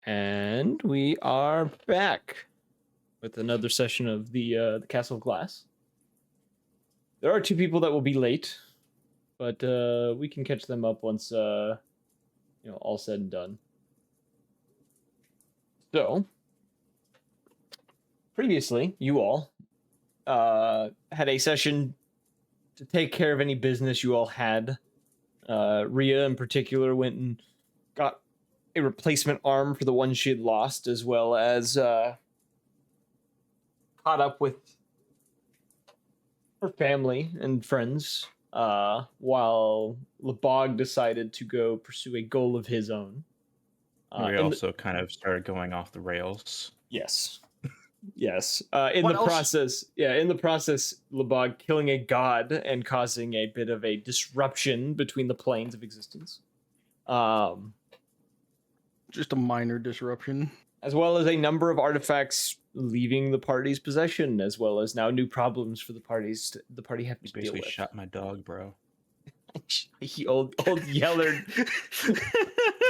And we are back with another session of the Castle of Glass. There are two people that will be late, but we can catch them up once all said and done. So, previously, you all had a session to take care of any business you all had. Rhea, in particular, went and got a replacement arm for the one she had lost, as well as caught up with her family and friends, while Lebog decided to go pursue a goal of his own. We also kind of started going off the rails. Yes. Yes. In the process, Lebog killing a god and causing a bit of a disruption between the planes of existence. Just a minor disruption. As well as a number of artifacts leaving the party's possession, as well as now new problems for the party have to deal with. Basically shot my dog, bro. He old Yellard.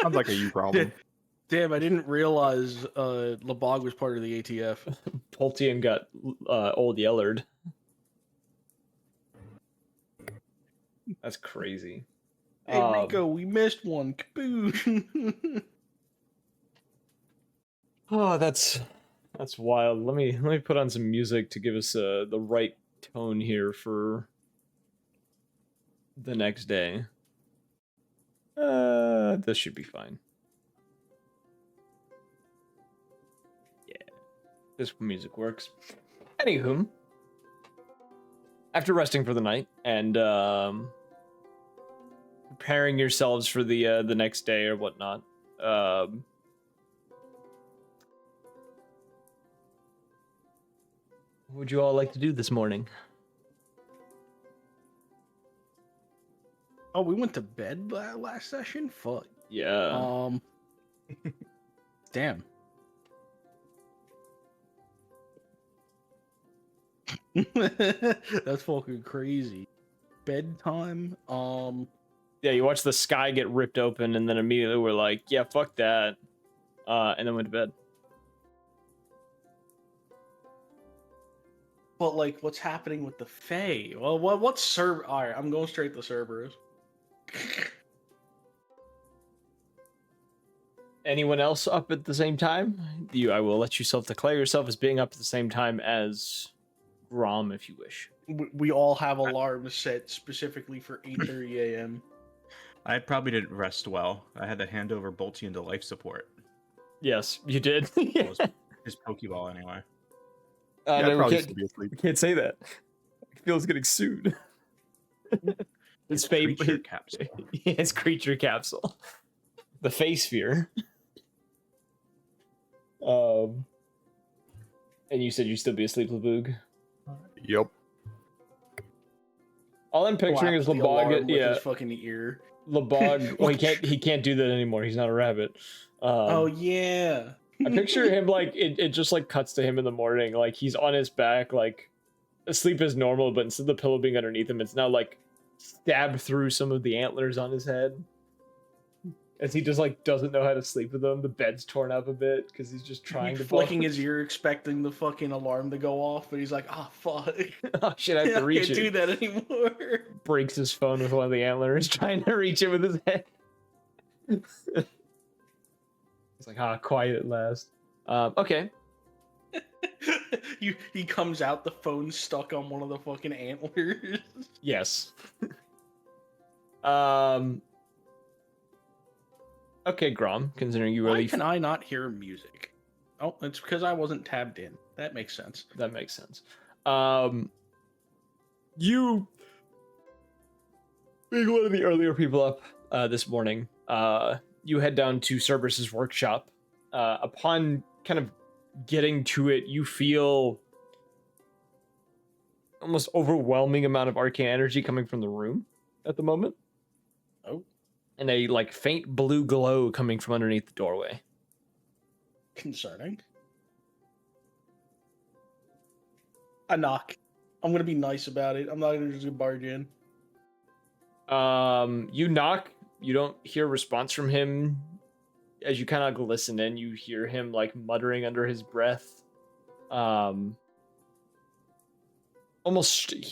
Sounds like a you problem. Damn, I didn't realize Lebog was part of the ATF. Poltian got old Yellard. That's crazy. Hey, Rico, we missed one. Kaboosh. Oh, that's wild. Let me put on some music to give us the right tone here for the next day. This should be fine. Yeah, this music works. Anywho, after resting for the night and preparing yourselves for the next day or whatnot, what would you all like to do this morning? Oh, we went to bed last session? Fuck. Yeah. Damn. That's fucking crazy. Bedtime? Yeah, you watch the sky get ripped open and then immediately we're like, yeah, fuck that. And then went to bed. But like, what's happening with the Fae? Well, what's server? All right, I'm going straight to Cerberus. Anyone else up at the same time? I will let you self-declare yourself as being up at the same time as Grom, if you wish. We all have alarms set specifically for 8:30 a.m. I probably didn't rest well. I had to hand over Bolty into life support. Yes, you did. It was his Pokeball anyway. No, we can't say that. I feel he's getting sued. His creature capsule. His creature capsule. The face sphere. And you said you'd still be asleep, Laboog? Yep. All I'm picturing is Lebog. Yeah, his fucking ear. Lebog. Well, he can't do that anymore. He's not a rabbit. Oh yeah. I picture him like it just like cuts to him in the morning, like he's on his back, like asleep as normal, but instead of the pillow being underneath him, it's now like stabbed through some of the antlers on his head. As he just like doesn't know how to sleep with them. The bed's torn up a bit because he's just trying to flicking his ear, expecting the fucking alarm to go off, but he's like, "Oh fuck! Oh shit! I have to reach it." I can't do that anymore. Breaks his phone with one of the antlers, trying to reach it with his head. It's like, quiet at last. Okay. He comes out, the phone's stuck on one of the fucking antlers. Yes. Okay, Grom, considering you really... Why can I not hear music? Oh, it's because I wasn't tabbed in. That makes sense. That makes sense. You... Being one of the earlier people up this morning, you head down to Cerberus's workshop. Upon kind of getting to it, you feel almost overwhelming amount of arcane energy coming from the room at the moment. Oh. And a like faint blue glow coming from underneath the doorway. Concerning. I knock. I'm gonna be nice about it. I'm not gonna just barge in. You knock. You don't hear a response from him. as you kind of listen in, you hear him like muttering under his breath. Almost,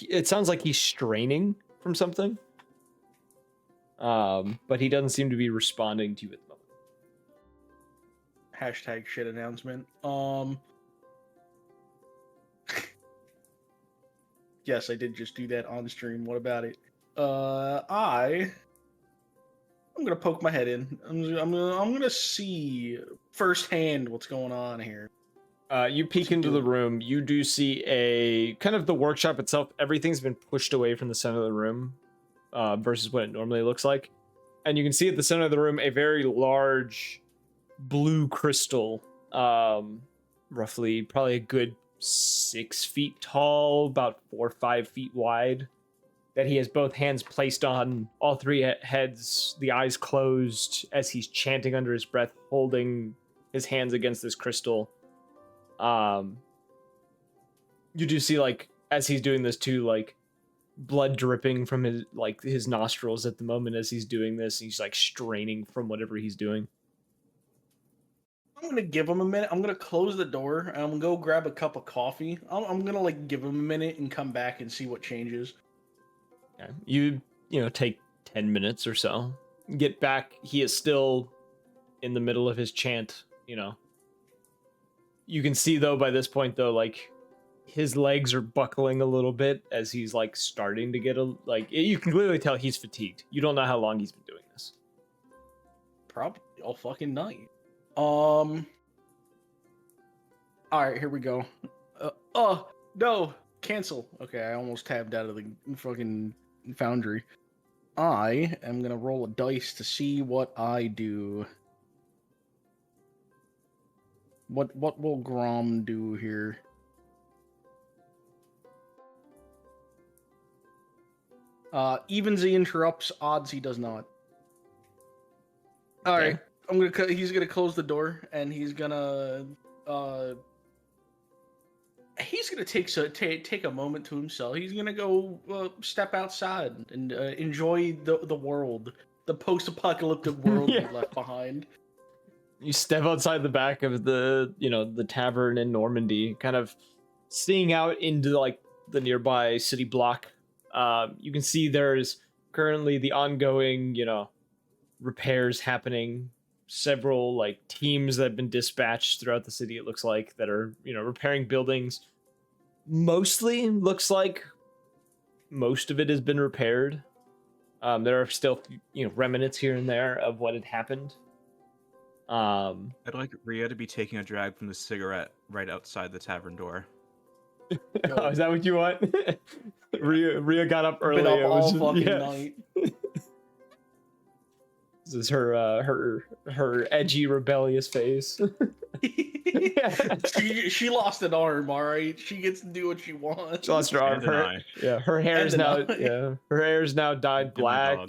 it sounds like he's straining from something. But he doesn't seem to be responding to you at the moment. Hashtag shit announcement. Yes, I did just do that on stream. What about it? I'm gonna poke my head in. I'm gonna see firsthand what's going on here. You peek into the room. You do see a kind of the workshop itself. Everything's been pushed away from the center of the room, versus what it normally looks like. And you can see at the center of the room a very large blue crystal, roughly probably a good 6 feet tall, about 4 or 5 feet wide, that he has both hands placed on, all three heads, the eyes closed, as he's chanting under his breath, holding his hands against this crystal. You do see, like, as he's doing this too, like, blood dripping from his nostrils at the moment as he's doing this. He's like straining from whatever he's doing. I'm gonna give him a minute. I'm gonna close the door and I'm gonna go grab a cup of coffee. I'm gonna like give him a minute and come back and see what changes. Yeah, you take 10 minutes or so. Get back. He is still in the middle of his chant. You can see though by this point though, like, his legs are buckling a little bit as he's like starting to get you can clearly tell he's fatigued. You don't know how long he's been doing this. Probably all fucking night. All right, here we go. No, cancel. Okay, I almost tabbed out of the fucking foundry. I am gonna roll a dice to see what I do. What will Grom do here? Evens he interrupts, odds he does not. All right, he's gonna close the door and he's gonna take a moment to himself. He's gonna go step outside and enjoy the world, the post-apocalyptic world he left behind. You step outside the back of the tavern in Normandy, kind of seeing out into like the nearby city block. You can see there's currently the ongoing, repairs happening. Several like teams that have been dispatched throughout the city, it looks like, that are, repairing buildings. Mostly looks like most of it has been repaired. There are still, remnants here and there of what had happened. I'd like Rhea to be taking a drag from the cigarette right outside the tavern door. Oh, is that what you want? Rhea got up early. Been up all fucking night. This is her edgy, rebellious face. She lost an arm, all right. She gets to do what she wants. She lost her arm. Her hair is now her hair is now dyed black.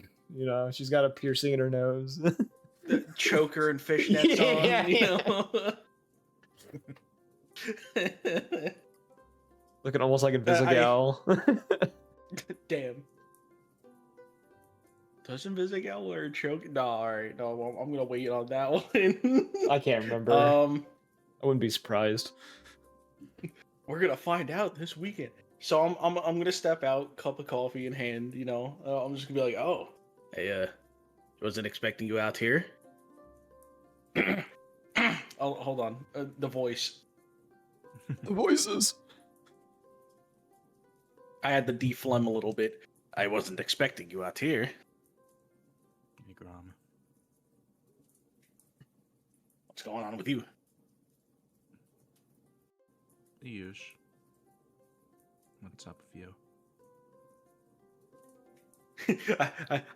She's got a piercing in her nose. Choker and fishnets on. Looking almost like Invisigal. Damn. Does Invisigal wear a choke? No, alright. No, I'm gonna wait on that one. I can't remember. I wouldn't be surprised. We're gonna find out this weekend. So I'm gonna step out, cup of coffee in hand, I'm just gonna be like, oh, hey, wasn't expecting you out here. Oh, hold on. The voice. The voices. I had to de-phlegm a little bit. I wasn't expecting you out here. Hey, Grom. What's going on with you? The usual. What's up with you?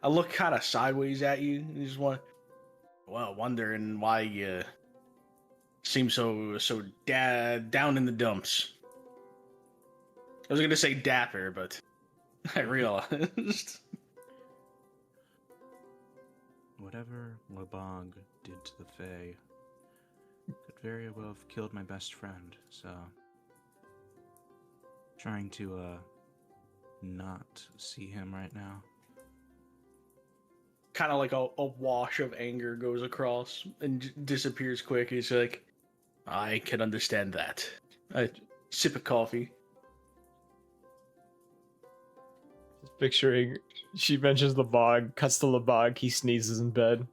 I look kind of sideways at you. And just wondering why you seem so down in the dumps. I was gonna say dapper, but I realized. Whatever Lebog did to the Fae could very well have killed my best friend, so trying to not see him right now. kind of like a wash of anger goes across and disappears quick. He's like, I can understand that. I sip of coffee. Just picturing, she mentions the bog, cuts to the bog, he sneezes in bed,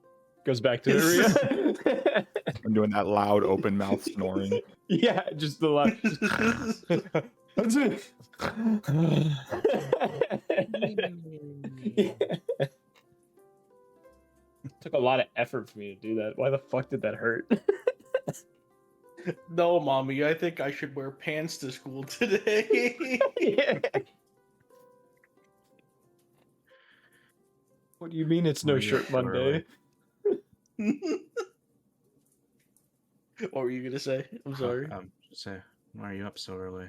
goes back to Ria. I'm doing that loud open mouth snoring. Yeah, just the loud. That's it. Yeah. Took a lot of effort for me to do that. Why the fuck did that hurt? No, mommy, I think I should wear pants to school today. Yeah. What do you mean it's no Why are you shirt up so Monday? What were you gonna say? I'm sorry. Just say, why are you up so early?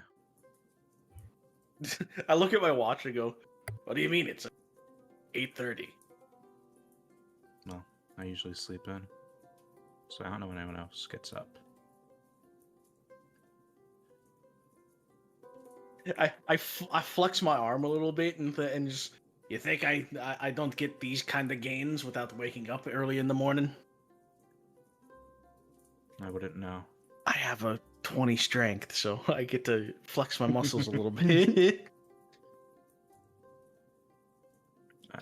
I look at my watch and go, "What do you mean it's 8:30?" Well, I usually sleep in, so I don't know when anyone else gets up. I flex my arm a little bit and just. You think I don't get these kind of gains without waking up early in the morning? I wouldn't know. I have a 20 strength, so I get to flex my muscles a little bit.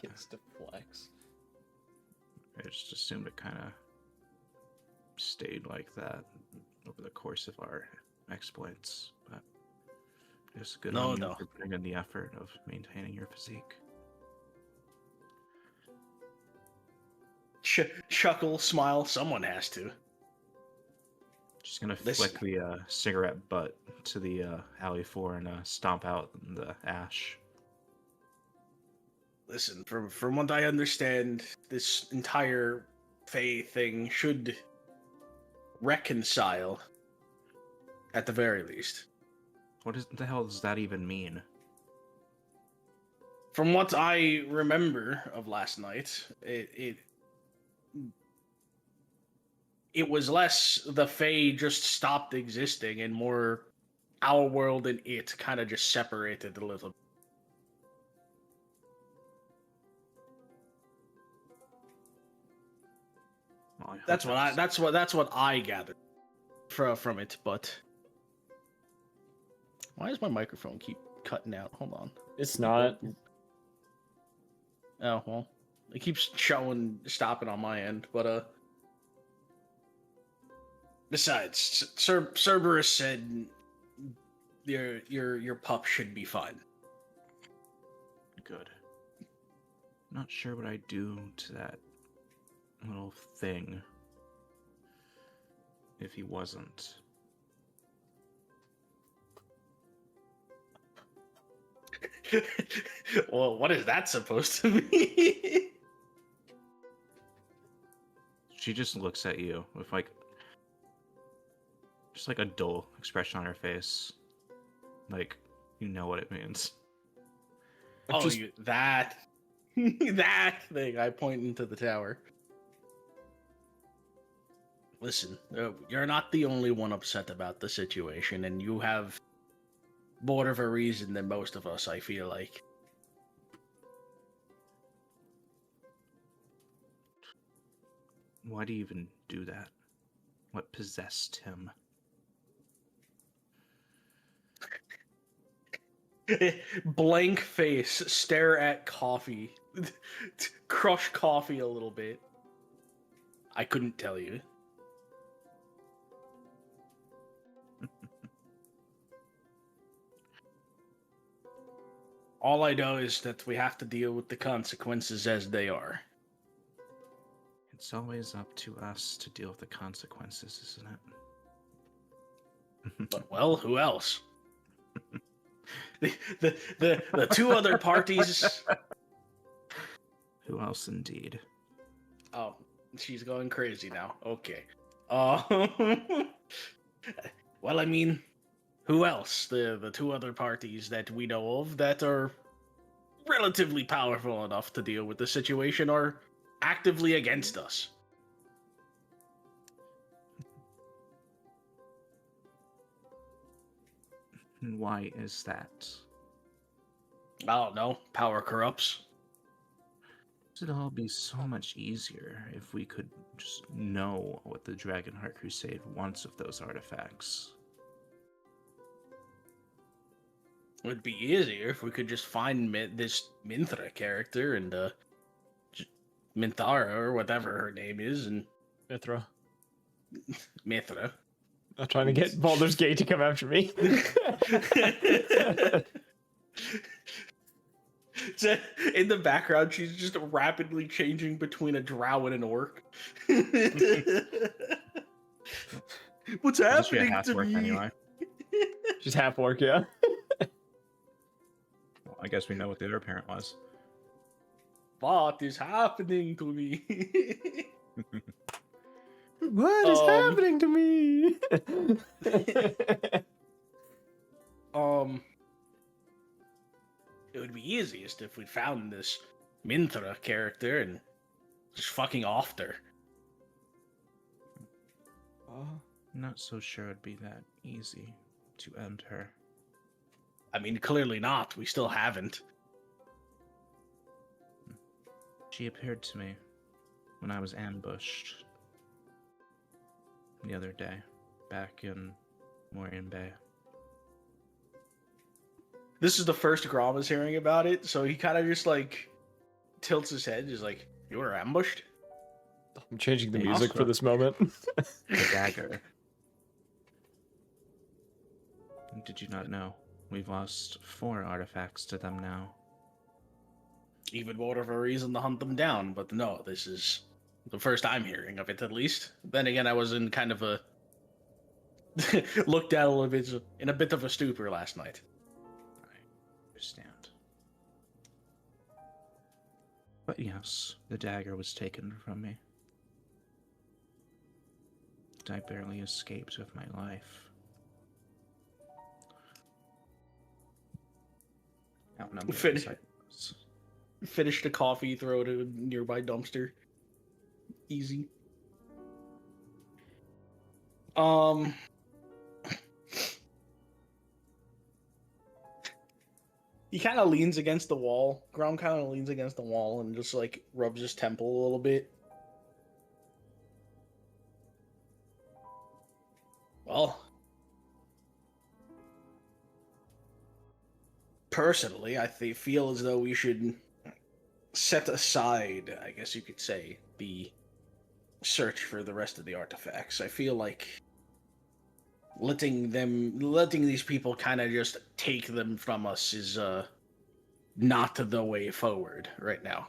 Gets to flex. I just assumed it kind of stayed like that over the course of our exploits, but it's good on you for putting in the effort of maintaining your physique. Chuckle, smile, someone has to. Just gonna flick the cigarette butt to the alley floor and stomp out the ash. Listen, from what I understand, this entire Fae thing should reconcile, at the very least. What the hell does that even mean? From what I remember of last night, it was less the Fae just stopped existing and more our world and it kind of just separated a little. Well, That's what I gathered from it, but why does my microphone keep cutting out? Hold on. It's not. Oh, well. It keeps stopping on my end, but besides, Cerberus said your pup should be fine. Good. Not sure what I'd do to that little thing if he wasn't. Well, what is that supposed to be? She just looks at you with just like a dull expression on her face. Like, you know what it means. Oh, that that thing. I point into the tower. Listen, you're not the only one upset about the situation, and you have more of a reason than most of us, I feel like. Why do you even do that? What possessed him? Blank face, stare at coffee. Crush coffee a little bit. I couldn't tell you. All I know is that we have to deal with the consequences as they are. It's always up to us to deal with the consequences, isn't it? But, well, who else? The two other parties. Who else, indeed? Oh, she's going crazy now. Okay. Well, I mean, who else? The two other parties that we know of that are relatively powerful enough to deal with the situation are actively against us. And why is that? I don't know. Power corrupts. It'd all be so much easier if we could just know what the Dragonheart Crusade wants of those artifacts. It would be easier if we could just find this Minthra character and Minthara or whatever her name is, and Mithra. Mithra. I'm trying to get Baldur's Gate to come after me. In the background, she's just rapidly changing between a drow and an orc. What's happening to me? Anyway. She's half orc, yeah. Well, I guess we know what the other parent was. What is happening to me? What is happening to me? It would be easiest if we found this Minthra character and just fucking offed her. Not so sure it'd be that easy to end her. I mean, clearly not. We still haven't. She appeared to me when I was ambushed the other day, back in Morian Bay. This is the first Grom is hearing about it, so he kind of just like tilts his head, just like, "You were ambushed?" I'm changing the Hey, music also- for this moment. The dagger. Did you not know? We've lost 4 artifacts to them now. Even more of a reason to hunt them down, but no, this is the first I'm hearing of it, at least. Then again, I was in kind of a looked at a little bit in a bit of a stupor last night. I understand. But yes, the dagger was taken from me. I barely escaped with my life. Outnumbered as I was. Finish the coffee, throw it in a nearby dumpster. Easy. He kind of leans against the wall. Grom kind of leans against the wall and just like rubs his temple a little bit. Well, personally, I feel as though we should set aside, I guess you could say, the search for the rest of the artifacts. I feel like letting these people kind of just take them from us is not the way forward right now.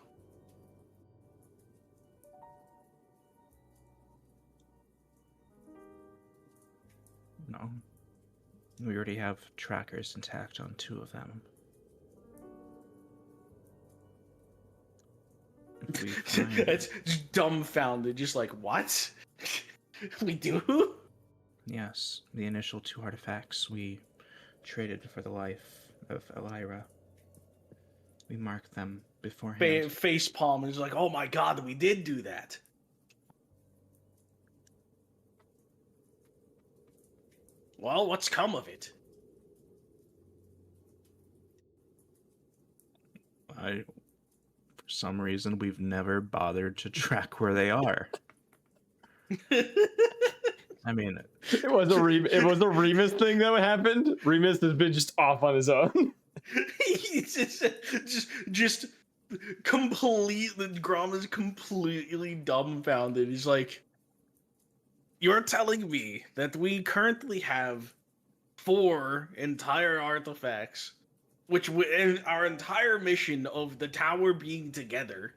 No. We already have trackers intact on 2 of them. If we find... It's just dumbfounded, just like, what? We do? Yes, the initial 2 artifacts we traded for the life of Elira. We marked them beforehand. Face palm is like, oh my god, we did do that. Well, what's come of it? For some reason, we've never bothered to track where they are. I mean, It was a Remus thing that happened. Remus has been just off on his own. He's just completely, Grom is completely dumbfounded. He's like, you're telling me that we currently have 4 entire artifacts, and our entire mission of the tower being together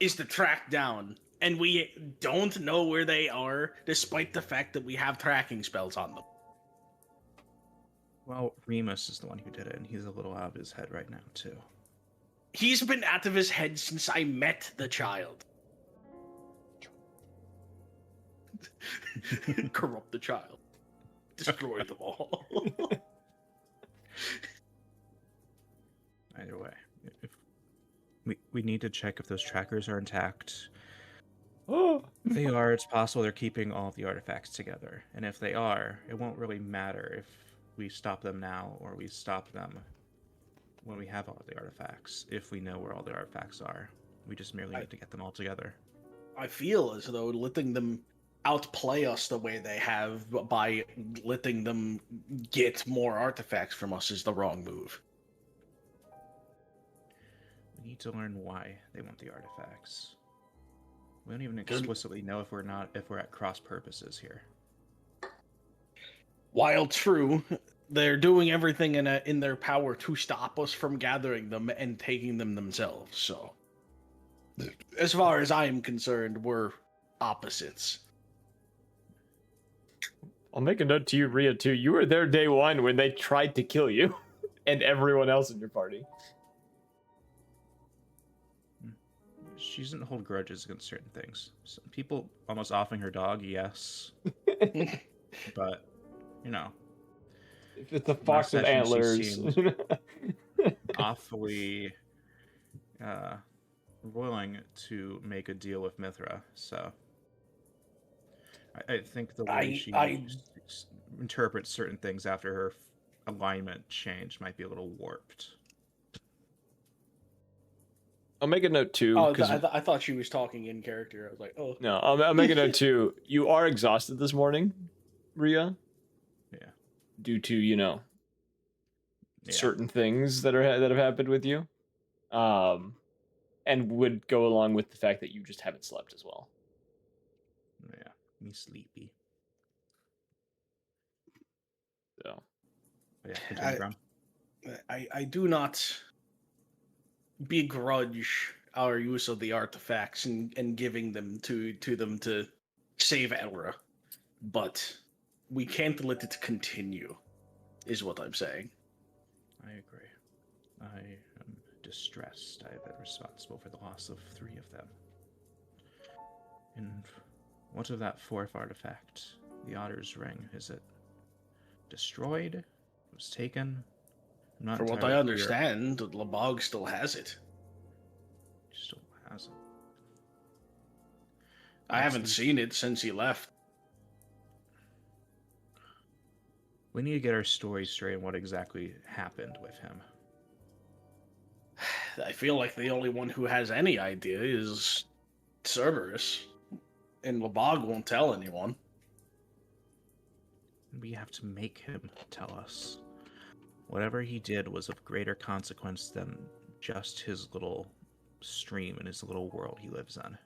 is to track down, and we don't know where they are, despite the fact that we have tracking spells on them. well, Remus is the one who did it, and he's a little out of his head right now, too. He's been out of his head since I met the child. Corrupt the child. Destroy them all. Either way, if we need to check if those trackers are intact. Oh, If they are, it's possible they're keeping all of the artifacts together. And if they are, it won't really matter if we stop them now or we stop them when we have all the artifacts, if we know where all the artifacts are. We just merely need to get them all together. I feel as though letting them outplay us the way they have by letting them get more artifacts from us is the wrong move. We need to learn why they want the artifacts. We don't even explicitly know if we're at cross purposes here. While true, they're doing everything in their power to stop us from gathering them and taking them themselves. So, as far as I am concerned, we're opposites. I'll make a note to you, Rhea, too. You were there day one when they tried to kill you and everyone else in your party. She doesn't hold grudges against certain things. Some people almost offing her dog, yes. But, you know. If it's a fox with antlers. Awfully willing to make a deal with Mithra, so I think the way she interprets certain things after her alignment change might be a little warped. I'll make a note too. Oh, I thought she was talking in character. I was like, oh. No, I'll make a note too. You are exhausted this morning, Rhea. Yeah. Due to, certain things that have happened with you. And would go along with the fact that you just haven't slept as well. Yeah, me sleepy. So. I do not begrudge our use of the artifacts and giving them to them to save Elra, but we can't let it continue, is what I'm saying. I agree. I am distressed. I have been responsible for the loss of 3 of them. And what of that 4th artifact? The Otter's Ring. Is it destroyed? It was taken? I'm not For what I understand, Lebog still has it. Still has it. I haven't seen it since he left. We need to get our story straight on what exactly happened with him. I feel like the only one who has any idea is Cerberus, and Lebog won't tell anyone. We have to make him tell us. Whatever he did was of greater consequence than just his little stream and his little world he lives in.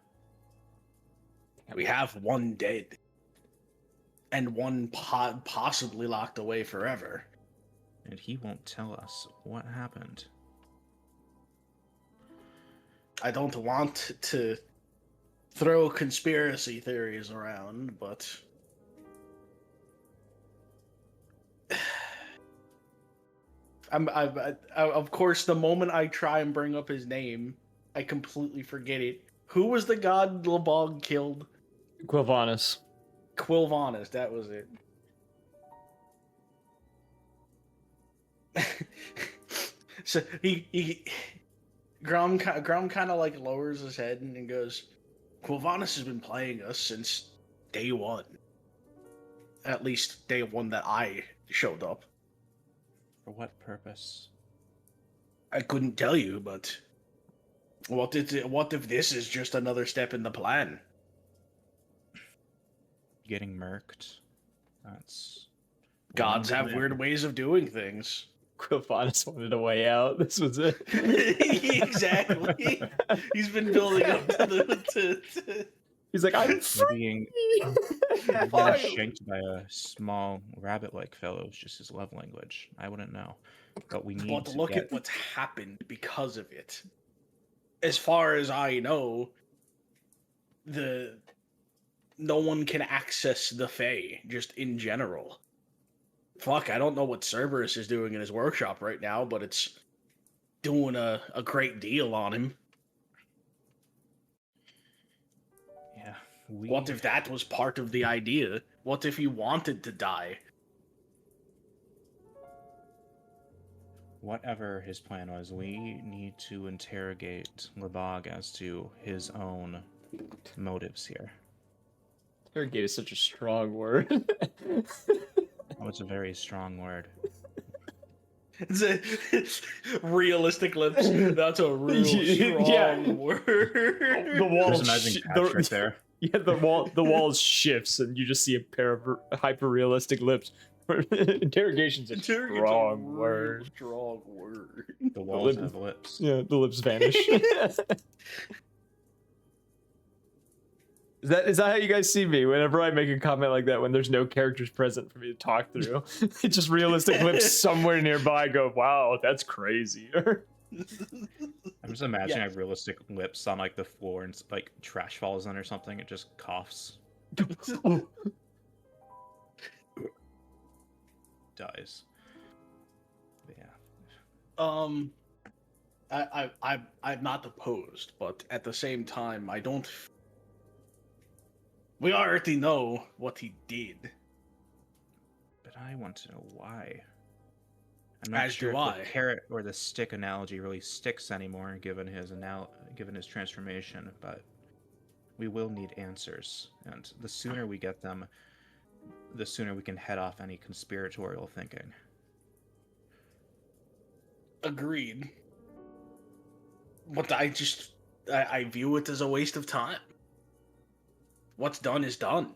We have one dead, and one possibly locked away forever. And he won't tell us what happened. I don't want to throw conspiracy theories around, but of course, the moment I try and bring up his name, I completely forget it. Who was the god Lebog killed? Quilvanus. Quilvanus, that was it. So Grom kind of like lowers his head and goes, Quilvanus has been playing us since day one. At least day one that I showed up. For what purpose? I couldn't tell you, but what if this is just another step in the plan? Getting murked? That's... Gods have weird ways of doing things. Quilvanus wanted a way out. This was it. Exactly. He's been building up to He's like, I'm free. Being shanked by a small rabbit-like fellow is just his love language. I wouldn't know. But we need to look at what's happened because of it. As far as I know, no one can access the Fae, just in general. Fuck, I don't know what Cerberus is doing in his workshop right now, but it's doing a great deal on him. Yeah. What if that was part of the idea? What if he wanted to die? Whatever his plan was, we need to interrogate Lebog as to his own motives here. Interrogate is such a strong word. Oh, it's a very strong word. It's a realistic lips. That's a real strong Yeah. word. The wall, There's an amazing patch right there. Yeah, the wall shifts, and you just see a pair of hyper realistic lips. Interrogation's a strong word. Strong word. The walls have lips. Yeah, the lips vanish. Is that how you guys see me? Whenever I make a comment like that, when there's no characters present for me to talk through, it's just realistic lips somewhere nearby. I go, wow, that's crazy. I'm just imagining like realistic lips on like the floor and like trash falls on or something. It just coughs. Dies. But yeah. I'm not opposed, but at the same time, I don't. We already know what he did. But I want to know why. I'm not As sure do if I. the carrot or the stick analogy really sticks anymore, given his transformation. But we will need answers, and the sooner we get them, the sooner we can head off any conspiratorial thinking. Agreed. But I view it as a waste of time. What's done is done.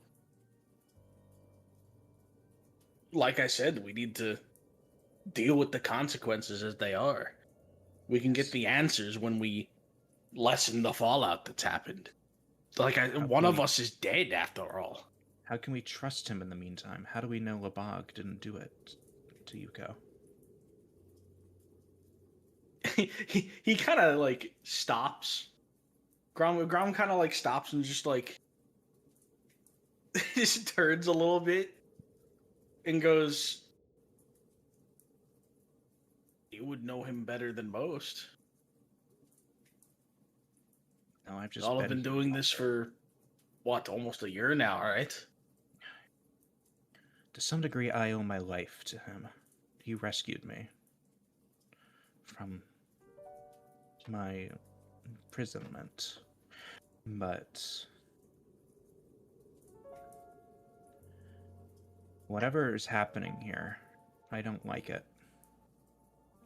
Like I said, we need to deal with the consequences as they are. We can get the answers when we lessen the fallout that's happened. One of us is dead after all. How can we trust him in the meantime? How do we know Labog didn't do it to Yuko? he kind of like stops. Grom kind of like stops and just like just turns a little bit and goes, "You would know him better than most." No, I've been doing this for what, almost a year now, right? To some degree, I owe my life to him. He rescued me from my imprisonment. But whatever is happening here, I don't like it.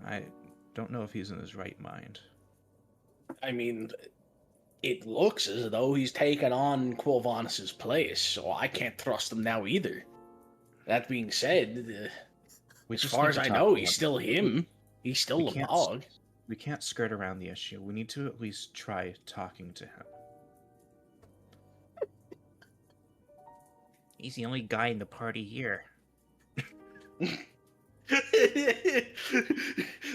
I don't know if he's in his right mind. I mean, it looks as though he's taken on Quilvanis's place, so I can't trust him now either. That being said, as far as I know, he's still him. He's still Labog. We can't skirt around the issue. We need to at least try talking to him. He's the only guy in the party here.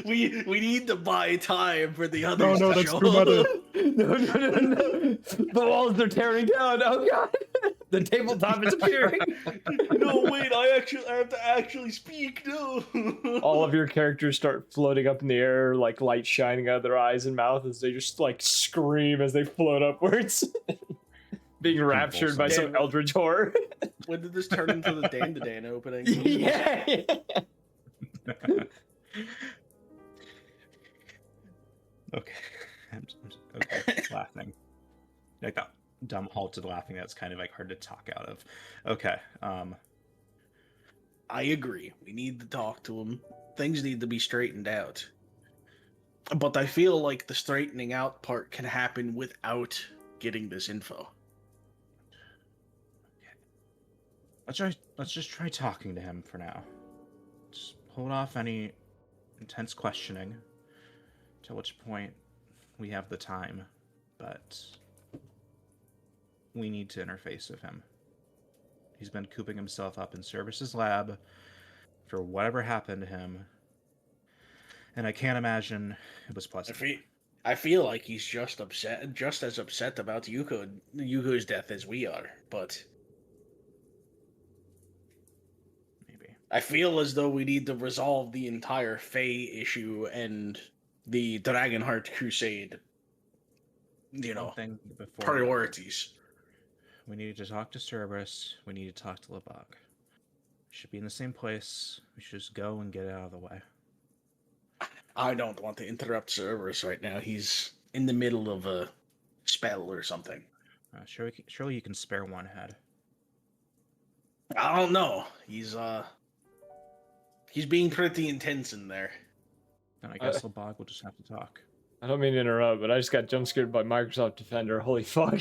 we need to buy time for the others. No, to that's show too meta. No. The walls are tearing down. Oh god. The tabletop is appearing. No, wait, I have to actually speak. No. All of your characters start floating up in the air, like light shining out of their eyes and mouth as they just like scream as they float upwards. Being raptured by some eldritch horror. When did this turn into the Dan opening? Yeah. Okay. Okay. Laughing. Like that dumb halted laughing that's kind of like hard to talk out of. Okay. I agree. We need to talk to him. Things need to be straightened out. But I feel like the straightening out part can happen without getting this info. Let's just try talking to him for now. Just hold off any intense questioning, to which point we have the time, but we need to interface with him. He's been cooping himself up in Service's lab for whatever happened to him, and I can't imagine it was pleasant. I feel like he's just as upset about Yuko's death as we are, but I feel as though we need to resolve the entire Fae issue and the Dragonheart Crusade, priorities. We need to talk to Cerberus. We need to talk to Labog. We should be in the same place. We should just go and get it out of the way. I don't want to interrupt Cerberus right now. He's in the middle of a spell or something. Surely you can spare one head. I don't know. He's being pretty intense in there. Then I guess Lebog will just have to talk. I don't mean to interrupt, but I just got jump scared by Microsoft Defender. Holy fuck.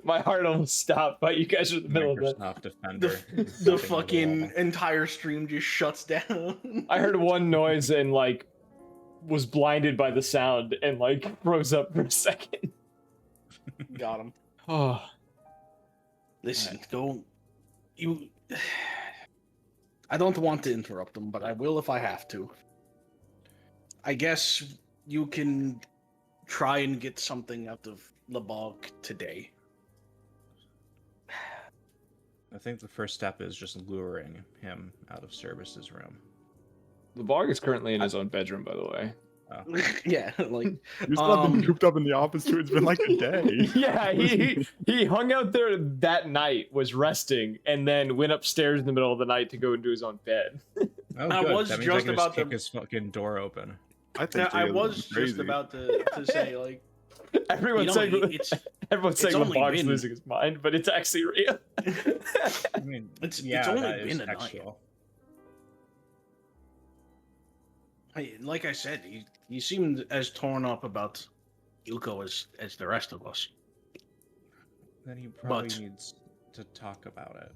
My heart almost stopped, but you guys are in the middle of it. Microsoft Defender. The fucking entire stream just shuts down. I heard one noise and like was blinded by the sound and like froze up for a second. Got him. Oh. Listen, go. You. I don't want to interrupt them, but I will if I have to. I guess you can try and get something out of Lebog today. I think the first step is just luring him out of Service's room. The Bog is currently in his own bedroom, by the way. Oh. Yeah, like You still have been cooped up in the office too. It's been like a day. Yeah, he hung out there that night, was resting, and then went upstairs in the middle of the night to go into his own bed. Oh, I good. was That means just I can about kick to- his fucking door open. I think I Jay is was just crazy. about to say like Everyone's saying it's the only Bog's been- losing his mind, but it's actually real. I mean, it's yeah, only that is been a night. textual. Like I said, he seemed as torn up about Yuko as the rest of us. Then he probably But- needs to talk about it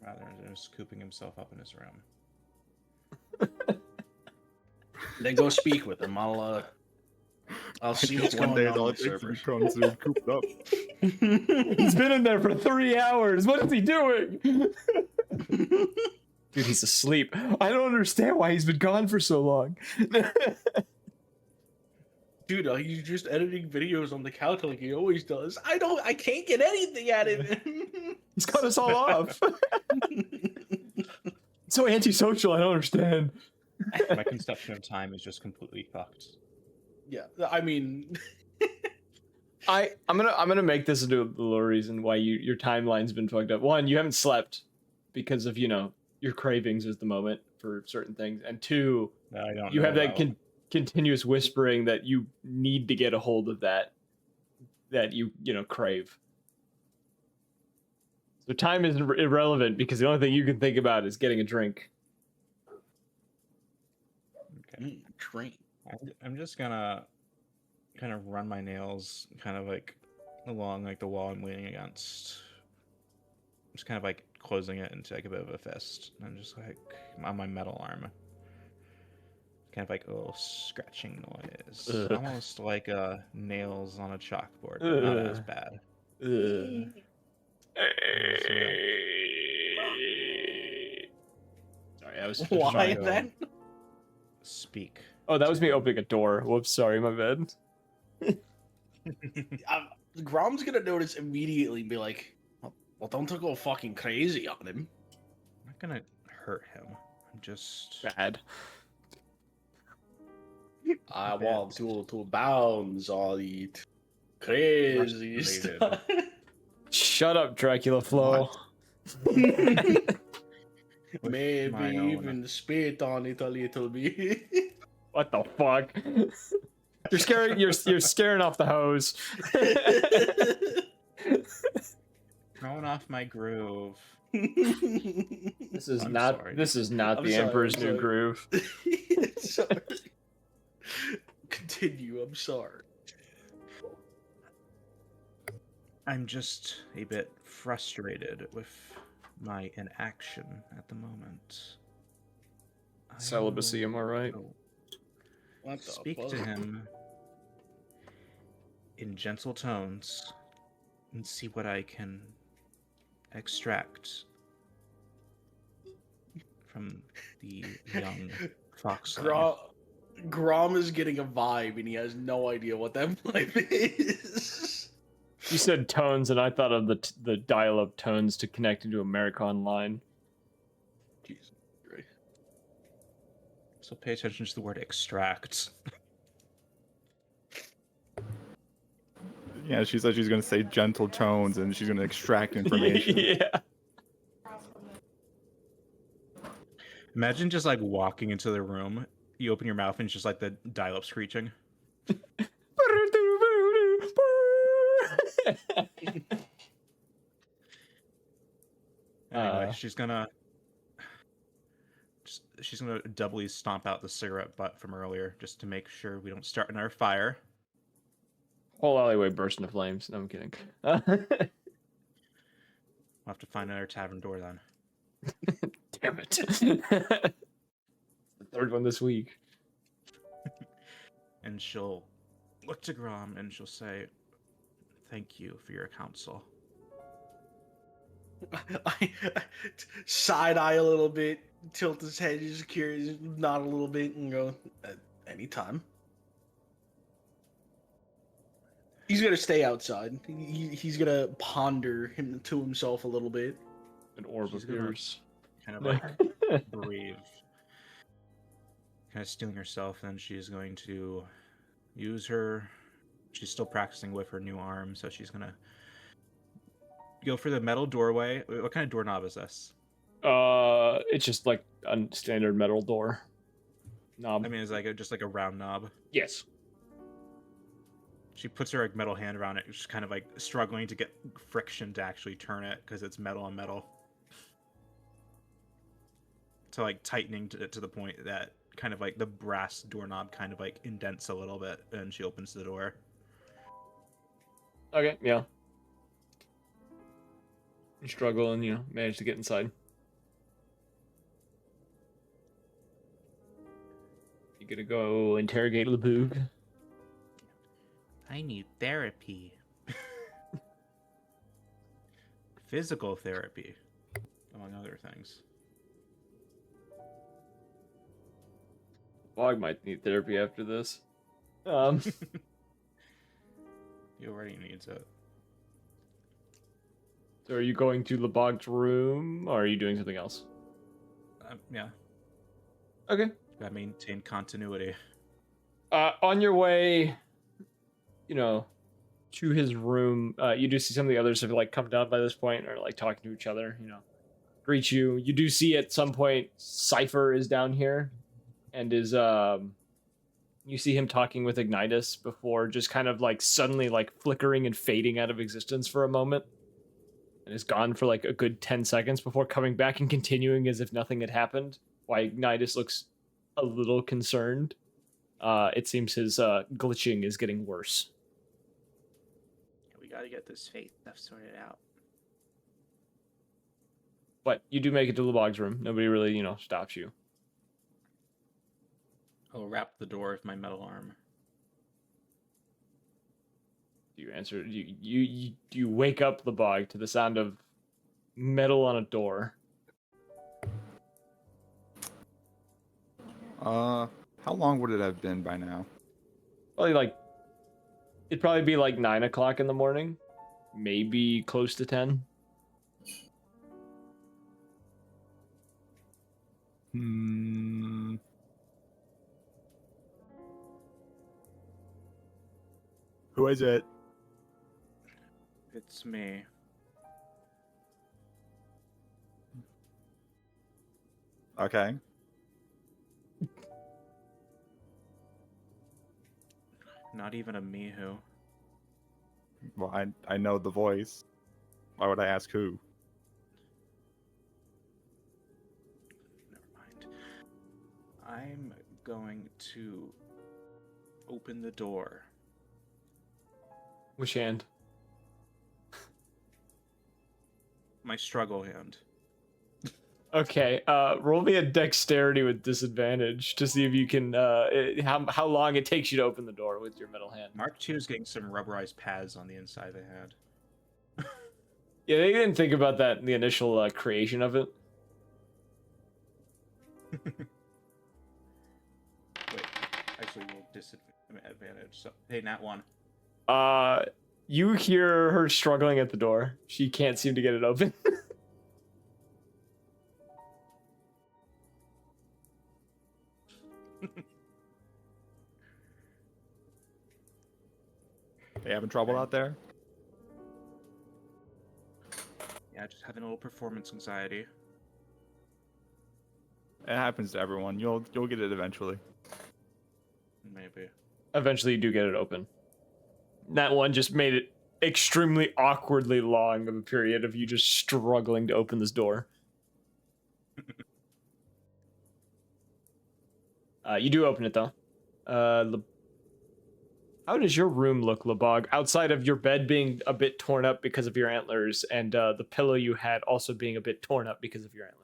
rather than just cooping himself up in his room. Then go speak with him. I'll see what's One going day is all on it with takes to servers. become so cooped up. He's been in there for 3 hours. What is he doing? Dude, he's asleep. I don't understand why he's been gone for so long. Dude, he's just editing videos on the couch like he always does. I can't get anything out of him. He's cut us all off. So antisocial, I don't understand. My conception of time is just completely fucked. Yeah, I mean, I'm gonna make this into a little reason why your timeline's been fucked up. One, you haven't slept because of your cravings at the moment for certain things, and two, I don't. you know have that about- continuous whispering that you need to get a hold of that you crave. So time is irrelevant because the only thing you can think about is getting a drink. Okay. drink. I'm just gonna kind of run my nails kind of like along like the wall I'm leaning against. Just kind of like closing it into like a bit of a fist. And I'm just like on my metal arm. Kind of like a little scratching noise. Ugh. Almost like nails on a chalkboard, but not as Ugh. bad. Sorry, I was Why trying to, then? Speak. Oh, that was me opening a door. Whoops, sorry, my bad. Grom's gonna notice immediately and be like, "Well, don't go fucking crazy on him." I'm not gonna hurt him. I'm just Bad. I want to bounce on it. Crazy Frustrated. stuff. Shut up, Dracula Flow. with Maybe my own- even spit on it a little bit. What the fuck? You're scaring off the hose. throwing off my groove. This is I'm not sorry. the I'm the sorry, Emperor's I'm New sorry. Groove. Sorry. Continue. I'm sorry. I'm just a bit frustrated with my inaction at the moment. I Celibacy, am I right? will What the Speak fuck? to him in gentle tones and see what I can extract from the young fox. Grom is getting a vibe and he has no idea what that vibe is. You said tones, and I thought of the dial-up tones to connect into America Online. Jesus Christ. So pay attention to the word extract. Yeah, she said she's gonna say gentle tones and she's gonna extract information. Yeah. Imagine just like walking into the room, you open your mouth and it's just like the dial-up screeching. Anyway, she's gonna she's gonna doubly stomp out the cigarette butt from earlier just to make sure we don't start another fire. Whole alleyway burst into flames. No, I'm kidding. We'll have to find another tavern door then. Damn it. The third one this week. And she'll look to Grom and she'll say, "Thank you for your counsel." I side eye a little bit, tilt his head, just curious, nod a little bit, and go, anytime. He's gonna stay outside. He's gonna ponder him to himself a little bit. An orb She's gonna appears. kind of like brave, kind of stealing herself, and she's going to use her. She's still practicing with her new arm, so she's gonna go for the metal doorway. What kind of doorknob is this? It's just like a standard metal door knob. I mean, it's like just like a round knob. Yes. She puts her like metal hand around it, just kind of like struggling to get friction to actually turn it because it's metal on metal. So like tightening to the point that kind of like the brass doorknob kind of like indents a little bit, and she opens the door. Okay, yeah. You struggle and, manage to get inside. You gonna go interrogate Laboog? I need therapy. Physical therapy, among other things. Bog might need therapy after this. He already needs it. So are you going to Labog's room, or are you doing something else? Yeah. Okay. Gotta maintain continuity. On your way, to his room, you do see some of the others have like come down by this point, or like talking to each other, greet you. You do see at some point Cypher is down here, and is you see him talking with Ignitus before just kind of like suddenly like flickering and fading out of existence for a moment, and is gone for like a good 10 seconds before coming back and continuing as if nothing had happened. Why Ignitus looks a little concerned. It seems his glitching is getting worse. We gotta get this faith stuff sorted out. But you do make it to Labog's room. Nobody really, stops you. I'll wrap the door with my metal arm. You answer. You wake up Labog to the sound of metal on a door. How long would it have been by now? Probably it'd probably be like 9 o'clock in the morning, maybe close to 10. Who is it? It's me. Okay. Not even a Mihu. Well, I know the voice. Why would I ask who? Never mind. I'm going to open the door. Which hand? My struggle hand. Okay, roll me a dexterity with disadvantage to see if you can, how long it takes you to open the door with your metal hand. Mark II is getting some rubberized pads on the inside of the hand. Yeah, they didn't think about that in the initial creation of it. Wait, actually, we'll disadvantage. So, hey, Nat 1. You hear her struggling at the door. She can't seem to get it open. They having trouble out there? Yeah, just having a little performance anxiety. It happens to everyone. You'll get it eventually. Maybe. Eventually, you do get it open. That one just made it extremely awkwardly long of a period of you just struggling to open this door. You do open it though. How does your room look, Lebog? Outside of your bed being a bit torn up because of your antlers, and the pillow you had also being a bit torn up because of your antlers.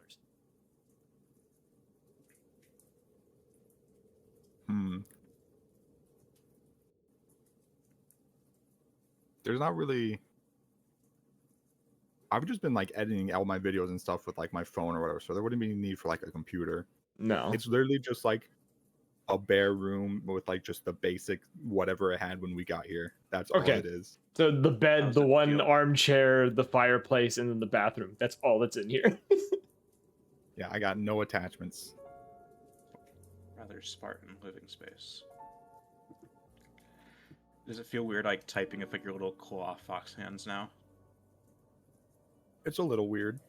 There's not really. I've just been like editing all my videos and stuff with like my phone or whatever, so there wouldn't be any need for like a computer. No. It's literally just like a bare room with like just the basic whatever it had when we got here. That's all it is. So the How bed, does the it one feel? armchair, the fireplace, and then the bathroom. That's all that's in here. Yeah, I got no attachments. Rather Spartan living space. Does it feel weird like typing with like your little claw fox hands now? It's a little weird.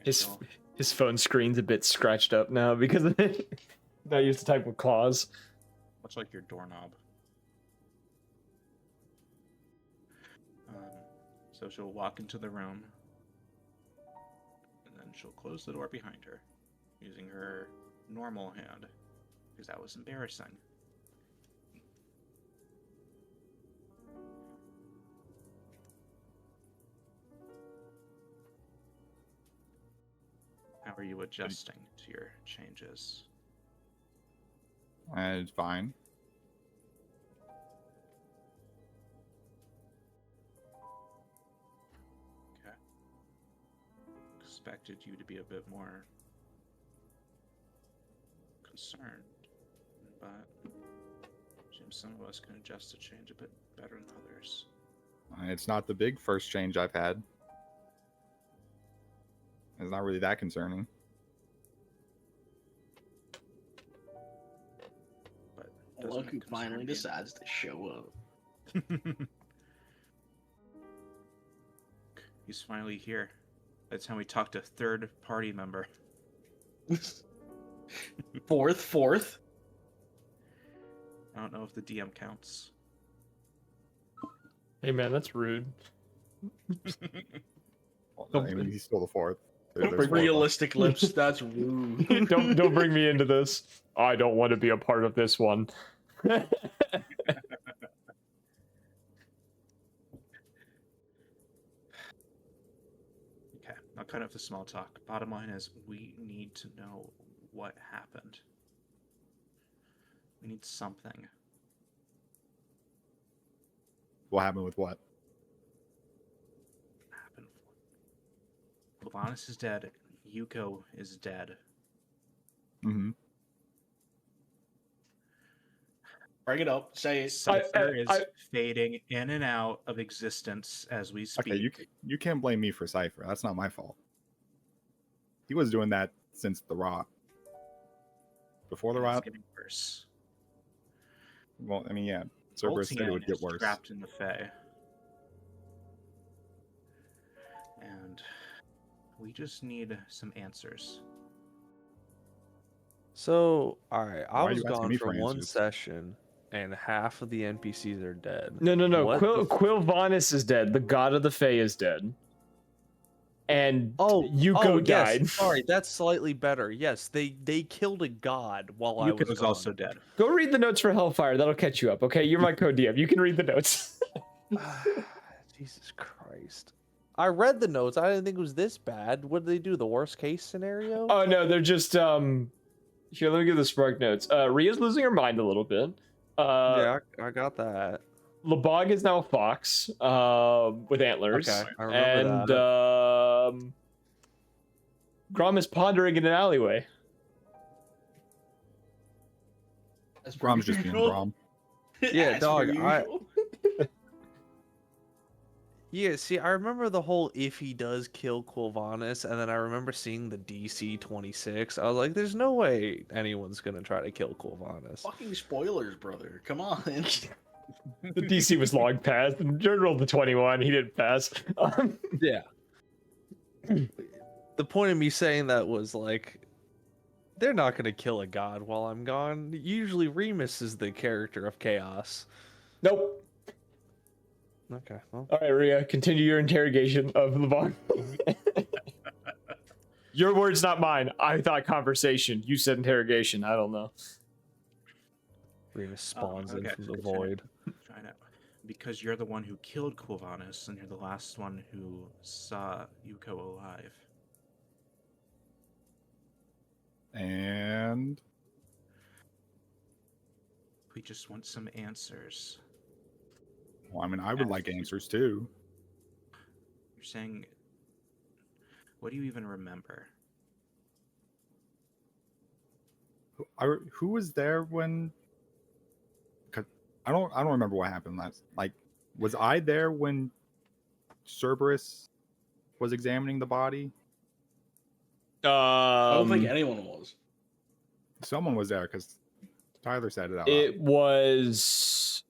His phone screen's a bit scratched up now because of it. Not used to type with claws. Much like your doorknob. So she'll walk into the room, and then she'll close the door behind her, using her normal hand, because that was embarrassing. How are you adjusting to your changes? And it's fine. Okay. Expected you to be a bit more concerned, but seems some of us can adjust to change a bit better than others. It's not the big first change I've had. It's not really that concerning. But Look who finally decides to show up. He's finally here. By the time we talked to a third party member. Fourth. I don't know if the DM counts. Hey man, that's rude. Well, I mean, he's still the fourth. There's four of us. Realistic lips. That's rude. don't bring me into this. I don't want to be a part of this one. Okay, now cut off the small talk. Bottom line is we need to know what happened. We need something. What happened with what? Happened. Lavanis is dead. Yuko is dead. Mm-hmm. Bring it up. Say it. Cypher is fading in and out of existence as we speak. Okay, you can't blame me for Cypher. That's not my fault. He was doing that since the rot. Before the It's rot? getting worse. Well, I mean, yeah. Cerberus said it would get worse. Trapped in the Fae. And we just need some answers. So, alright, I Why are was you asking gone me for for one answers? session, and half of the NPCs are dead. No. What the Quilvanus is dead. The god of the Fae is dead. And Yuko died. Yes, sorry, that's slightly better. Yes, they killed a god while I Yuko was was gone. also dead. Go read the notes for Hellfire. That'll catch you up. Okay, you're my co-DM. You can read the notes. Jesus Christ. I read the notes. I didn't think it was this bad. What did they do? The worst case scenario? Oh no, they're just Here, let me give the spark notes. Rhea's losing her mind a little bit. Yeah, I got that. Lebog is now a fox with antlers. Okay, I remember and Grom is pondering in an alleyway. That's Grom's just being Grom. Yeah, As dog, per usual. Yeah, see, I remember the whole if he does kill Quilvanus, and then I remember seeing the DC 26. I was like, there's no way anyone's gonna try to kill Quilvanus. Fucking spoilers, brother. Come on. The DC was long past. And Jared rolled the 21. He didn't pass. Yeah. The point of me saying that was like, they're not gonna kill a god while I'm gone. Usually Remus is the character of chaos. Nope. Okay, well. All right, Rhea, continue your interrogation of Lebog. Your words, not mine. I thought conversation. You said interrogation. I don't know. Rena spawns in okay, from the so void. Try to, because you're the one who killed Quilvanus, and you're the last one who saw Yuko alive. And We just want some answers. well, I mean, I would like answers too. You're saying, what do you even remember? Who was there when? 'Cause I don't remember what happened last. Like, was I there when Cerberus was examining the body? I don't think anyone was. Someone was there because Tyler said it out loud. It was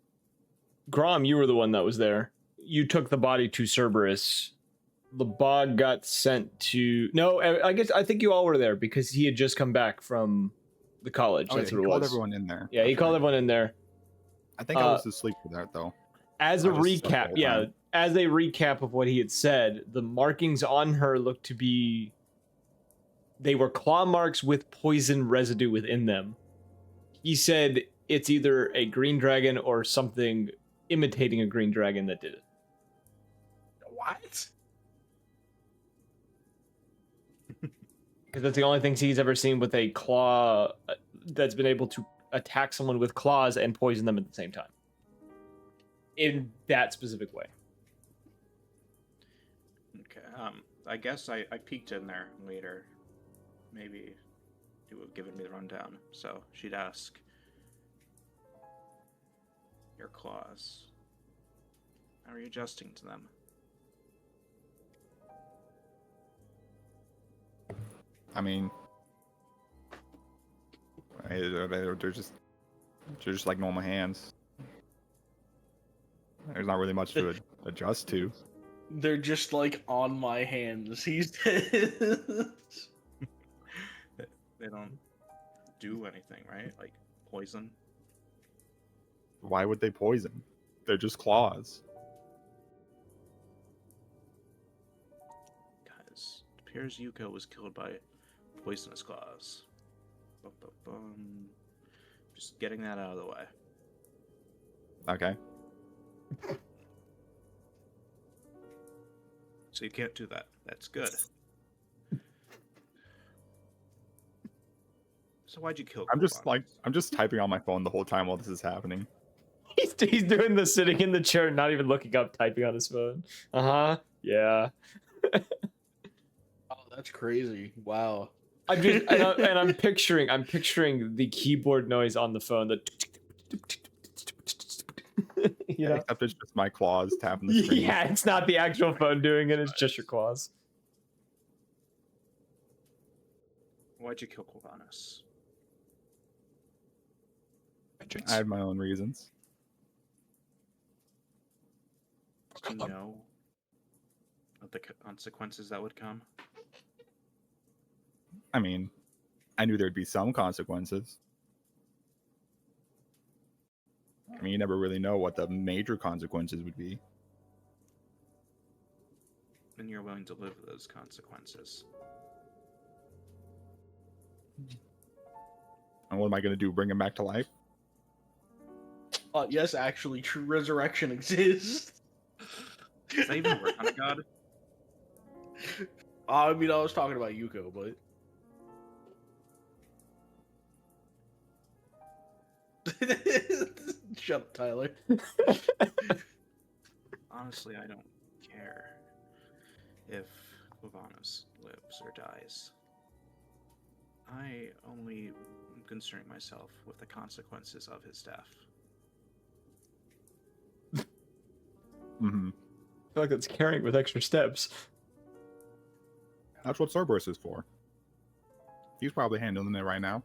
Grom. You were the one that was there. You took the body to Cerberus. The bog got sent to. No, I think you all were there because he had just come back from the college. Oh, That's yeah, what he it called was. everyone in there. Yeah, he That's called right. everyone in there. I think I was asleep for that though. As a I just slept the recap, whole yeah, time. as a recap of what he had said, the markings on her looked to be. They were claw marks with poison residue within them. He said it's either a green dragon or something imitating a green dragon that did it. What? Because that's the only things he's ever seen with a claw that's been able to attack someone with claws and poison them at the same time. In that specific way. Okay, I guess I peeked in there later. Maybe he would have given me the rundown. So she'd ask, your claws, how are you adjusting to them? I mean, they're just like normal hands. There's not really much to adjust to. They're just like on my hands. He's They don't do anything, right? Like poison. Why would they poison? They're just claws. Guys, it appears Yuko was killed by poisonous claws. Bum, bum, bum. Just getting that out of the way. Okay. So you can't do that. That's good. So why'd you kill Quilvanus? I'm just typing on my phone the whole time while this is happening. He's doing the sitting in the chair, not even looking up, typing on his phone. Yeah. Oh, that's crazy. Wow. I'm picturing the keyboard noise on the phone. The you know? Except it's just my claws tapping the screen. Yeah, it's not the actual phone doing it. It's just your claws. Why'd you kill Quilvanus? I had my own reasons. Do you know of the consequences that would come? I mean, I knew there'd be some consequences. I mean, you never really know what the major consequences would be. And you're willing to live with those consequences. And what am I going to do? Bring him back to life? Yes, actually, true resurrection exists. Does that even work on a god? I mean, I was talking about Yuko, but shut up, Tyler. Honestly, I don't care if Quilvanus lives or dies. I only am concerning myself with the consequences of his death. Mm-hmm. I feel like that's carrying with extra steps. That's what Cerberus is for. He's probably handling it right now.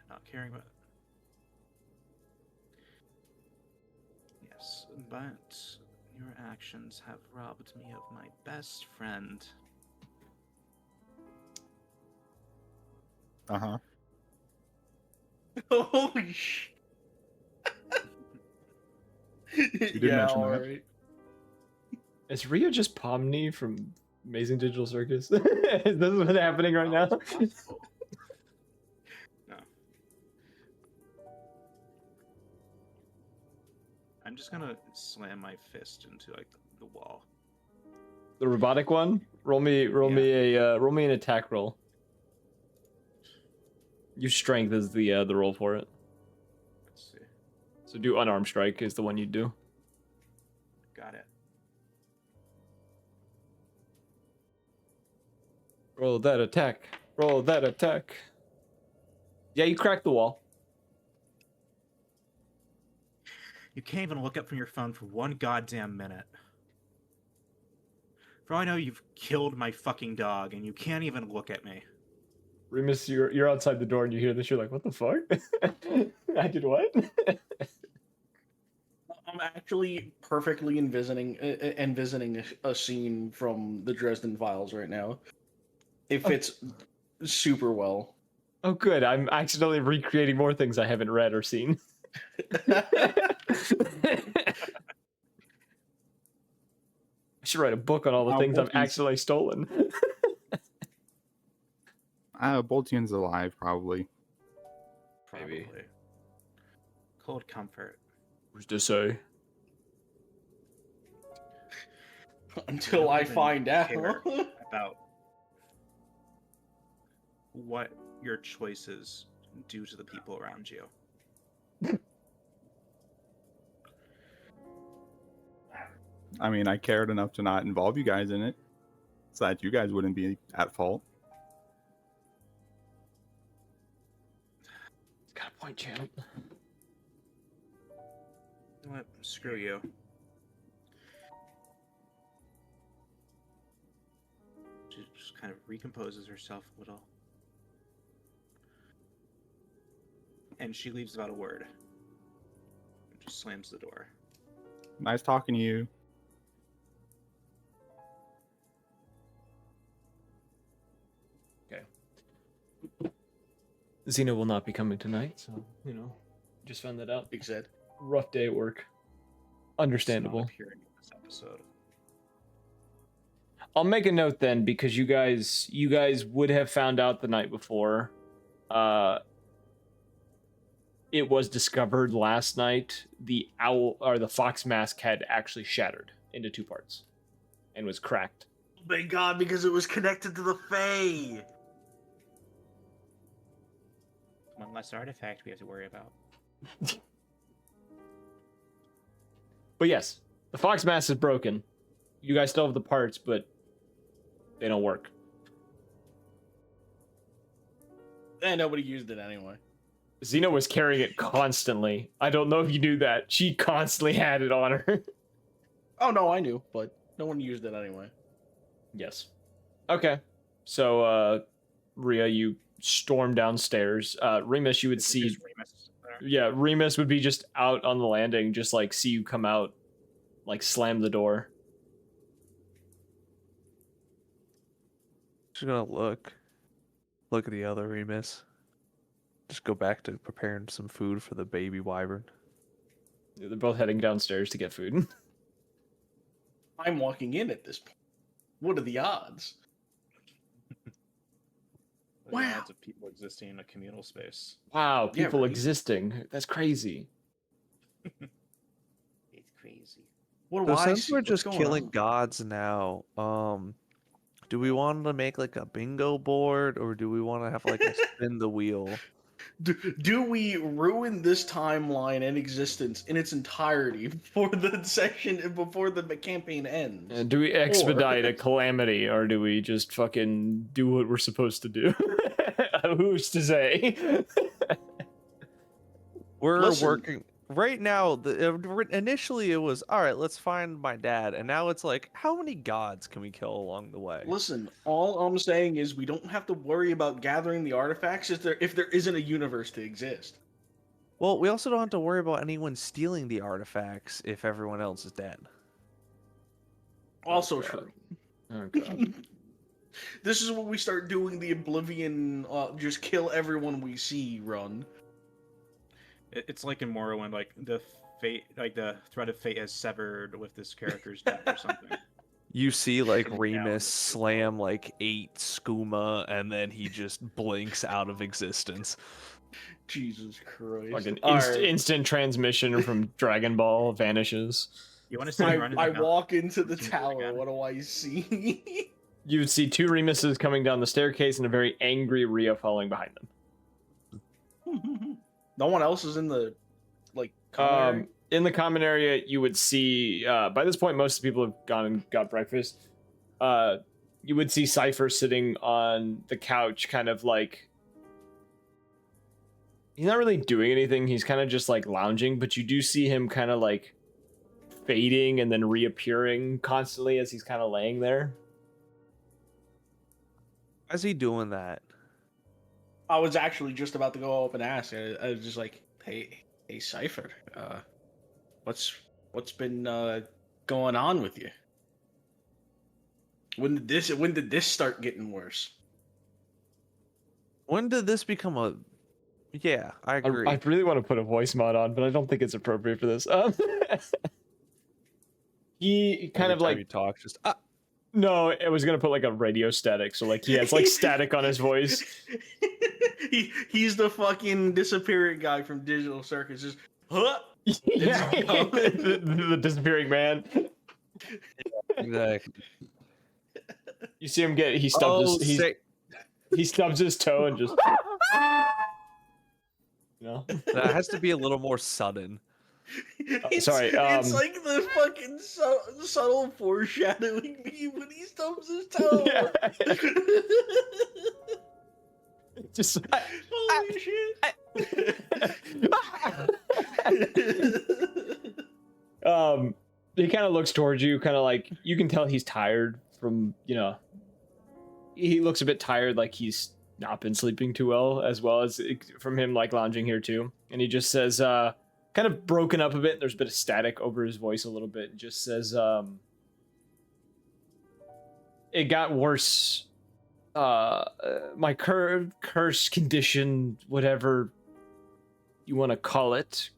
Not caring about. Yes, but your actions have robbed me of my best friend. Uh-huh. Oh, shit. did Yeah, mention that. alright. Is Rio just Pomni from Amazing Digital Circus. Is this what's happening right now? No. I'm just gonna slam my fist into like the wall. The robotic one? Roll me an attack roll. Your strength is the roll for it. Let's see. So do unarmed strike is the one you do. Got it. Roll that attack. Roll that attack. Yeah, you cracked the wall. You can't even look up from your phone for one goddamn minute. For all I know, you've killed my fucking dog, and you can't even look at me. Remus, you're outside the door and you hear this. You're like, what the fuck? I did what? I'm actually perfectly envisioning a scene from the Dresden Files right now. It fits super well. Oh, good. I'm accidentally recreating more things I haven't read or seen. I should write a book on all the things I've accidentally stolen. Boltion's alive, probably. Probably. Maybe. Cold comfort. Who's to say? Until I find out. About what your choices do to the people around you. I mean, I cared enough to not involve you guys in it, so that you guys wouldn't be at fault. Got a point, champ. You know what? Screw you. She just kind of recomposes herself a little. And she leaves without a word. And just slams the door. Nice talking to you. Xena will not be coming tonight, so, you know, just found that out. Big said. Rough day at work. Understandable. It's not appearing in this episode. I'll make a note then, because you guys would have found out the night before. It was discovered last night. The owl or the fox mask had actually shattered into two parts and was cracked. Oh my god, because it was connected to the Fae. One less artifact we have to worry about. But yes, the fox mask is broken. You guys still have the parts, but they don't work. And nobody used it anyway. Xena was carrying it constantly. I don't know if you knew that. She constantly had it on her. Oh no, I knew, but no one used it anyway. Yes. Okay. So, Rhea, you storm downstairs. Remus, you would see... Remus there. Yeah, Remus would be just out on the landing, just like see you come out, like slam the door. Just gonna look at the other Remus. Just go back to preparing some food for the baby wyvern. They're both heading downstairs to get food. I'm walking in at this point. What are the odds? The Wow. odds of people existing in a communal space. Wow, Yeah, people right. existing. That's crazy. It's crazy. What do So I since see? we're What's just going killing on? gods now, do we want to make like a bingo board, or do we want to have like a spin the wheel? Do we ruin this timeline and existence in its entirety before the campaign ends? Do we expedite a calamity, or do we just fucking do what we're supposed to do? Who's to say? We're Listen. working right now. Initially, it was all right. Let's find my dad, and now it's like, how many gods can we kill along the way? Listen, all I'm saying is we don't have to worry about gathering the artifacts if there isn't a universe to exist. Well, we also don't have to worry about anyone stealing the artifacts if everyone else is dead. Also God. true. Oh god. This is when we start doing the Oblivion, just kill everyone we see run. It's like in Morrowind, like the fate, like the thread of fate has severed with this character's death or something. You see like Remus slam like 8 skooma, and then he just blinks out of existence. Jesus Christ! Like an Alright. instant transmission from Dragon Ball vanishes. You want to see him running? I the mountain? walk into the Let's do it tower. again. What do I see? You would see 2 Remuses coming down the staircase and a very angry Rhea following behind them. No one else is in the common area? In the common area, you would see, by this point, most of the people have gone and got breakfast. You would see Cypher sitting on the couch, kind of like, he's not really doing anything. He's kind of just like lounging, but you do see him kind of like fading and then reappearing constantly as he's kind of laying there. How's he doing that? I was actually just about to go up and ask. I was just like, hey, Cypher, what's been going on with you? When did this start getting worse? When did this become a? Yeah, I agree. I really want to put a voice mod on, but I don't think it's appropriate for this. He kind Every of time like you talk, just no, I was gonna put like a radio static, so like he has like static on his voice. He's the fucking disappearing guy from Digital Circus. Just huh? Yeah, the disappearing man. exactly. You see him he stubs he stubs his toe and just you know. That has to be a little more sudden. Sorry, it's like the fucking subtle foreshadowing me when he stubs his toe. Yeah. Just Holy shit. He kind of looks towards you, kind of like you can tell he's tired from, you know, he looks a bit tired, like he's not been sleeping too well as from him like lounging here too. And he just says, kind of broken up a bit, there's a bit of static over his voice a little bit, and just says, it got worse. My curse condition, whatever you want to call it,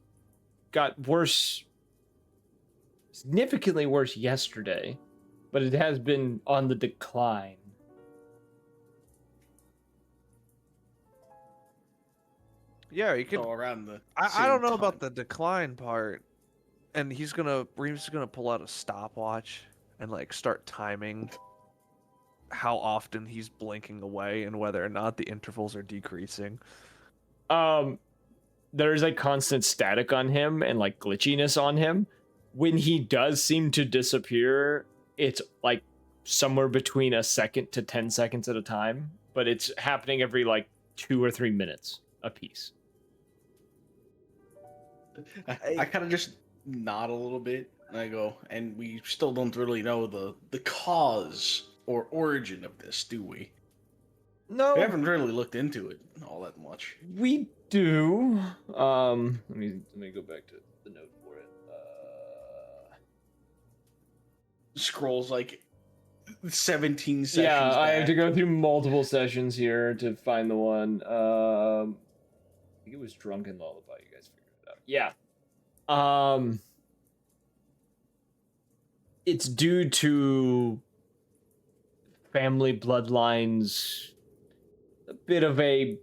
got worse, significantly worse yesterday, but it has been on the decline. Yeah, you could. Go around the. I don't know same about time. the decline part. And Reeves is gonna pull out a stopwatch and like start timing how often he's blinking away and whether or not the intervals are decreasing. There's like constant static on him and like glitchiness on him. When he does seem to disappear, it's like somewhere between a second to 10 seconds at a time, but it's happening every like 2 or 3 minutes a piece. I kind of just nod a little bit and I go, and we still don't really know the cause or origin of this, do we? No, We haven't really looked into it all that much. we do. Let me go back to the note for it. Scrolls like 17 sessions. Yeah, I have to back. go through multiple sessions here to find the one. I think it was Drunken Lullaby. You guys figured it out. Yeah. It's due to family bloodlines, a bit of a,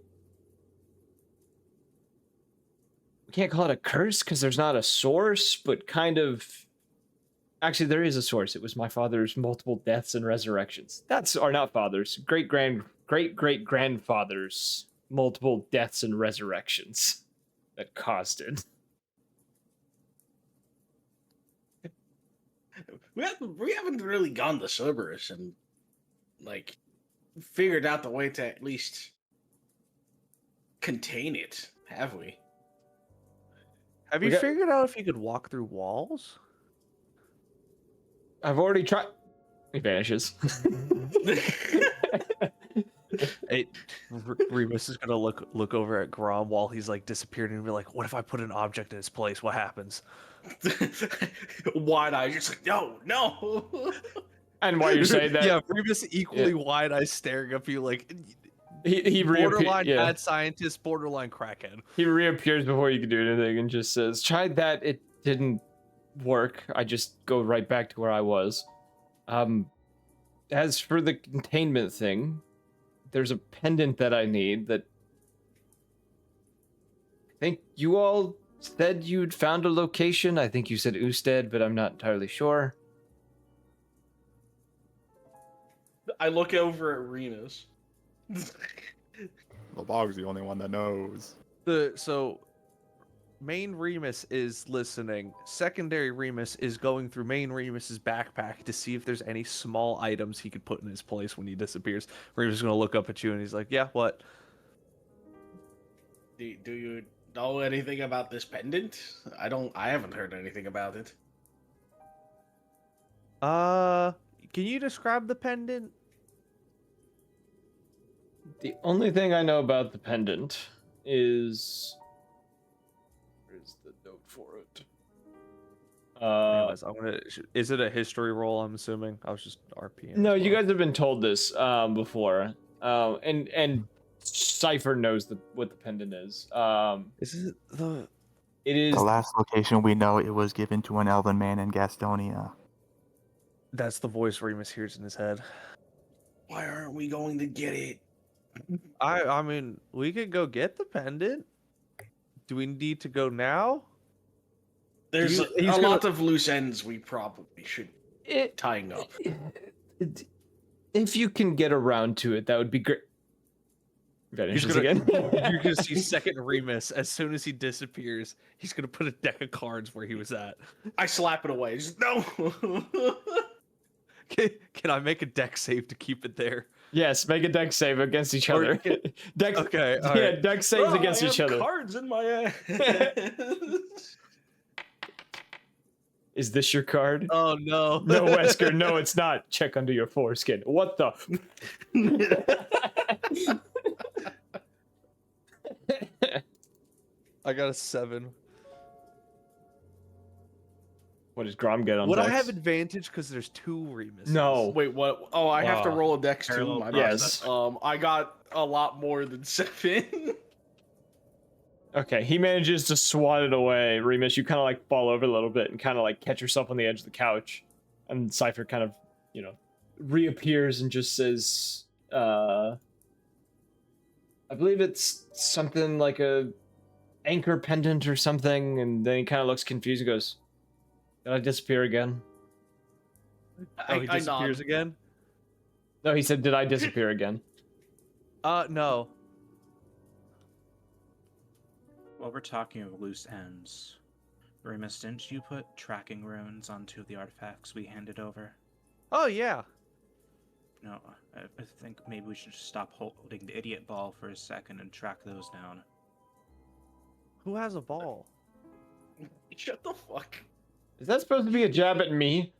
we can't call it a curse because there's not a source, but kind of, actually there is a source. It was my father's multiple deaths and resurrections. Or not father's, great great grandfather's multiple deaths and resurrections that caused it. We haven't really gone to Cerberus and like figured out the way to at least contain it, have we? Have We you got- figured out if you could walk through walls? I've already tried. He vanishes. Remus is gonna look over at Grom while he's like disappeared and be like, "What if I put an object in its place? What happens?" Wide eyes, just like no. And while you're saying that, yeah, Remus equally wide eyes staring up at you like he borderline yeah. mad scientist, borderline crackhead. He reappears before you can do anything and just says, "Tried that, it didn't work. I just go right back to where I was." As for the containment thing, there's a pendant that I need that I think you all said you'd found a location. I think you said Usted, but I'm not entirely sure. I look over at Remus. The dog's the only one that knows. So main Remus is listening. Secondary Remus is going through main Remus's backpack to see if there's any small items he could put in his place when he disappears. Remus is gonna look up at you and he's like, "Yeah, what?" Do you know anything about this pendant? I haven't heard anything about it. Can you describe the pendant? The only thing I know about the pendant is... Where's the note for it? Anyways, is it a history roll, I'm assuming? I was just RPing. No, you guys have been told this before. And Cypher knows what the pendant is. Is it the... It is... The last location we know, it was given to an elven man in Gastonia. That's the voice Remus hears in his head. Why aren't we going to get it? I mean, we could go get the pendant. Do we need to go now? There's a lot of loose ends we probably should tying up. If you can get around to it, that would be great. Vanishes again. You're gonna see second Remus as soon as he disappears. He's gonna put a deck of cards where he was at. I slap it away. Just, no. Can I make a deck save to keep it there? Yes, make a deck save against each other. Deck, okay, yeah, right. deck saves against each other. Cards in my ass. Is this your card? Oh no. No, Wesker, no, it's not. Check under your foreskin. What the? I got a 7. What does Grom get on Would dex? I have advantage because there's 2 Remuses? No. Wait, what? Oh, I have to roll a dex too. Parallel My bad. yes. I got a lot more than 7. Okay, he manages to swat it away. Remus, you kind of like fall over a little bit and kind of like catch yourself on the edge of the couch. And Cypher kind of, reappears and just says, I believe it's something like a anchor pendant or something. And then he kind of looks confused and goes, did I disappear again? Oh, he disappears again? No, he said, did I disappear again? No. While we're talking of loose ends, Remus, didn't you put tracking runes on 2 of the artifacts we handed over? Oh, yeah. No, I think maybe we should stop holding the idiot ball for a second and track those down. Who has a ball? Shut the fuck. Is that supposed to be a jab at me?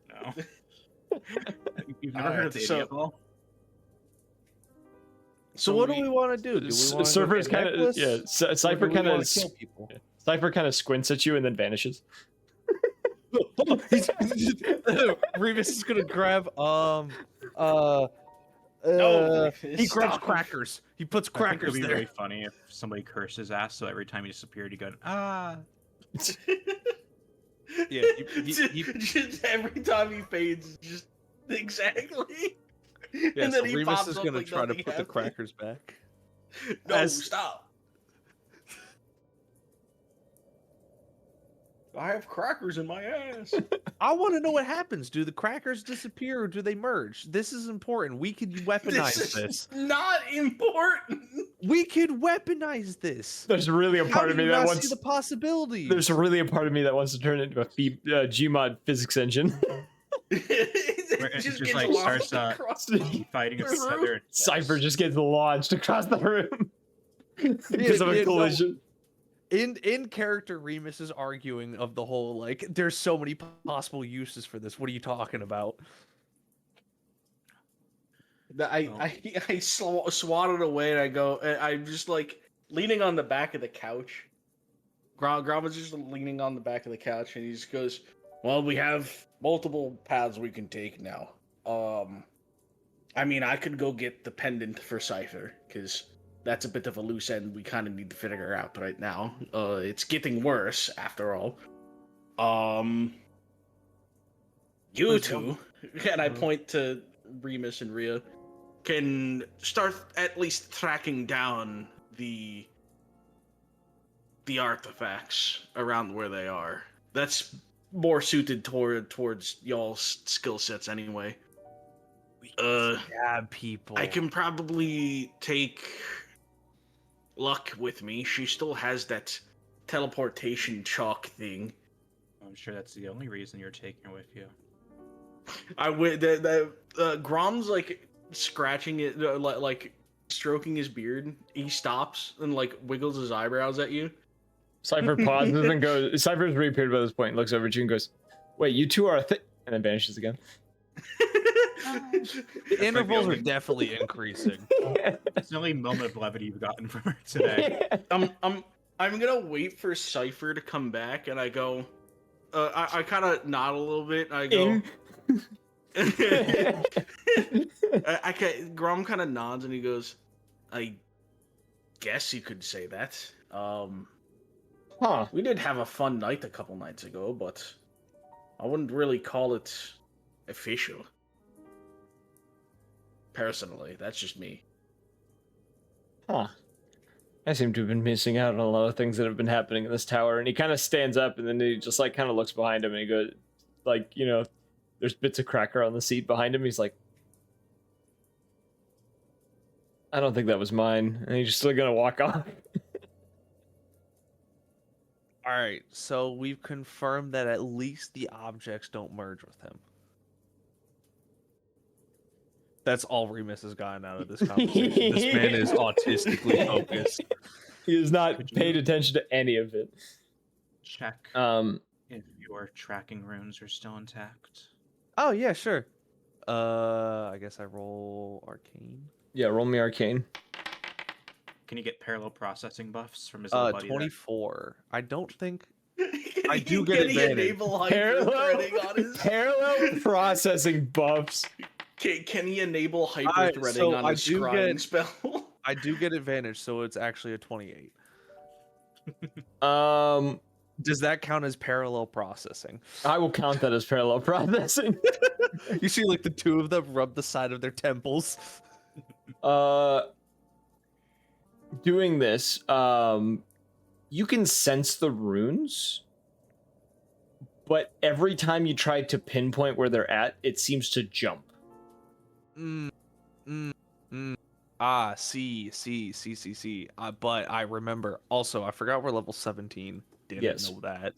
No. You've never heard of the idiot ball? So what do we want to do? Do we want Surfer's kind of Cypher kind of Cypher kind of squints at you and then vanishes. Remus is gonna grab No, he grabs stop. crackers. He puts I think crackers it'd be there. very funny if somebody cursed his ass, so every time he disappeared, he go, ah. Yeah, just every time he fades, just exactly. Yeah, And so then he Remus pops is up gonna like try to nothing put the happened. crackers back. No, As- stop. I have crackers in my ass. I want to know what happens. Do the crackers disappear or do they merge? This is important. We could weaponize this. Not important. We could weaponize this. There's really a How part do of me you that not wants. see the possibilities? There's really a part of me that wants to turn it into a Gmod physics engine. It just just, gets like, launched starts, across fighting a the room. feather. Cypher just gets launched across the room because of a no. collision. In character, Remus is arguing of the whole like. There's so many possible uses for this. What are you talking about? I swat it away and I go. And I'm just like leaning on the back of the couch. Grom is just leaning on the back of the couch and he just goes, "Well, we have multiple paths we can take now. I mean, I could go get the pendant for Cypher because that's a bit of a loose end we kind of need to figure out right now. It's getting worse after all. You two, and I point to Remus and Rhea, can start at least tracking down the artifacts around where they are. That's more suited towards y'all's skill sets anyway. Stab people. I can probably take Luck with me. She still has that teleportation chalk thing. I'm sure that's the only reason you're taking her with you. Grom's like scratching it, like stroking his beard. He stops and like wiggles his eyebrows at you. Cypher pauses and goes. Cypher's reappeared by this point and looks over at you and goes, "Wait, you two are a thing," and then vanishes again. The intervals are definitely increasing. It's the only moment of levity you've gotten from her today. I'm gonna wait for Cypher to come back, and I go. I kind of nod a little bit. And I go. Grom kind of nods and he goes, "I guess you could say that. Huh. We did have a fun night a couple nights ago, but I wouldn't really call it official. Personally, that's just me." Huh. I seem to have been missing out on a lot of things that have been happening in this tower. And he kind of stands up and then he just like kind of looks behind him and he goes, like, you know, there's bits of cracker on the seat behind him. He's like, "I don't think that was mine." And he's just still gonna walk off. All right, so we've confirmed that at least the objects don't merge with him. That's all Remus has gotten out of this conversation. This man is autistically focused. He has not paid attention to any of it. Check if your tracking runes are still intact. Oh yeah, sure. I guess I roll arcane. Yeah, roll me arcane. Can you get parallel processing buffs from his little buddy? 24. I don't think I do get advantage. Parallel processing buffs. Can he enable hyper-threading on his scrying spell? I do get advantage, so it's actually a 28. Does that count as parallel processing? I will count that as parallel processing. You see, like the two of them rub the side of their temples. Doing this, you can sense the runes, but every time you try to pinpoint where they're at, it seems to jump. See. But I remember. Also, I forgot we're level 17. Didn't know that.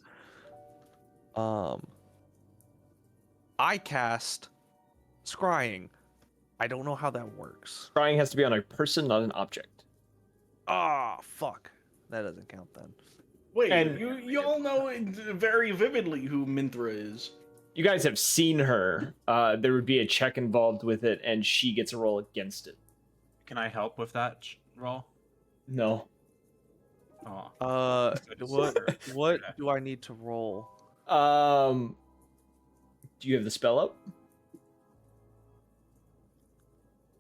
I cast scrying. I don't know how that works. Scrying has to be on a person, not an object. Ah, fuck. That doesn't count then. Wait, and you all know very vividly who Minthra is. You guys have seen her. There would be a check involved with it, and she gets a roll against it. Can I help with that roll? No. Oh. What do I need to roll? Do you have the spell up?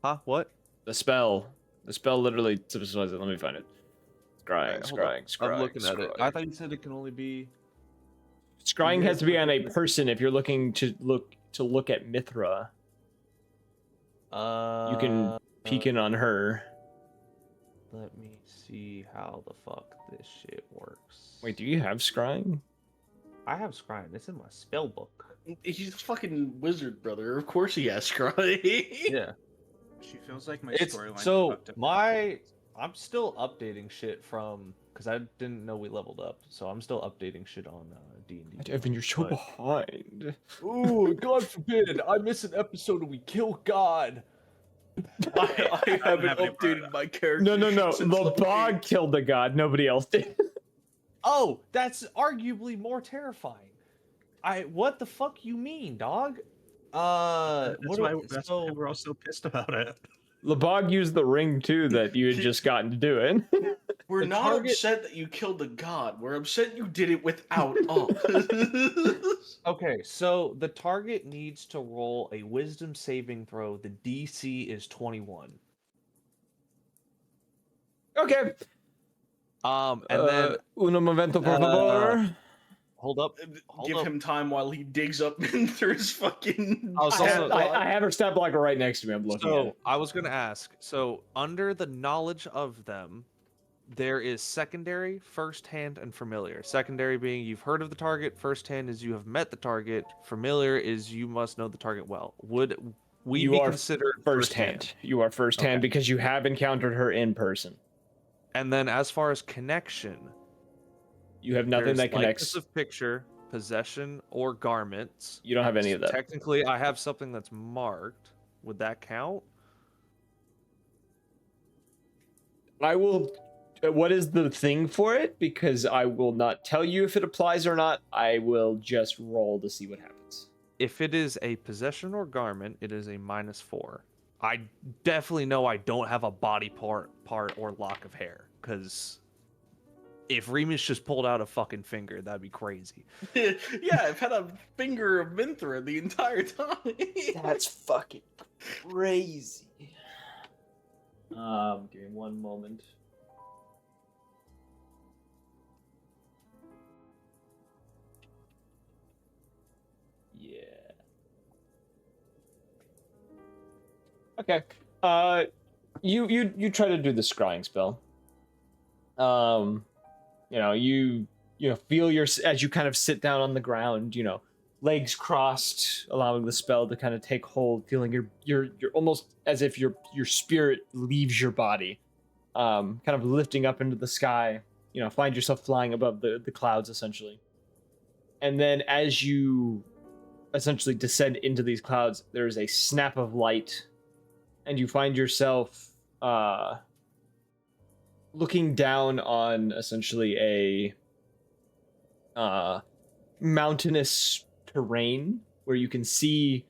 Huh? What? The spell. The spell literally specifies it. Let me find it. Scrying. I'm looking at it. I thought you said it can only be. Scrying has to be on a person if you're looking to look at Mithra. You can peek in on her. Let me see how the fuck this shit works. Wait, do you have scrying? I have scrying. It's in my spell book. He's a fucking wizard, brother. Of course he has scrying. Yeah. She feels like my storyline. So I'm still updating shit from because I didn't know we leveled up, so I'm still updating shit on D&D. Evan, you're so behind. Ooh, God forbid! I miss an episode and we kill God. I haven't updated my character. No. The bog killed the god. Nobody else did. Oh, that's arguably more terrifying. What the fuck you mean, dog? That's why we're all so pissed about it. Lebog used the ring too that you had just gotten to do it. We're not upset that you killed the god. We're upset you did it without us. Okay, so the target needs to roll a wisdom saving throw. The DC is 21. Okay. And then uno momento, por favor. Hold up. Give him time while he digs up Minthra's fucking. I was I have, also- I have her stat blocker right next to me. I'm looking at So it. I was gonna ask. So under the knowledge of them, there is secondary, first-hand, and familiar. Secondary being you've heard of the target. First-hand is you have met the target. Familiar is you must know the target well. Would we You be are considered Firsthand. You are firsthand Okay. because you have encountered her in person. And then as far as connection, You have nothing there's that likeness connects. of picture, possession, or garments. You don't have any So of that. technically, I have something that's marked. Would that count? I will. What is the thing for it? Because I will not tell you if it applies or not. I will just roll to see what happens. If it is a possession or garment, it is a -4. I definitely know I don't have a body part or lock of hair, because if Remus just pulled out a fucking finger, that'd be crazy. Yeah, I've had a finger of Minthra the entire time. That's fucking crazy. Give me one moment. Yeah. Okay. You try to do the scrying spell. You feel as you kind of sit down on the ground, legs crossed, allowing the spell to kind of take hold, feeling you're almost as if your spirit leaves your body, kind of lifting up into the sky. Find yourself flying above the clouds essentially. And then as you essentially descend into these clouds, there's a snap of light, and you find yourself looking down on essentially a mountainous terrain where you can see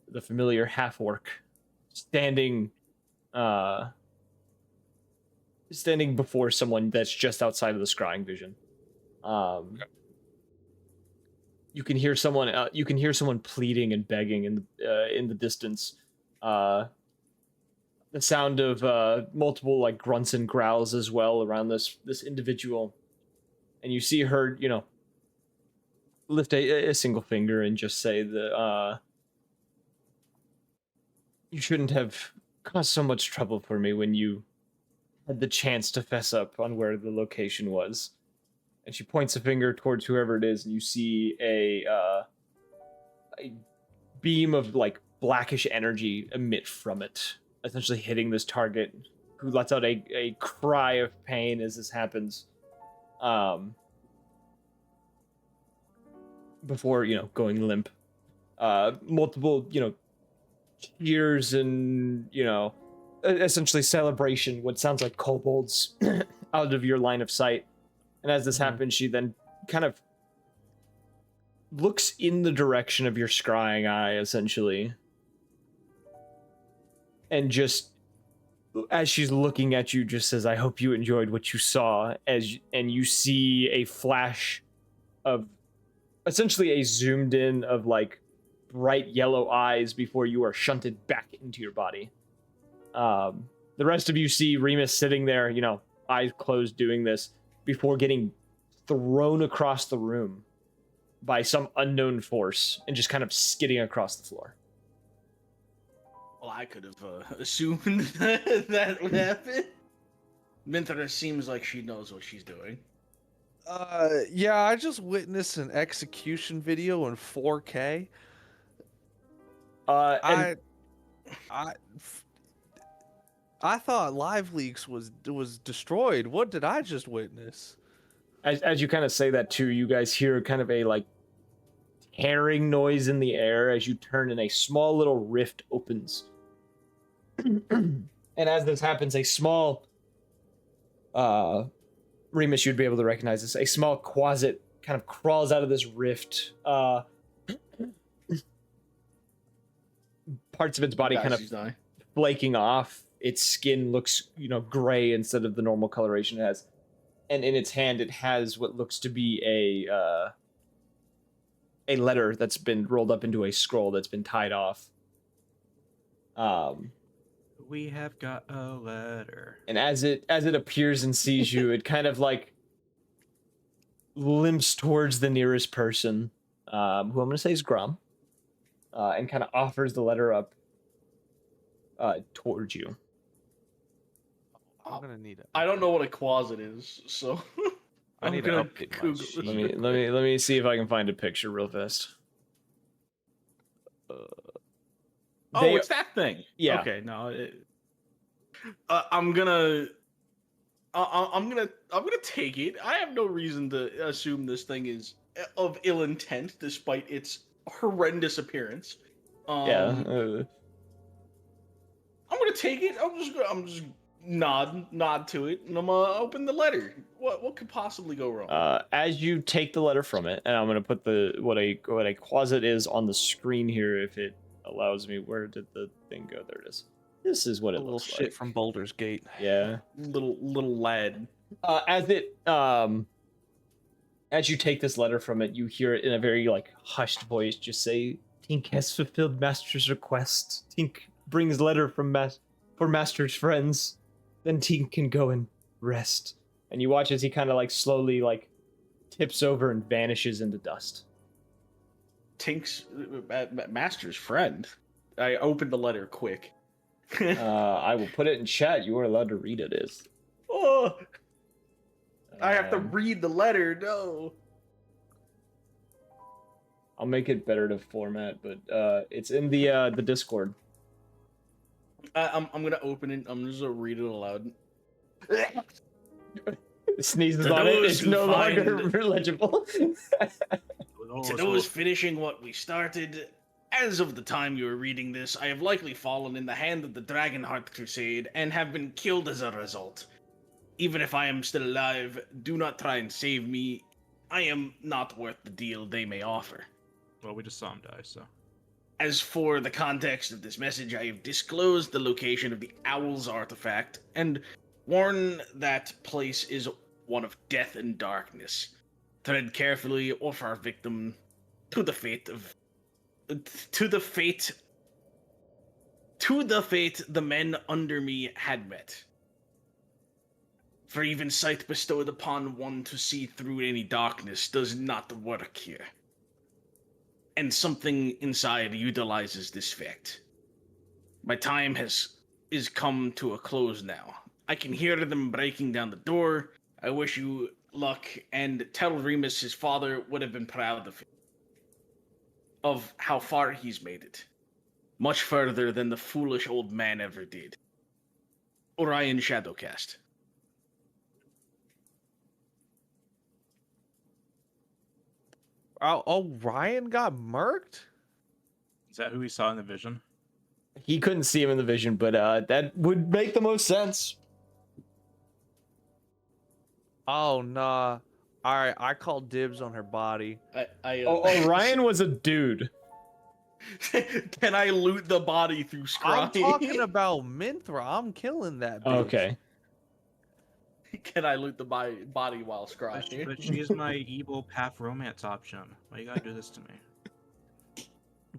the familiar half-orc standing before someone that's just outside of the scrying vision. You can hear someone pleading and begging in the distance. The sound of multiple like grunts and growls as well around this individual, and you see her, lift a single finger and just say that you shouldn't have caused so much trouble for me when you had the chance to fess up on where the location was. And she points a finger towards whoever it is, and you see a beam of like blackish energy emit from it, essentially hitting this target, who lets out a cry of pain as this happens. Before, going limp. Multiple, cheers and, essentially celebration, what sounds like kobolds out of your line of sight. And as this happens, she then kind of looks in the direction of your scrying eye, essentially. And just, as she's looking at you, just says, I hope you enjoyed what you saw. And you see a flash of essentially a zoomed in of like bright yellow eyes before you are shunted back into your body. The rest of you see Remus sitting there, eyes closed, doing this before getting thrown across the room by some unknown force and just kind of skidding across the floor. Well, I could have assumed that would happen. Minthra seems like she knows what she's doing. Yeah, I just witnessed an execution video in 4K. I thought Live Leaks was destroyed. What did I just witness? As you kind of say that too, you guys hear kind of a like tearing noise in the air as you turn and a small little rift opens. And as this happens, a small Remus, you'd be able to recognize this. A small quasit kind of crawls out of this rift. Parts of its body kind of flaking off. Its skin looks, gray instead of the normal coloration it has. And in its hand, it has what looks to be a letter that's been rolled up into a scroll that's been tied off. We have got a letter. And as it appears and sees you, it kind of like limps towards the nearest person, who I'm going to say is Grum, and kind of offers the letter up towards you. I'm gonna need it. I don't know what a closet is, so I I'm need to gonna update my Google this sheet. Let me real let me quick. let me see if I can find a picture real fast. Oh, They- it's that thing. Yeah. Okay, no. I'm gonna take it. I have no reason to assume this thing is of ill intent, despite its horrendous appearance. Yeah. I'm gonna take it. I'm just nod to it, and I'm gonna open the letter. What could possibly go wrong? As you take the letter from it, and I'm gonna put what a closet is on the screen here if it allows me. Where did the thing go? There it is. This is what A it little looks shit like. from Boulder's Gate. Yeah. Little lad. As you take this letter from it, you hear it in a very like hushed voice just say, "Tink has fulfilled Master's request. Tink brings letter from for Master's friends. Then Tink can go and rest." And you watch as he kind of like slowly like tips over and vanishes into dust. Tink's master's friend. I opened the letter quick. I will put it in chat. You are allowed to read it. Oh, I have to Um, read the letter. No. I'll make it better to format, but it's in the Discord. I'm gonna open it. I'm just gonna read it aloud. Sneezes To on it. those It's who no longer find- legible. To those finishing what we started, as of the time you are reading this, I have likely fallen in the hand of the Dragonheart Crusade and have been killed as a result. Even if I am still alive, do not try and save me. I am not worth the deal they may offer. Well, we just saw him die, so. As for the context of this message, I have disclosed the location of the Owl's artifact and warn that place is one of death and darkness. Tread carefully, or for our victim to the fate the men under me had met. For even sight bestowed upon one to see through any darkness does not work here. And something inside utilizes this fact. My time is come to a close now. I can hear them breaking down the door. I wish you luck, and tell Remus his father would have been proud of him. Of how far he's made it. Much further than the foolish old man ever did. Orion Shadowcast. Oh, Ryan got murked? Is that who we saw in the vision? He couldn't see him in the vision, but that would make the most sense. Oh, nah. Alright, I called dibs on her body. Orion was a dude. Can I loot the body through I'm scrying? talking about Minthra. I'm killing that bitch. Okay. Can I loot the body while scrying? But she is my evil path romance option. Why you gotta do this to me?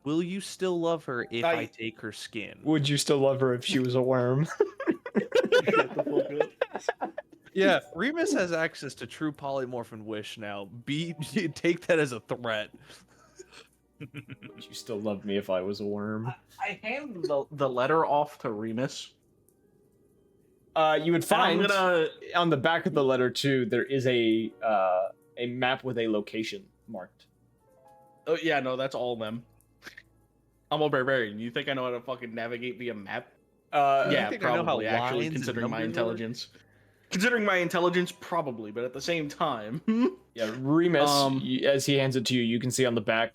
Will you still love her if I take her skin? Would you still love her if she was a worm? Shut the fuck up. Yeah, Remus has access to true polymorph and wish now. Take that as a threat. Would you still love me if I was a worm? I hand the letter off to Remus. You would find And I'm gonna... on the back of the letter too. There is a map with a location marked. Oh yeah, no, that's all of them. I'm a barbarian. You think I know how to fucking navigate via map? Yeah, think I know how probably. Actually, lines and considering my numbers work? intelligence. Considering my intelligence, probably. But at the same time, Yeah, Remus, as he hands it to you, you can see on the back.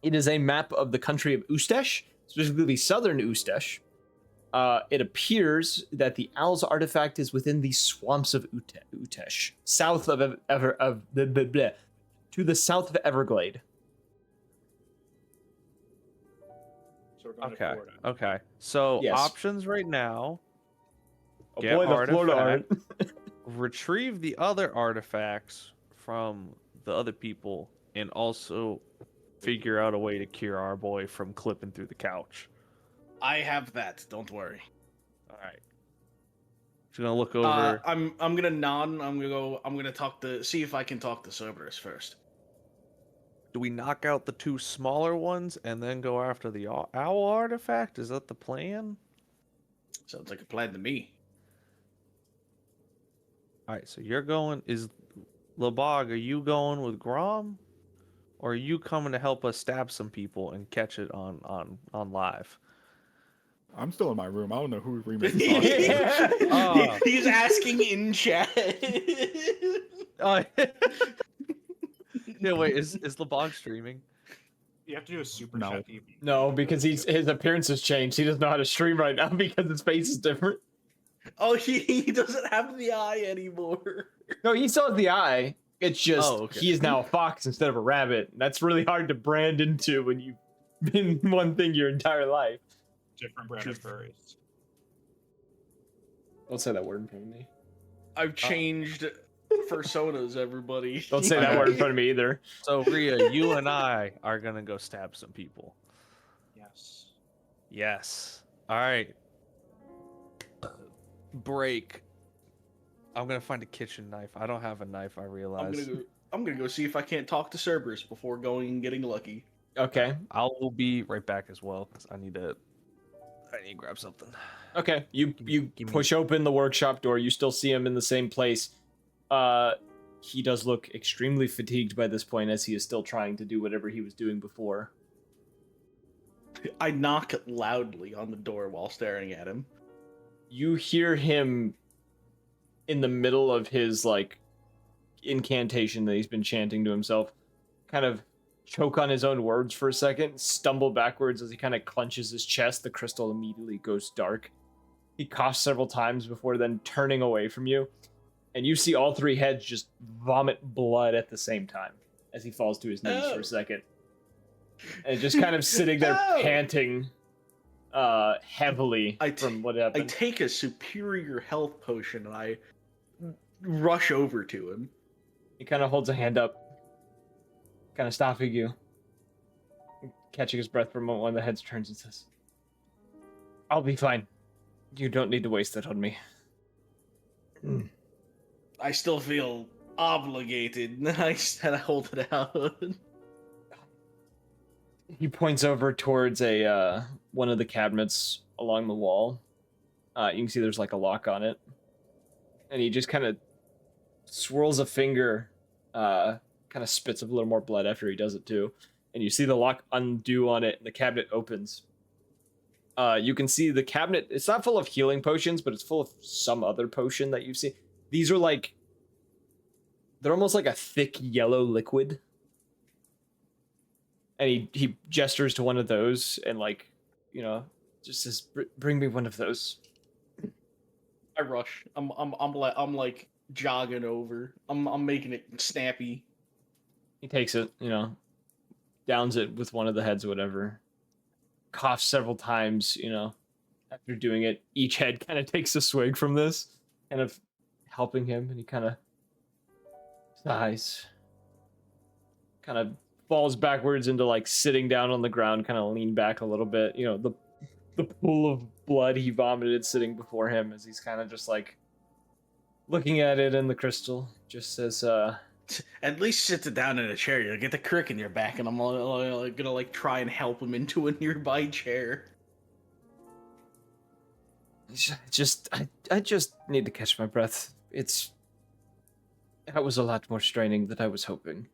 It is a map of the country of Ustash, specifically southern Ustash. It appears that the Owl's artifact is within the swamps of Utesh, south of to the south of Everglade. So we're going to Okay. Florida. Okay. So Yes. options right now: Oh Get boy, the Florida art. artifact. retrieve the other artifacts from the other people, and also figure out a way to cure our boy from clipping through the couch. I have that. Don't worry. All right. He's gonna look over. I'm gonna nod. And I'm gonna see if I can talk to Cerberus first. Do we knock out the 2 smaller ones and then go after the owl artifact? Is that the plan? Sounds like a plan to me. All right, so you're going. Is Labog? Are you going with Grom, or are you coming to help us stab some people and catch it on live? I'm still in my room. I don't know who Remus is talking to. Oh. He's asking in chat. Oh, yeah. Wait, is Labog streaming? You have to do a super No. chat. No, because his appearance has changed. He doesn't know how to stream right now because his face is different. Oh, he doesn't have the eye anymore. No, he still has the eye. It's just okay. he is now a fox instead of a rabbit. That's really hard to brand into when you've been one thing your entire life. Different brand of furries. Don't say that word in front of me. I've changed personas, everybody. Don't say that word in front of me either. So Rhea, you and I are gonna go stab some people. Yes. Yes. All right. Break. I'm gonna find a kitchen knife. I don't have a knife. I realize. I'm gonna go see if I can't talk to Cerberus before going and getting lucky. Okay. I'll be right back as well because I need to grab something. Okay. You push open the workshop door. You still see him in the same place. He does look extremely fatigued by this point, as he is still trying to do whatever he was doing before. I knock loudly on the door while staring at him. You hear him in the middle of his like incantation that he's been chanting to himself, kind of choke on his own words for a second, stumble backwards as he kind of clenches his chest. The crystal immediately goes dark. He coughs several times before then turning away from you, and you see all 3 heads just vomit blood at the same time as he falls to his knees for a second, and just kind of sitting there panting heavily from what happened. I take a superior health potion and I rush over to him. He kind of holds a hand up, kind of stopping you, catching his breath for a moment. One of the heads turns and says, "I'll be fine. You don't need to waste that on me." I still feel obligated. I hold it out. He points over towards a one of the cabinets along the wall. You can see there's like a lock on it, and he just kind of swirls a finger, kind of spits up a little more blood after he does it too, and you see the lock undo on it, and the cabinet opens. You can see the cabinet. It's not full of healing potions, but it's full of some other potion that you've seen. These are like, they're almost like a thick yellow liquid. And he gestures to one of those and like, you know, just says, "Bring me one of those." I rush. I'm like jogging over. I'm making it snappy. He takes it, you know, downs it with one of the heads or whatever. Coughs several times, you know, after doing it. Each head kind of takes a swig from this, kind of helping him, and he kind of sighs. Kind of falls backwards into like sitting down on the ground, kind of lean back a little bit. You know, the pool of blood he vomited sitting before him, as he's kind of just like looking at it in the crystal. Just says, At least sit down in a chair. You'll get the crick in your back, and I'm gonna like try and help him into a nearby chair. I just need to catch my breath. That was a lot more straining than I was hoping.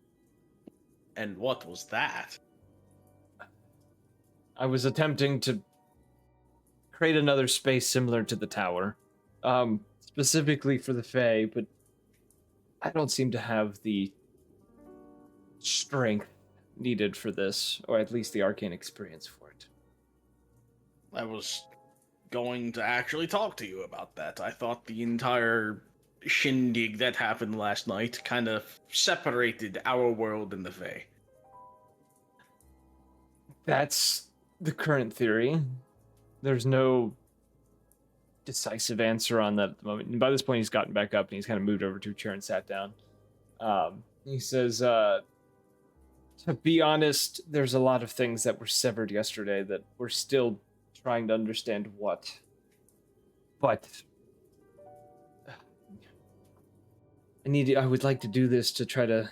And what was that? I was attempting to create another space similar to the tower, specifically for the Fae, but I don't seem to have the strength needed for this, or at least the arcane experience for it. I was going to actually talk to you about that. I thought the entire shindig that happened last night kind of separated our world and the Fae. That's the current theory. There's no decisive answer on that at the moment. And by this point, he's gotten back up and he's kind of moved over to a chair and sat down. He says, to be honest, there's a lot of things that were severed yesterday that we're still trying to understand what. But I would like to do this to try to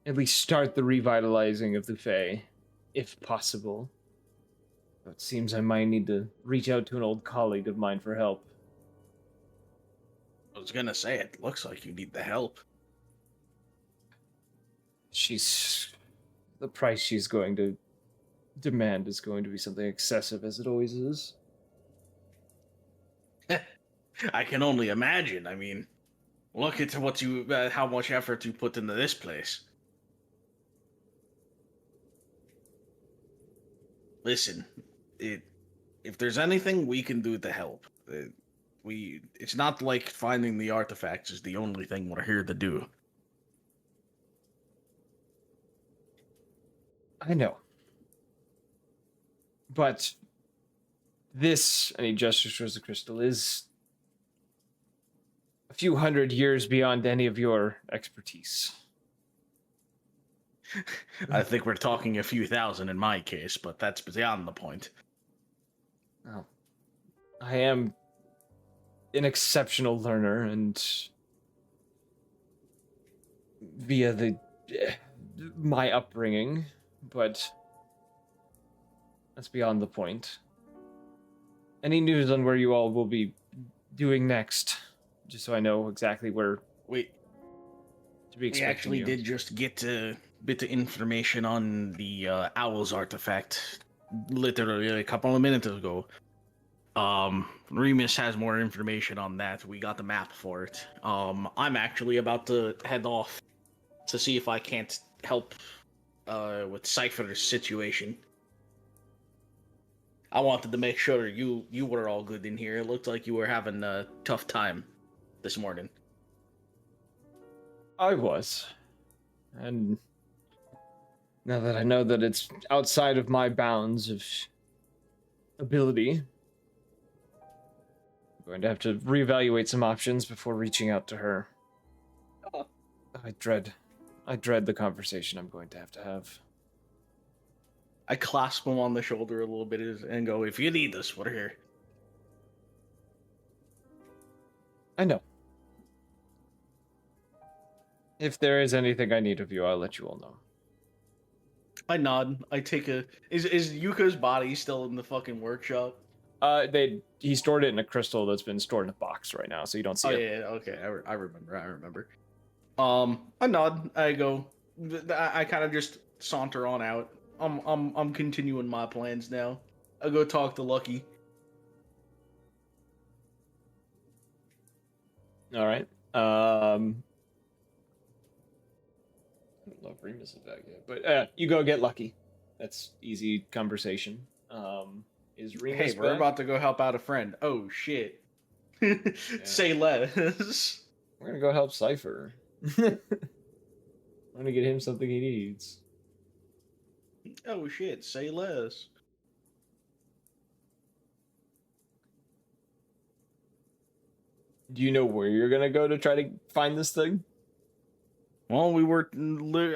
at least start the revitalizing of the Fae, if possible. But it seems I might need to reach out to an old colleague of mine for help. I was gonna say, it looks like you need the help. The price she's going to demand is going to be something excessive, as it always is. I can only imagine. I mean, look at how much effort you put into this place. Listen, if there's anything we can do to help, it's not like finding the artifacts is the only thing we're here to do. I know. But this, and he gestures towards the crystal, is a few hundred years beyond any of your expertise. I think we're talking a few thousand in my case, but that's beyond the point. Oh. I am an exceptional learner, and via my upbringing, but that's beyond the point. Any news on where you all will be doing next? Just so I know exactly where to be expecting We actually you. did just get a bit of information on the Owl's artifact literally a couple of minutes ago. Remus has more information on that. We got the map for it. I'm actually about to head off to see if I can't help with Cypher's situation. I wanted to make sure you were all good in here. It looked like you were having a tough time this morning. I was. And now that I know that it's outside of my bounds of ability, I'm going to have to reevaluate some options before reaching out to her. Oh. I dread the conversation I'm going to have. I clasp him on the shoulder a little bit and go, if you need us, we're here. I know. If there is anything I need of you, I'll let you all know. I nod. I take a... Is Yuka's body still in the fucking workshop? He stored it in a crystal that's been stored in a box right now, so you don't see it. Yeah, okay. I remember. I nod. I go... I kind of just saunter on out. I'm continuing my plans now. I go talk to Lucky. All right. I don't know if Remus is back yet, but you go get Lucky. That's easy conversation. Is Remus Hey, we're back? about to go help out a friend. Oh, shit. Say less. We're gonna go help Cypher. I'm gonna get him something he needs. Oh, shit. Say less. Do you know where you're gonna go to try to find this thing? Well,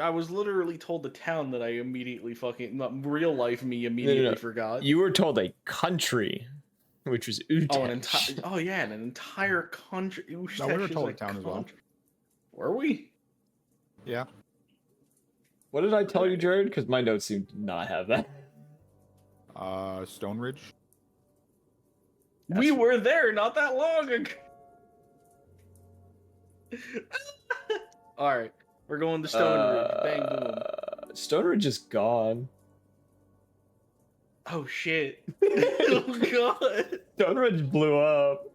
I was literally told the town that I immediately real life me immediately forgot. You were told a country, which was Utesh. An entire country. No, we were told a town as well. Were we? Yeah. What did I tell you, Jared? Because my notes seem to not have that. Stone Ridge. We were there not that long ago. All right, we're going to Stone Ridge. Bang boom. Stone Ridge is gone. Oh shit! Oh god! Stone Ridge blew up.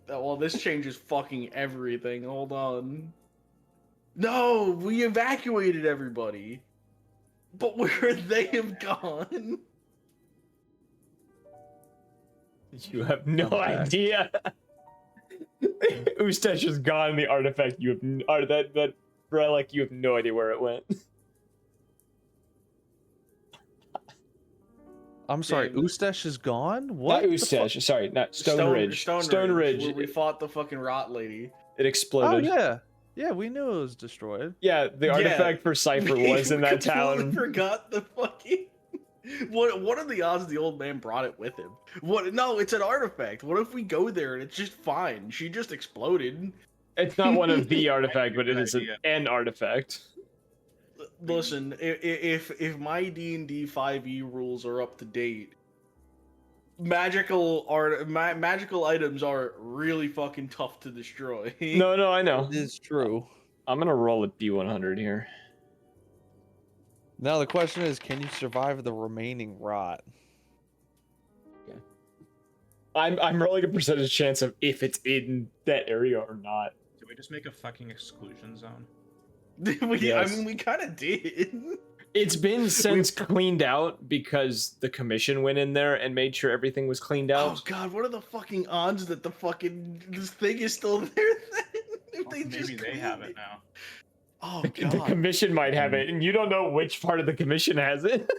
Well, this changes fucking everything. Hold on. No, we evacuated everybody. But where they have gone? You have no idea. Ustesh is gone, and the artifact you have that relic you have no idea where it went. I'm sorry, Damn. Ustesh is gone? What? Not Ustesh, sorry, not Stone Ridge. Stone Ridge. Where we fought the fucking rot lady. It Oh, exploded. yeah. Yeah, we knew it was destroyed. Yeah, the artifact for Cypher was in that Completely town. Forgot the fucking. What are the odds the old man brought it with him? What? No, it's an artifact. What if we go there and it's just fine? She just exploded. It's not one of the artifact, but it Good is idea. an artifact. Listen, if my D&D 5e rules are up to date, magical items are really fucking tough to destroy. No, I know. It is true. I'm gonna roll a D100 here. Now the question is, can you survive the remaining rot? I'm rolling a percentage chance of if it's in that area or not. Did we just make a fucking exclusion zone? Yes. I mean, we kind of did. It's been since cleaned out because the commission went in there and made sure everything was cleaned Oh out. god, what are the fucking odds that the fucking this thing is still there? If Well, maybe they have it now. Oh The god. commission might have it, and you don't know which part of the commission has it.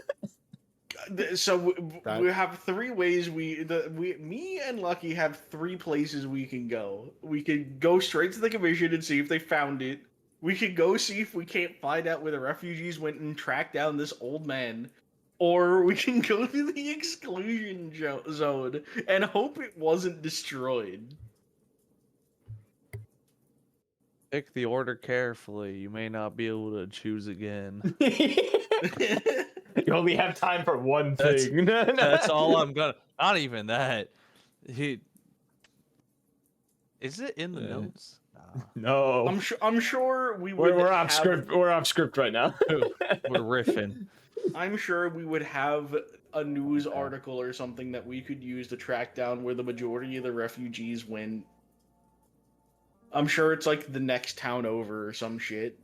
So we have three ways me and Lucky have three places we can go. We could go straight to the commission and see if they found it. We could go see if we can't find out where the refugees went and track down this old man. Or we can go to the exclusion zone and hope it wasn't destroyed. Pick the order carefully. You may not be able to choose again. You only have time for one That's- thing. That's all I'm gonna. Not even that. Is it in the Yeah. notes? Nah. No, I'm sure we would. we're off have- script. We're off script right now. We're riffing. I'm sure we would have a news article or something that we could use to track down where the majority of the refugees went. I'm sure it's like the next town over or some shit.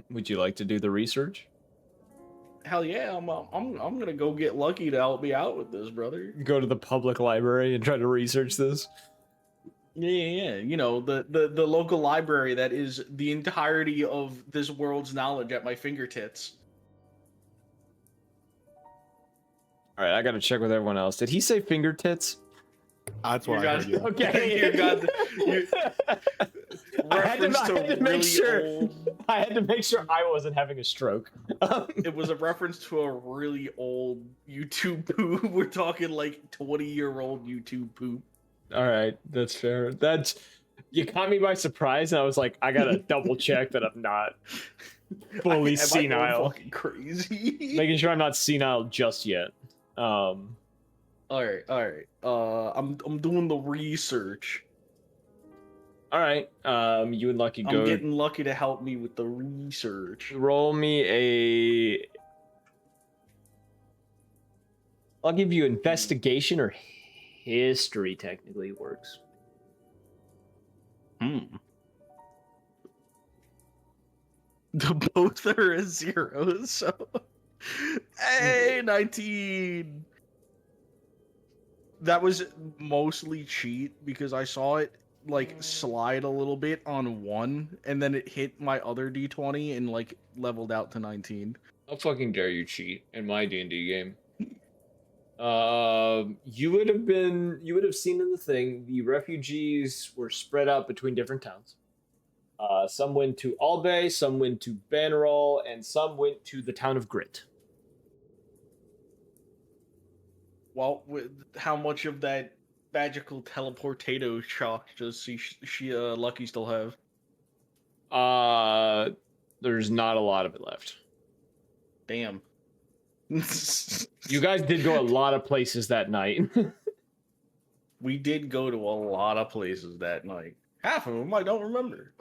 Would you like to do the research? Hell yeah, I'm gonna go get Lucky to help me out with this, brother. Go to the public library and try to research this. Yeah. You know, the local library that is the entirety of this world's knowledge at my fingertips. All right, I gotta check with everyone else. Did he say fingertips? That's what I heard. Yeah. Okay. You got I had to reference to make really sure. old. I had to make sure I wasn't having a stroke. It was a reference to a really old YouTube poop. We're talking like 20-year-old YouTube poop. All right, that's fair. You caught me by surprise, and I was like, I gotta double check that I'm not fully Am I going senile. fucking crazy. Making sure I'm not senile just yet. All right. I'm doing the research. All right. You and Lucky go. I'm getting Lucky to help me with the research. Roll me a. I'll give you investigation or history. Technically works. Both are a 0, so hey, 19. That was mostly cheat because I saw it like slide a little bit on 1, and then it hit my other d20 and like leveled out to 19. How fucking dare you cheat in my D&D game? You would have seen in the thing the refugees were spread out between different towns. Some went to Albay, some went to Bannerall, and some went to the town of Grit. Well, how much of that magical teleportato chalk does she Lucky still have? There's not a lot of it left. Damn. You guys did go a lot of places that night. We did go to a lot of places that night. Half of them I don't remember.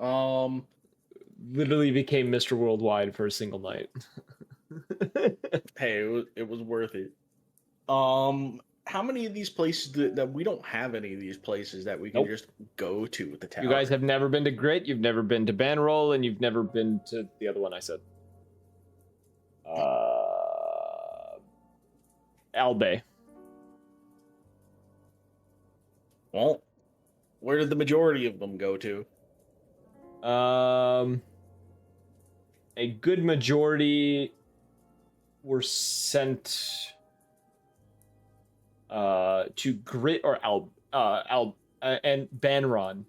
Literally became Mr. Worldwide for a single night. Hey, it was worth it. How many of these places that we don't have any of these places that we can Nope. just go to with the tower? You guys have never been to Grit, you've never been to Bannerall, and you've never been to the other one I said. Albay. Well, where did the majority of them go to? A good majority were sent to Grit or and Bannerall.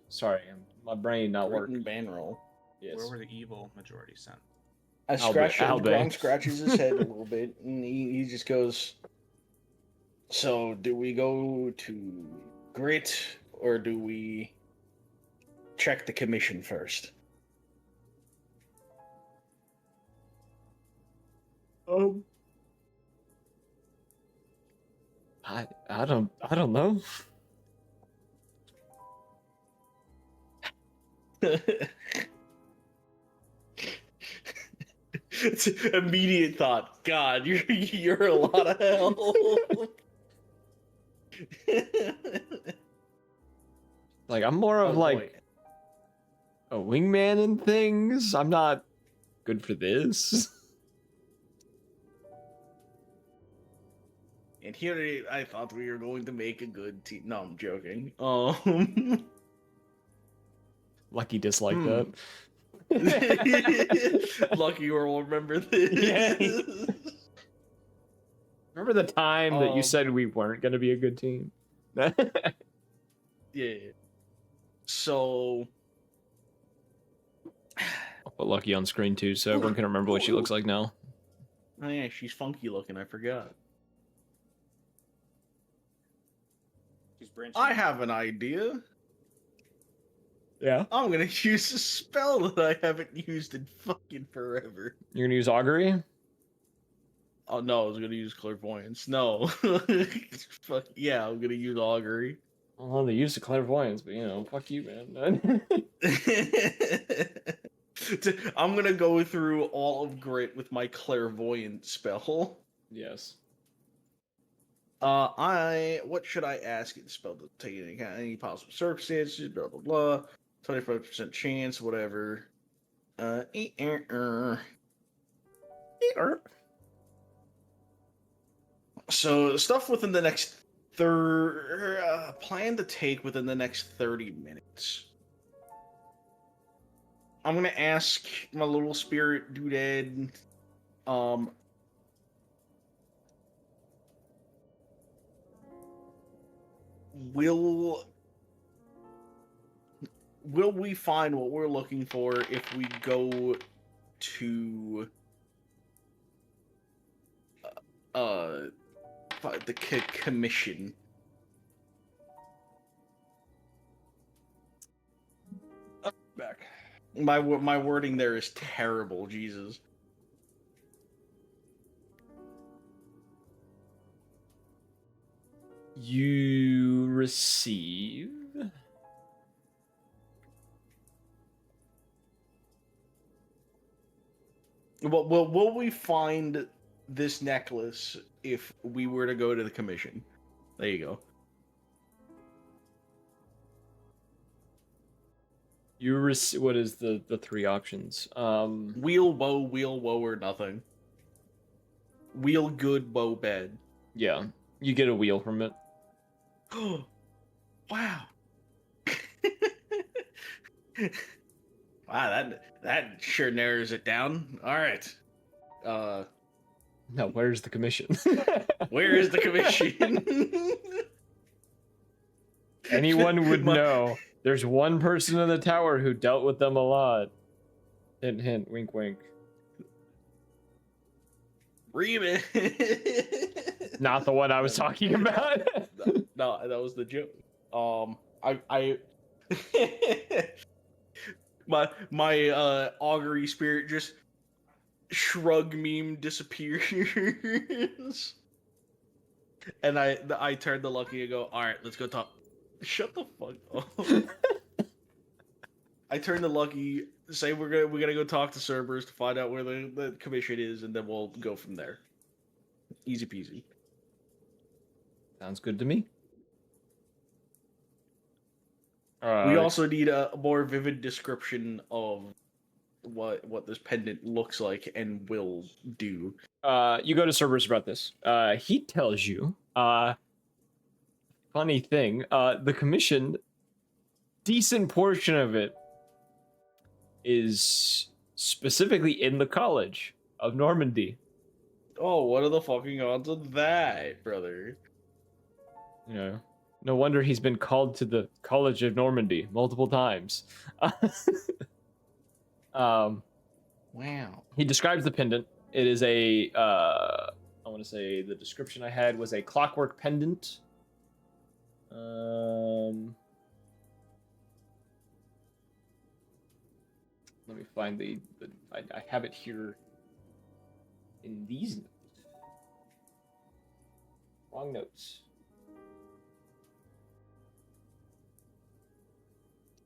Sorry, my brain not Grit and working. Bannerall. Yes. Where were the evil majority sent? I Albay. Gronk scratches his head a little bit, and he just goes, "So, do we go to Grit or do we check the commission first? I don't know. It's immediate thought. God, you're a lot of help. Like I'm more of Oh, like boy. a wingman and things. I'm not good for this. And here I thought we were going to make a good team. No, I'm joking. Lucky dislike Hmm. that. Lucky you will remember this. Yeah. Remember the time that you Um, said we weren't going to be a good team? Yeah. So I'll put Lucky on screen too, so everyone can remember what she looks like now. oh yeah, she's funky looking. I forgot. She's branching. I have an idea. Yeah. I'm gonna use a spell that I haven't used in fucking forever. You're gonna use augury? Oh no, I was gonna use clairvoyance. No. Fuck yeah, I'm gonna use augury. Well, they used the clairvoyance, but you know, fuck you, man. I'm gonna go through all of Grit with my clairvoyant spell. Yes. What should I ask it to spell to take into account any possible circumstances, blah blah blah. 25% chance, whatever. So stuff within the next plan to take within the next 30 minutes. I'm gonna ask my little spirit doodad, will we find what we're looking for if we go to the commission? Back. My wording there is terrible, Jesus. You receive Will we find this necklace if we were to go to the commission? There you go. you receive what is the three options? Wheel, woe, or nothing. Wheel, good, woe, bad. Yeah. You get a wheel from it. Wow. Wow, that sure narrows it down. All right. No, where's the commission? Where is the commission? Anyone would My- know. There's one person in the tower who dealt with them a lot. Hint, hint, wink, wink. Reman. Not the one I was talking about. No, that was the joke. I my augury spirit just shrug meme disappears, and I turn to Lucky and go, "All right, let's go talk." Shut the fuck up. I turn to Lucky, say we're gonna go talk to Cerberus to find out where the commission is, and then we'll go from there. Easy peasy. Sounds good to me. We also need a more vivid description of what this pendant looks like and will do. You go to Cerberus about this. He tells you, funny thing, the commission, decent portion of it is specifically in the College of Normandy. Oh, what are the fucking odds of that, brother? You know, no wonder he's been called to the College of Normandy multiple times. Wow. He describes the pendant. It is a, I want to say the description I had was a clockwork pendant. Let me find the I have it here in these notes. Wrong notes.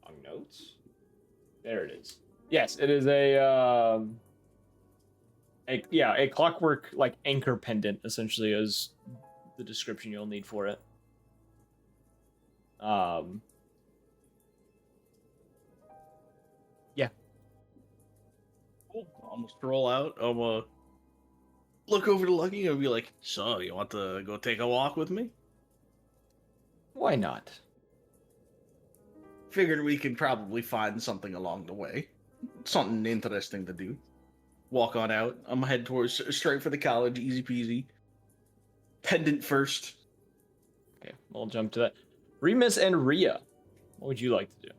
Wrong notes. There it is. Yes, it is a clockwork like anchor pendant essentially is the description you'll need for it. Yeah. Cool. I'm gonna stroll out. I'm gonna look over to Lucky and be like, "So, you want to go take a walk with me?" Why not? Figured we could probably find something along the way, something interesting to do. Walk on out. I'm gonna head towards straight for the college, easy peasy. Pendant first. Okay, we'll jump to that. Remus and Rhea, what would you like to do?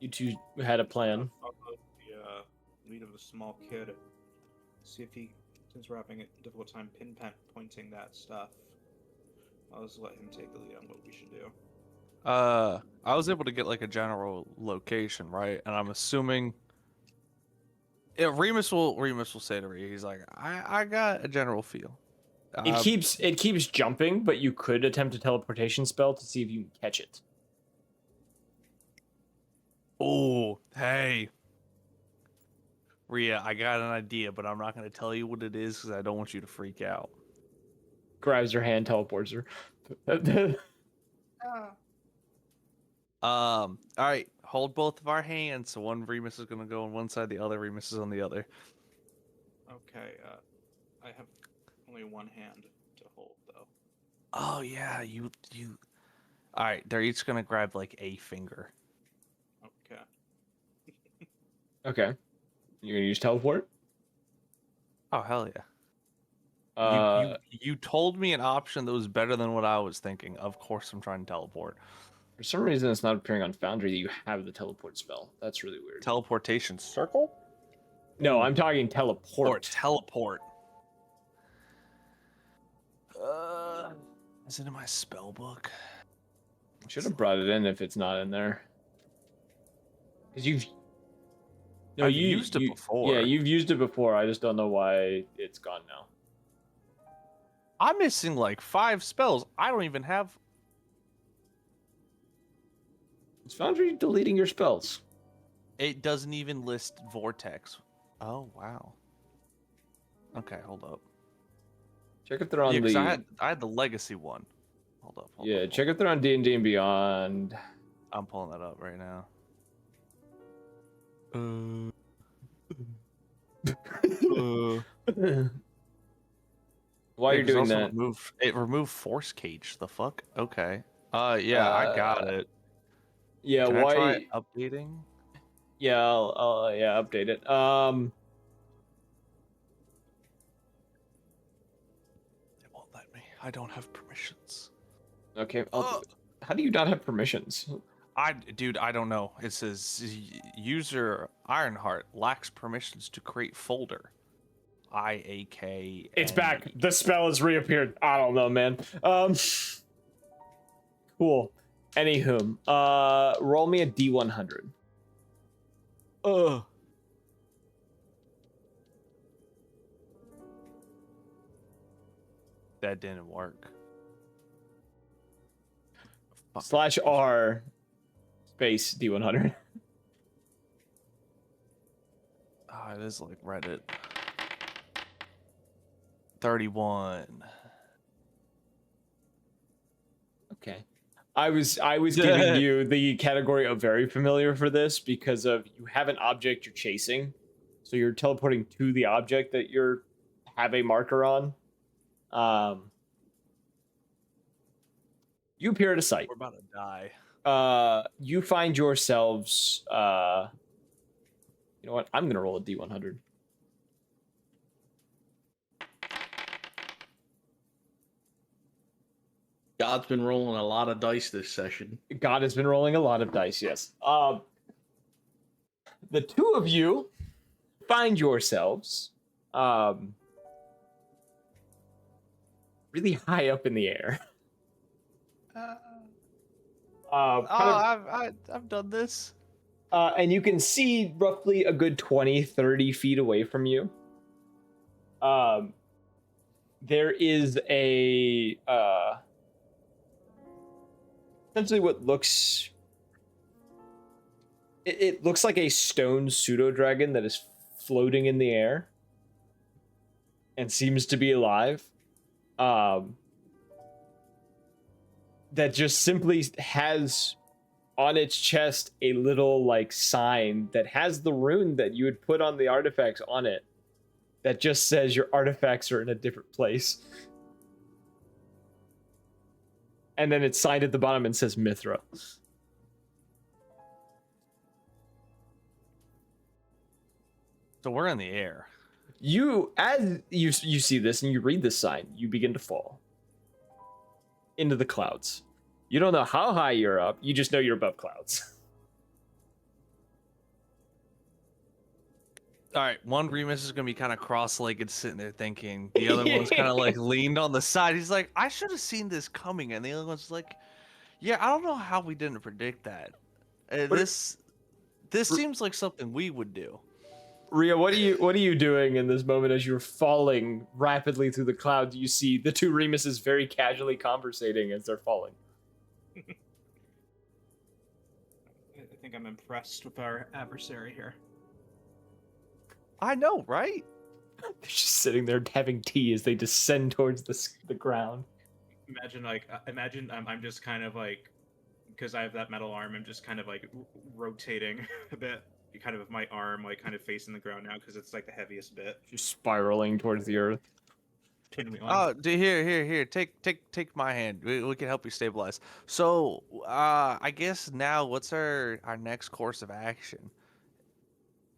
You two had a plan. I'll go with the lead of a small kid. See if he, since we're having a difficult time pointing that stuff, I'll just let him take the lead on what we should do. I was able to get like a general location, right? And I'm assuming Remus will say to Rhea, he's like, I got a general feel. It keeps jumping, but you could attempt a teleportation spell to see if you can catch it. Oh, hey. Rhea, I got an idea, but I'm not going to tell you what it is because I don't want you to freak out. Grabs her hand, teleports her. All right, hold both of our hands. So one Remus is going to go on one side, the other Remus is on the other. Okay, I have only one hand to hold, though. Oh, yeah, you. All right, they're each going to grab like a finger. Okay. Okay. You're going to use teleport? Oh, hell yeah. You told me an option that was better than what I was thinking. Of course, I'm trying to teleport. For some reason, it's not appearing on Foundry that you have the teleport spell. That's really weird. Teleportation circle? No, I'm talking teleport. Or teleport. Is it in my spell book? Should have brought it in if it's not in there. Because you've used it before. Yeah, you've used it before. I just don't know why it's gone now. I'm missing like 5 spells. I don't even have. Is Foundry deleting your spells? It doesn't even list Vortex. Oh, wow. Okay, hold up. Check if they're on the... I had the Legacy one. Hold up. Check if they're on D&D and Beyond. I'm pulling that up right now. While you're doing that... It removed Force Cage. The fuck? Okay. Yeah, I got it. Yeah, Can why... I try updating? Yeah, I'll update it. It won't let me. I don't have permissions. Okay, how do you not have permissions? Dude, I don't know. It says user Ironheart lacks permissions to create folder. IAK. It's back. The spell has reappeared. I don't know, man. Cool. Anywho, roll me a D100. That didn't work. /R space D100. It is like Reddit. 31. Okay. I was giving you the category of very familiar for this because of you have an object you're chasing. So you're teleporting to the object that you have a marker on. You appear at a site. We're about to die. You find yourselves you know what? I'm gonna roll a D100. God's been rolling a lot of dice this session. God has been rolling a lot of dice, yes. The two of you find yourselves really high up in the air. I've done this. And you can see roughly a good 20, 30 feet away from you. There is a essentially what looks it looks like a stone pseudo dragon that is floating in the air and seems to be alive. That just simply has on its chest a little like sign that has the rune that you would put on the artifacts on it, that just says your artifacts are in a different place. And then it's signed at the bottom and says Mithra. So we're in the air. As you see this and you read this sign, you begin to fall into the clouds. You don't know how high you're up, you just know you're above clouds. All right, one Remus is gonna be kind of cross-legged, sitting there thinking. The other one's kind of like leaned on the side. He's like, "I should have seen this coming," and the other one's like, "Yeah, I don't know how we didn't predict that. This seems like something we would do." Ria, what are you doing in this moment as you're falling rapidly through the clouds? You see the two Remuses very casually conversating as they're falling. I think I'm impressed with our adversary here. I know, right? They're just sitting there having tea as they descend towards the ground. Imagine I'm just kind of like, because I have that metal arm, I'm just kind of like rotating a bit, kind of with my arm like kind of facing the ground now because it's like the heaviest bit. Just spiraling towards the earth. Pinwheeling. Oh, here. Take my hand. We can help you stabilize. So, I guess now, what's our next course of action?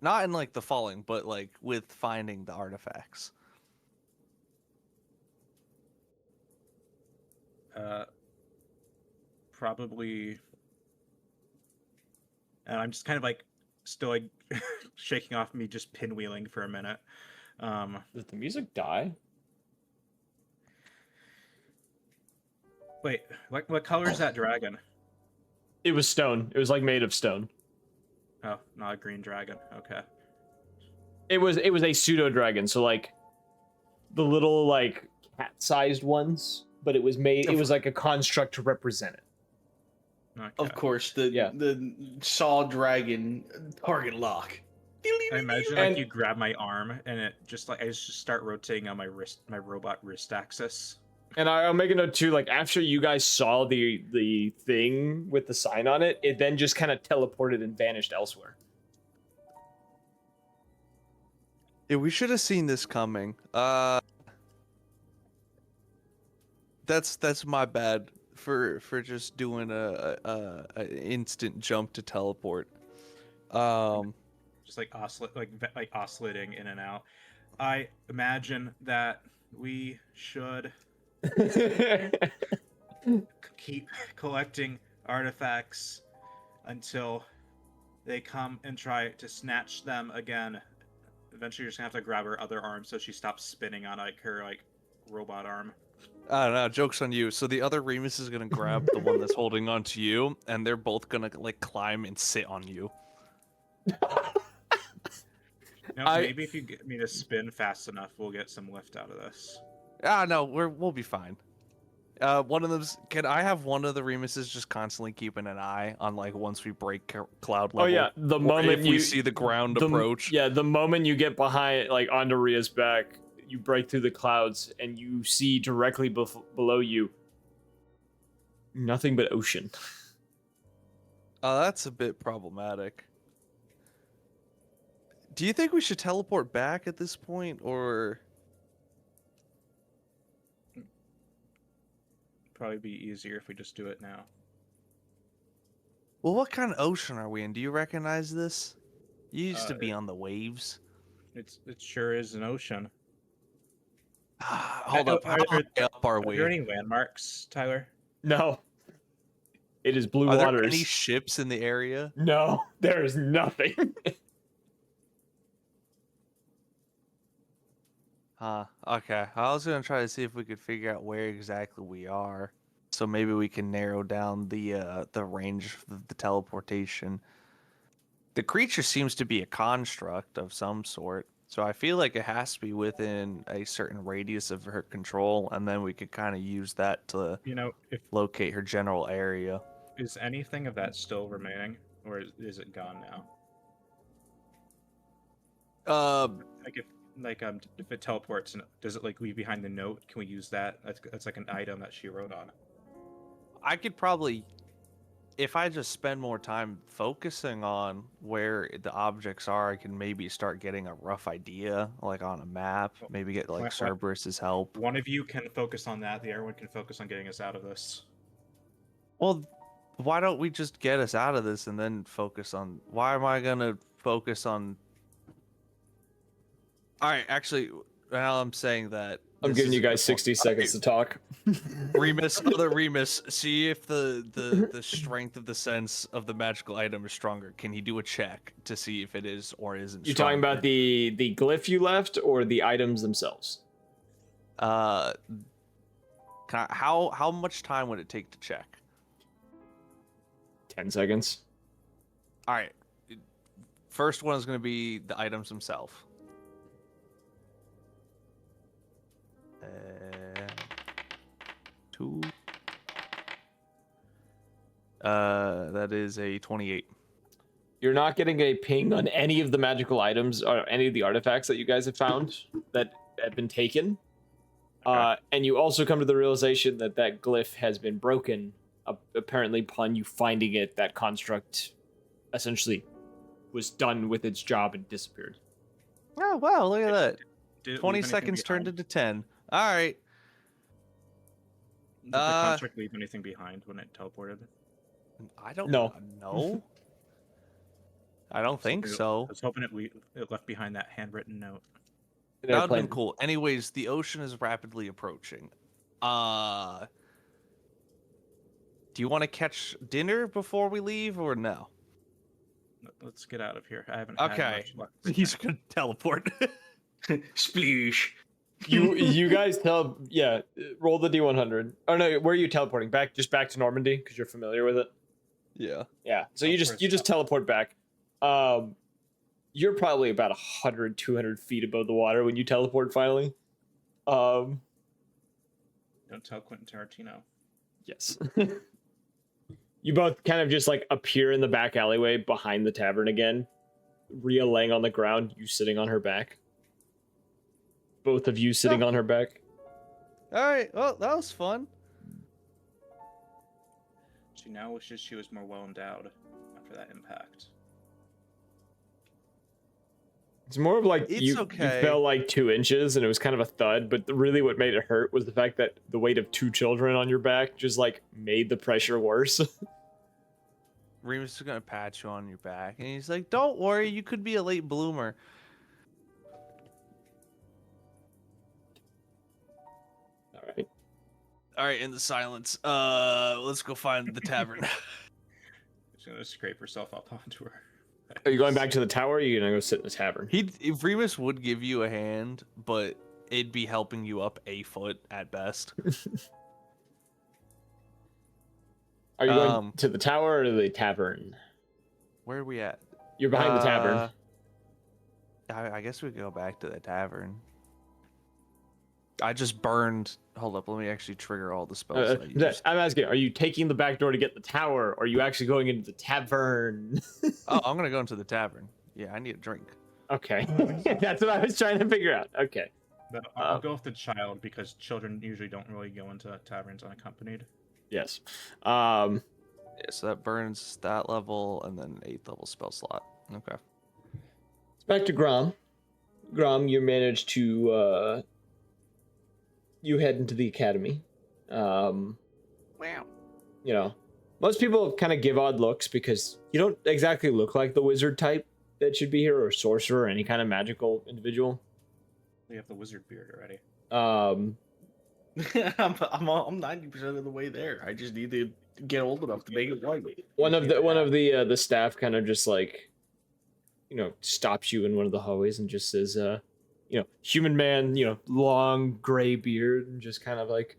Not in like the falling, but like with finding the artifacts. Probably. And I'm just kind of like still like shaking off me just pinwheeling for a minute. Did the music die? Wait, what color is that dragon? It was stone. It was like made of stone. Oh, not a green dragon. Okay. It was a pseudo dragon, so like the little like cat-sized ones, but it was made. It was like a construct to represent it. Okay. Of course, the saw dragon target lock. I imagine like you grab my arm and it just like I just start rotating on my wrist, my robot wrist axis. And I'll make a note too, like after you guys saw the thing with the sign on it, it then just kind of teleported and vanished elsewhere. Yeah, we should have seen this coming. That's my bad for just doing a instant jump to teleport. Just like oscillating in and out. I imagine that we should keep collecting artifacts until they come and try to snatch them again. Eventually, you're just gonna have to grab her other arm so she stops spinning on like her like robot arm. I don't know. Joke's on you. So the other Remus is gonna grab the one that's holding on to you, and they're both gonna like climb and sit on you. Maybe if you get me to spin fast enough, we'll get some lift out of this. No, we'll be fine. One of them's. Can I have one of the Remuses just constantly keeping an eye on like once we break cloud level? Oh yeah, the moment we see the ground approach. Yeah, the moment you get behind, like onto Ria's back, you break through the clouds and you see directly below you nothing but ocean. That's a bit problematic. Do you think we should teleport back at this point, or? Probably be easier if we just do it now. Well, what kind of ocean are we in? Do you recognize this? You used to be on the waves. It sure is an ocean. Hold up. How high up are we? Are there any landmarks, Tyler? No. It is blue Are waters. there any ships in the area? No, there is nothing. Okay. I was gonna try to see if we could figure out where exactly we are, so maybe we can narrow down the range of the teleportation. The creature seems to be a construct of some sort, so I feel like it has to be within a certain radius of her control, and then we could kind of use that to You know, if locate her general area. is anything of that still remaining, or is it gone now? If it teleports, and does it like leave behind the note? Can we use that? That's like an item that she wrote on. I could probably, if I just spend more time focusing on where the objects are, I can maybe start getting a rough idea, like on a map. Maybe get like Cerberus's help. One of you can focus on that. The other one can focus on getting us out of this. Well, why don't we just get us out of this and then focus on? Why am I gonna focus on? All right, actually, now I'm saying that. I'm giving you guys 60 seconds to talk. Remus, see if the strength of the sense of the magical item is stronger. Can he do a check to see if it is or isn't? You talking about the glyph you left or the items themselves? How much time would it take to check? 10 seconds. All right. First one is going to be the items themselves. Two. That is a 28. You're not getting a ping on any of the magical items or any of the artifacts that you guys have found that have been taken. And you also come to the realization that that glyph has been broken. Apparently, upon you finding it, that construct essentially was done with its job and disappeared. Oh, wow, look at that. Did 20 seconds turned into 10. All right. Did the construct leave anything behind when it teleported? I don't know. No. I don't think so. I was hoping it left behind that handwritten note. That would have been cool. Anyways, the ocean is rapidly approaching. Do you want to catch dinner before we leave or no? Let's get out of here. I haven't. Okay. Had much luck. He's gonna teleport. Sploosh. You guys roll the D100. Oh no, where are you teleporting? Back to Normandy because you're familiar with it. Yeah. Yeah. So you just teleport back. You're probably about 100, 200 feet above the water when you teleport finally. Don't tell Quentin Tarantino. Yes. You both kind of just like appear in the back alleyway behind the tavern again. Rhea laying on the ground, you sitting on her back. Both of you sitting on her back. All right. Well, that was fun. She now wishes she was more well endowed after that impact. It's more of like It's you okay. fell like 2 inches and it was kind of a thud, but really what made it hurt was the fact that the weight of 2 children on your back just like made the pressure worse. Remus is gonna pat you on your back, and he's like, "Don't worry, you could be a late bloomer." All right. In the silence, let's go find the tavern. She's gonna scrape herself up onto her. Are you going back to the tower or are you gonna go sit in the tavern? If Remus would give you a hand, but it'd be helping you up a foot at best. Are you going to the tower or the tavern? Where are we at? You're behind the tavern. I guess we could go back to the tavern. I just burned. Hold up, let me actually trigger all the spells. I'm asking, are you taking the back door to get the tower, or are you actually going into the tavern? Oh, I'm gonna go into the tavern. Yeah, I need a drink. Okay, that's what I was trying to figure out. Okay. But I'll go with the child because children usually don't really go into taverns unaccompanied. Yes. Yeah, so that burns that level and then 8th level spell slot. Okay. Back to Grom. Grom, you managed to you head into the academy. Wow. You know, most people kind of give odd looks because you don't exactly look like the wizard type that should be here, or sorcerer, or any kind of magical individual. We have the wizard beard already. I'm 90% of the way there. I just need to get old enough to make it white. One of the staff kind of just like, you know, stops you in one of the hallways and just says, you know, human man, you know, long gray beard, and just kind of like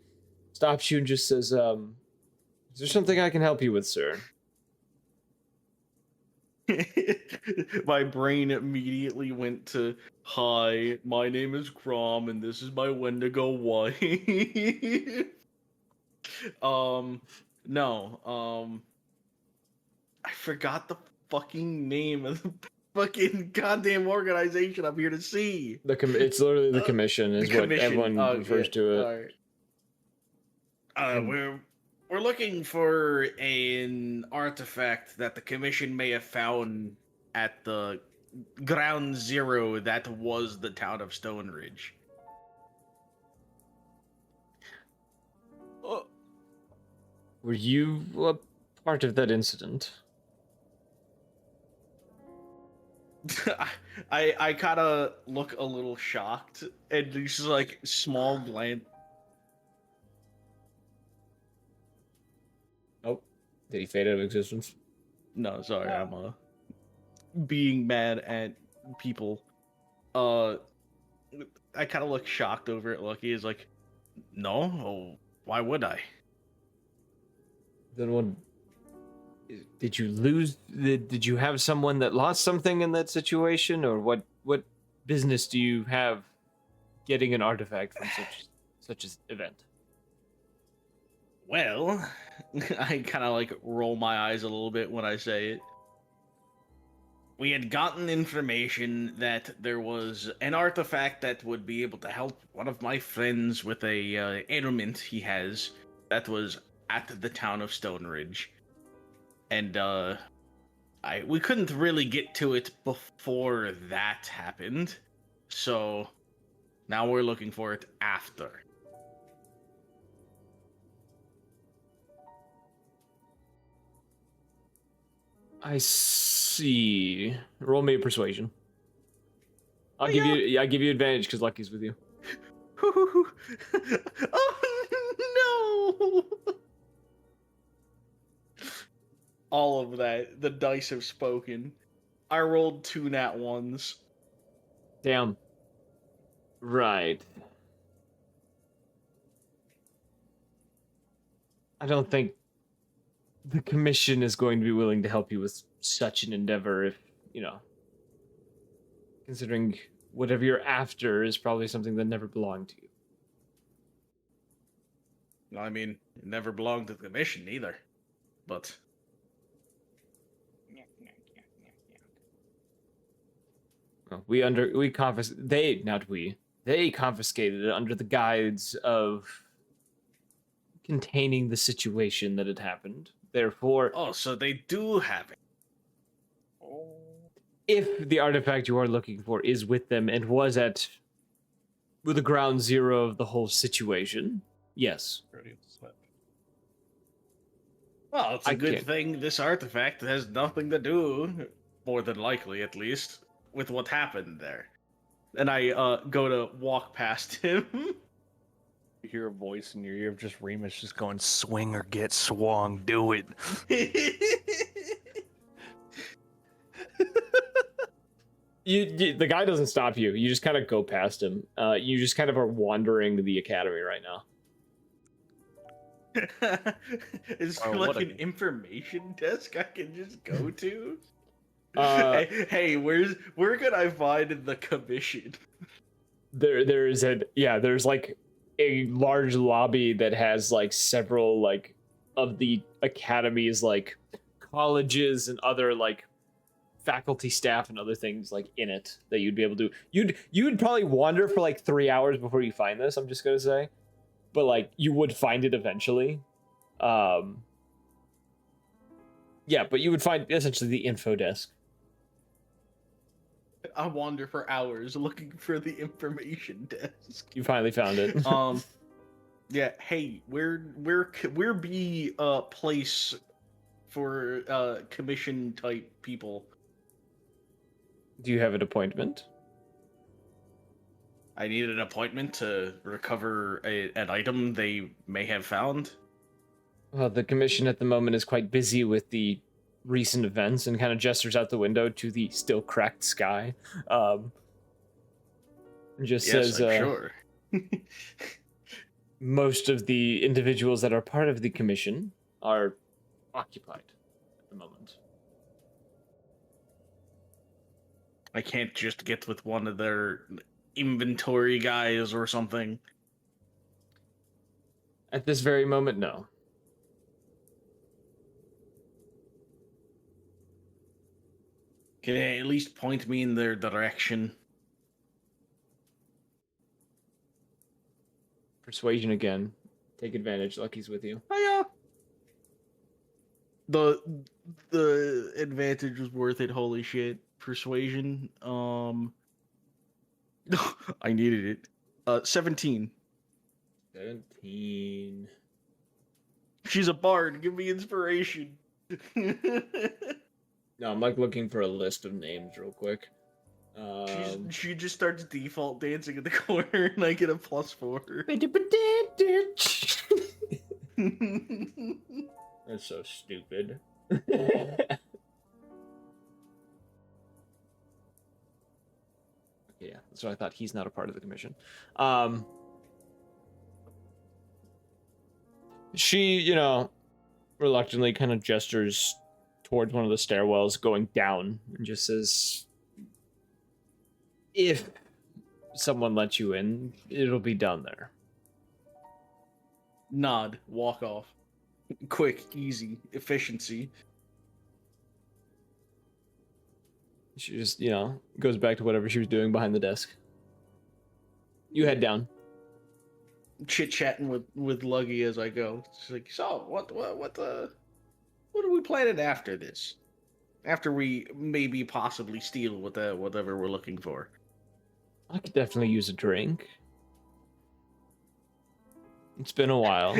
stops you and just says, is there something I can help you with, sir? My brain immediately went to, "Hi, my name is Grom, and this is my Wendigo wife." No, I forgot the fucking name of the fucking goddamn organization I'm here to see. It's literally the commission, is The what commission. everyone refers Yeah, to it. alright. And- We're looking for an artifact that the commission may have found at the ground zero that was the town of Stone Ridge. Were you a part of that incident? I kind of look a little shocked, and just like small glance. Oh, did he fade out of existence? No, sorry, I'm being mad at people. I kind of look shocked over it. Lucky is like, no, oh, why would I? Then what? Did you lose? Did you have someone that lost something in that situation, or what? What business do you have getting an artifact from such an event? Well, I kind of like roll my eyes a little bit when I say it. We had gotten information that there was an artifact that would be able to help one of my friends with a ailment he has that was at the town of Stone Ridge. And we couldn't really get to it before that happened. So now we're looking for it after. I see. Roll me a persuasion. I give you advantage because Lucky's with you. Oh no! All of that. The dice have spoken. I rolled 2 nat ones. Damn. Right. I don't think the commission is going to be willing to help you with such an endeavor if, considering whatever you're after is probably something that never belonged to you. I mean, it never belonged to the commission either. But Well, they confiscated it under the guise of containing the situation that had happened. Therefore, oh, so they do have it. if the artifact you are looking for is with them and was with the ground zero of the whole situation, yes. Well, it's a I good can't- thing this artifact has nothing to do, more than likely at least, with what happened there. And I go to walk past him. You hear a voice in your ear of just Remus just going, "Swing or get swung, do it." The guy doesn't stop you. You just kind of go past him. You just kind of are wandering the academy right now. Is Oh, there what like a- an information desk I can just go to? Uh, where can I find the commission? There's like a large lobby that has like several like of the academies, like colleges and other like faculty staff and other things like in it that you'd be able to you'd probably wander for like 3 hours before you find this, I'm just gonna say, but like you would find it eventually. But you would find essentially the info desk. I wander for hours looking for the information desk. You finally found it. Yeah. Hey, where be a place for commission type people? Do you have an appointment? I need an appointment to recover an item they may have found. Well, the commission at the moment is quite busy with the recent events and kind of gestures out the window to the still cracked sky. Just Yes, says, I'm sure. most of the individuals that are part of the commission are occupied at the moment. I can't just get with one of their inventory guys or something. At this very moment, no. Can they at least point me in their direction? Persuasion again. Take advantage. Lucky's with you. Oh yeah. The advantage was worth it. Holy shit! Persuasion. I needed it. 17. 17. She's a bard. Give me inspiration. No, I'm like looking for a list of names real quick. She just starts default dancing in the corner, and I get a +4. That's so stupid. Yeah, so I thought he's not a part of the commission. She, reluctantly kind of gestures towards one of the stairwells going down and just says, if someone lets you in, it'll be down there. Nod. Walk off. Quick, easy, efficiency. She just, goes back to whatever she was doing behind the desk. You head down. Chit-chatting with Luggy as I go. She's like, so, what are we planning after this? After we maybe possibly steal whatever we're looking for. I could definitely use a drink. It's been a while.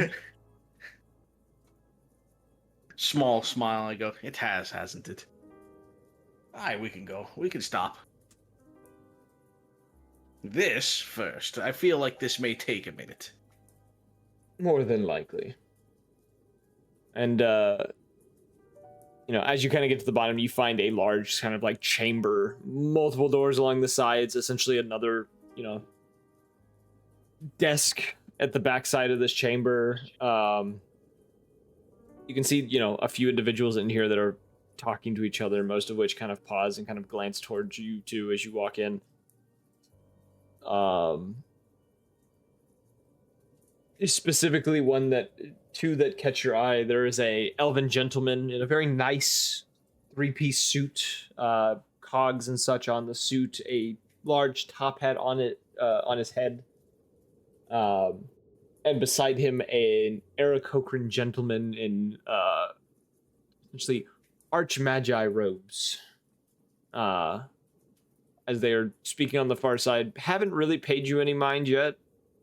Small smile, I go, it has, hasn't it? Aye, we can go. We can stop. This first. I feel like this may take a minute. More than likely. And, as you kind of get to the bottom, you find a large kind of like chamber, multiple doors along the sides, essentially another, desk at the backside of this chamber. You can see, a few individuals in here that are talking to each other, most of which kind of pause and kind of glance towards you too as you walk in. Specifically two that catch your eye. There is a elven gentleman in a very nice 3-piece suit, cogs and such on the suit, a large top hat on on his head. And beside him, an Aarakocran gentleman in essentially arch-magi robes. As they are speaking on the far side, haven't really paid you any mind yet.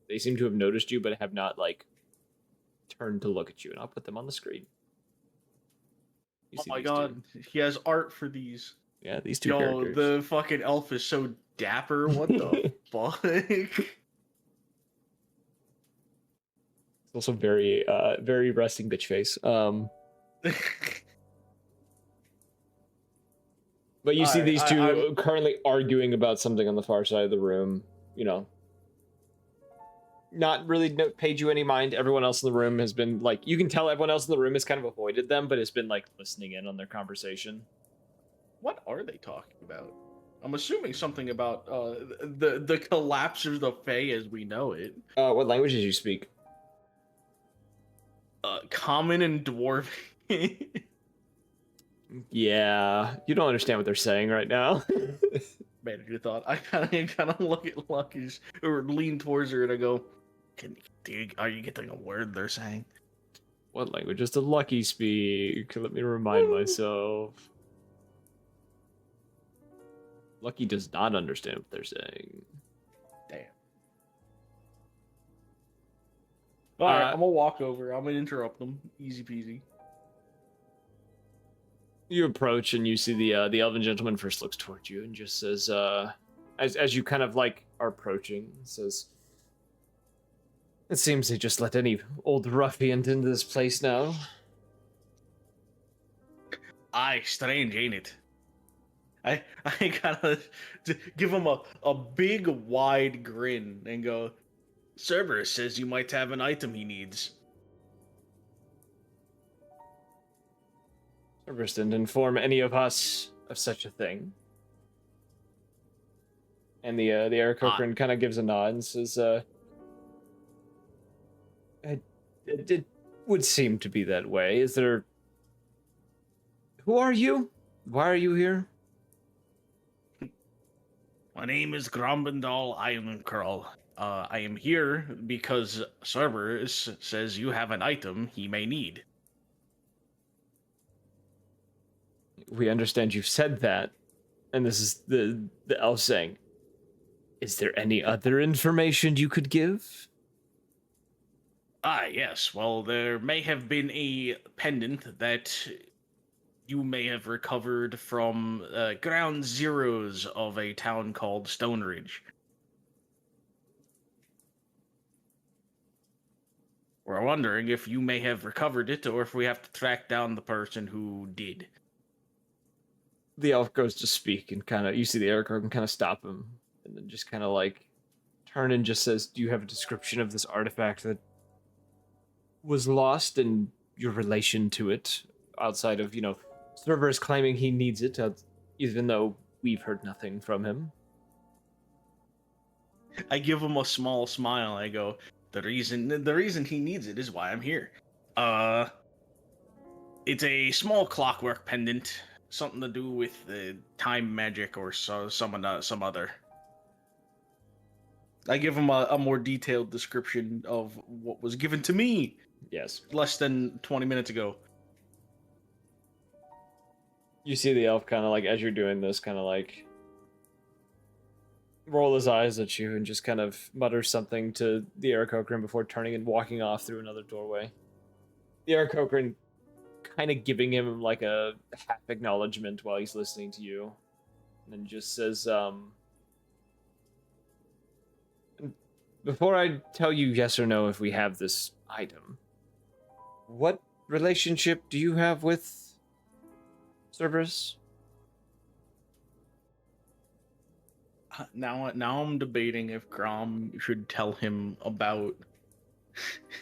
They seem to have noticed you, but have not, turned to look at you. And I'll put them on the screen. Oh my god, he has art for these. Yeah, these two characters. The fucking elf is so dapper. What the fuck? It's also very, very resting bitch face. But you see these two currently arguing about something on the far side of the room. Not really paid you any mind. Everyone else in the room has been you can tell everyone else in the room has kind of avoided them, but has been listening in on their conversation. What are they talking about? I'm assuming something about the collapse of the Fae as we know it. What languages you speak? Common and Dwarven. Yeah, you don't understand what they're saying right now. Manager thought. I kind of look at Lucky or lean towards her and I go, are you getting a word they're saying? What language does the Lucky speak? Let me remind myself. Lucky does not understand what they're saying. Damn. Alright, I'm gonna walk over. I'm gonna interrupt them. Easy peasy. You approach and you see the elven gentleman first looks towards you and just says, as you kind of are approaching, says, "It seems they just let any old ruffian into this place now." Aye, strange, ain't it? I gotta give him a big wide grin and go, Cerberus says you might have an item he needs. Cerberus didn't inform any of us of such a thing. And the Aarakocra kind of gives a nod and says, it would seem to be that way. Is there... Who are you? Why are you here? My name is Grombendal Ironcurl. I am here because Cerberus says you have an item he may need. We understand you've said that. And this is the elf saying, is there any other information you could give? Ah, yes. Well, there may have been a pendant that you may have recovered from ground zeros of a town called Stone Ridge. We're wondering if you may have recovered it or if we have to track down the person who did. The elf goes to speak and kind of, you see the Aarakocra can kind of stop him and then just kind of like turn and just says, do you have a description of this artifact that was lost and your relation to it outside of, Cerberus claiming he needs it, even though we've heard nothing from him? I give him a small smile. I go, the reason he needs it is why I'm here. It's a small clockwork pendant, something to do with time magic or some other. I give him a more detailed description of what was given to me. Yes. Less than 20 minutes ago. You see the elf kind of like, as you're doing this, kind of like roll his eyes at you and just kind of mutter something to the Aarakocra before turning and walking off through another doorway. The Aarakocra kind of giving him like a half acknowledgement while he's listening to you. And then just says, before I tell you yes or no if we have this item, what relationship do you have with Cerberus? Now I'm debating if Grom should tell him about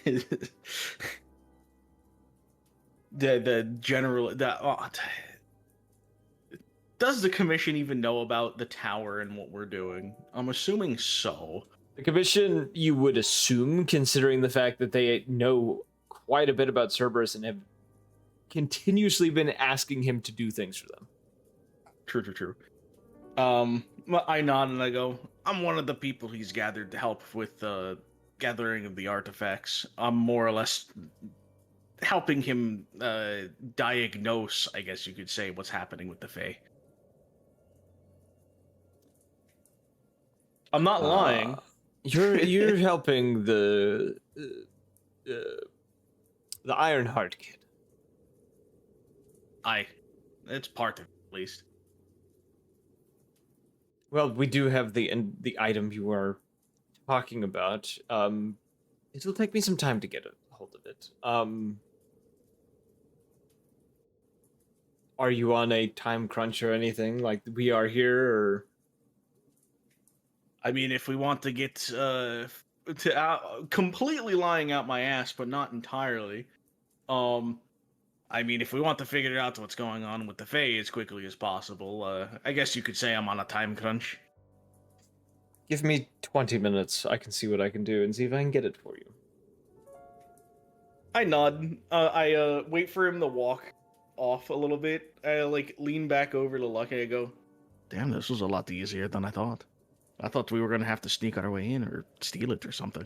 the general. Does the commission even know about the tower and what we're doing? I'm assuming so. The commission, you would assume, considering the fact that they know quite a bit about Cerberus and have continuously been asking him to do things for them. True. I nod and I go, I'm one of the people he's gathered to help with the gathering of the artifacts. I'm more or less helping him diagnose, I guess you could say, what's happening with the Fae. I'm not lying. You're helping the Ironheart kid. It's part of it, at least. Well, we do have the item you are talking about. It'll take me some time to get a hold of it. Are you on a time crunch or anything? Like we are here, or? I mean, if we want to get to completely lying out my ass, but not entirely. I mean, if we want to figure out what's going on with the Fae as quickly as possible, I guess you could say I'm on a time crunch. Give me 20 minutes. I can see what I can do and see if I can get it for you. I nod. I wait for him to walk off a little bit. I lean back over to Lucky. I go, damn, this was a lot easier than I thought. I thought we were going to have to sneak our way in or steal it or something.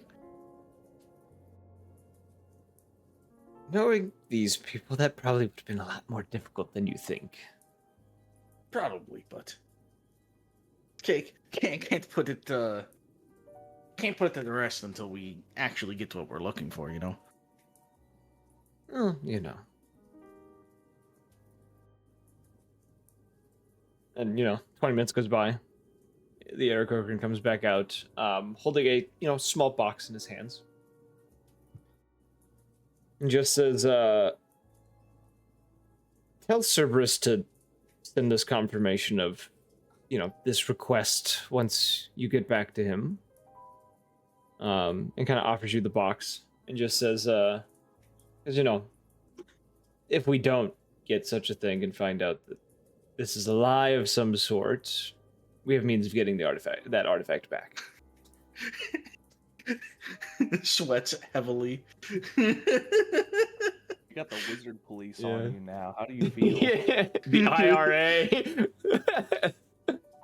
Knowing these people, that probably would have been a lot more difficult than you think. Probably, but can't put it to rest until we actually get to what we're looking for, you know? And 20 minutes goes by. The Aarakocra comes back out, holding a small box in his hands. And just says, tell Cerberus to send us confirmation of, this request once you get back to him. And kind of offers you the box and just says, because, if we don't get such a thing and find out that this is a lie of some sort, we have means of getting that artifact back. Sweats heavily. You got the wizard police on you now. How do you feel? Yeah, the IRA.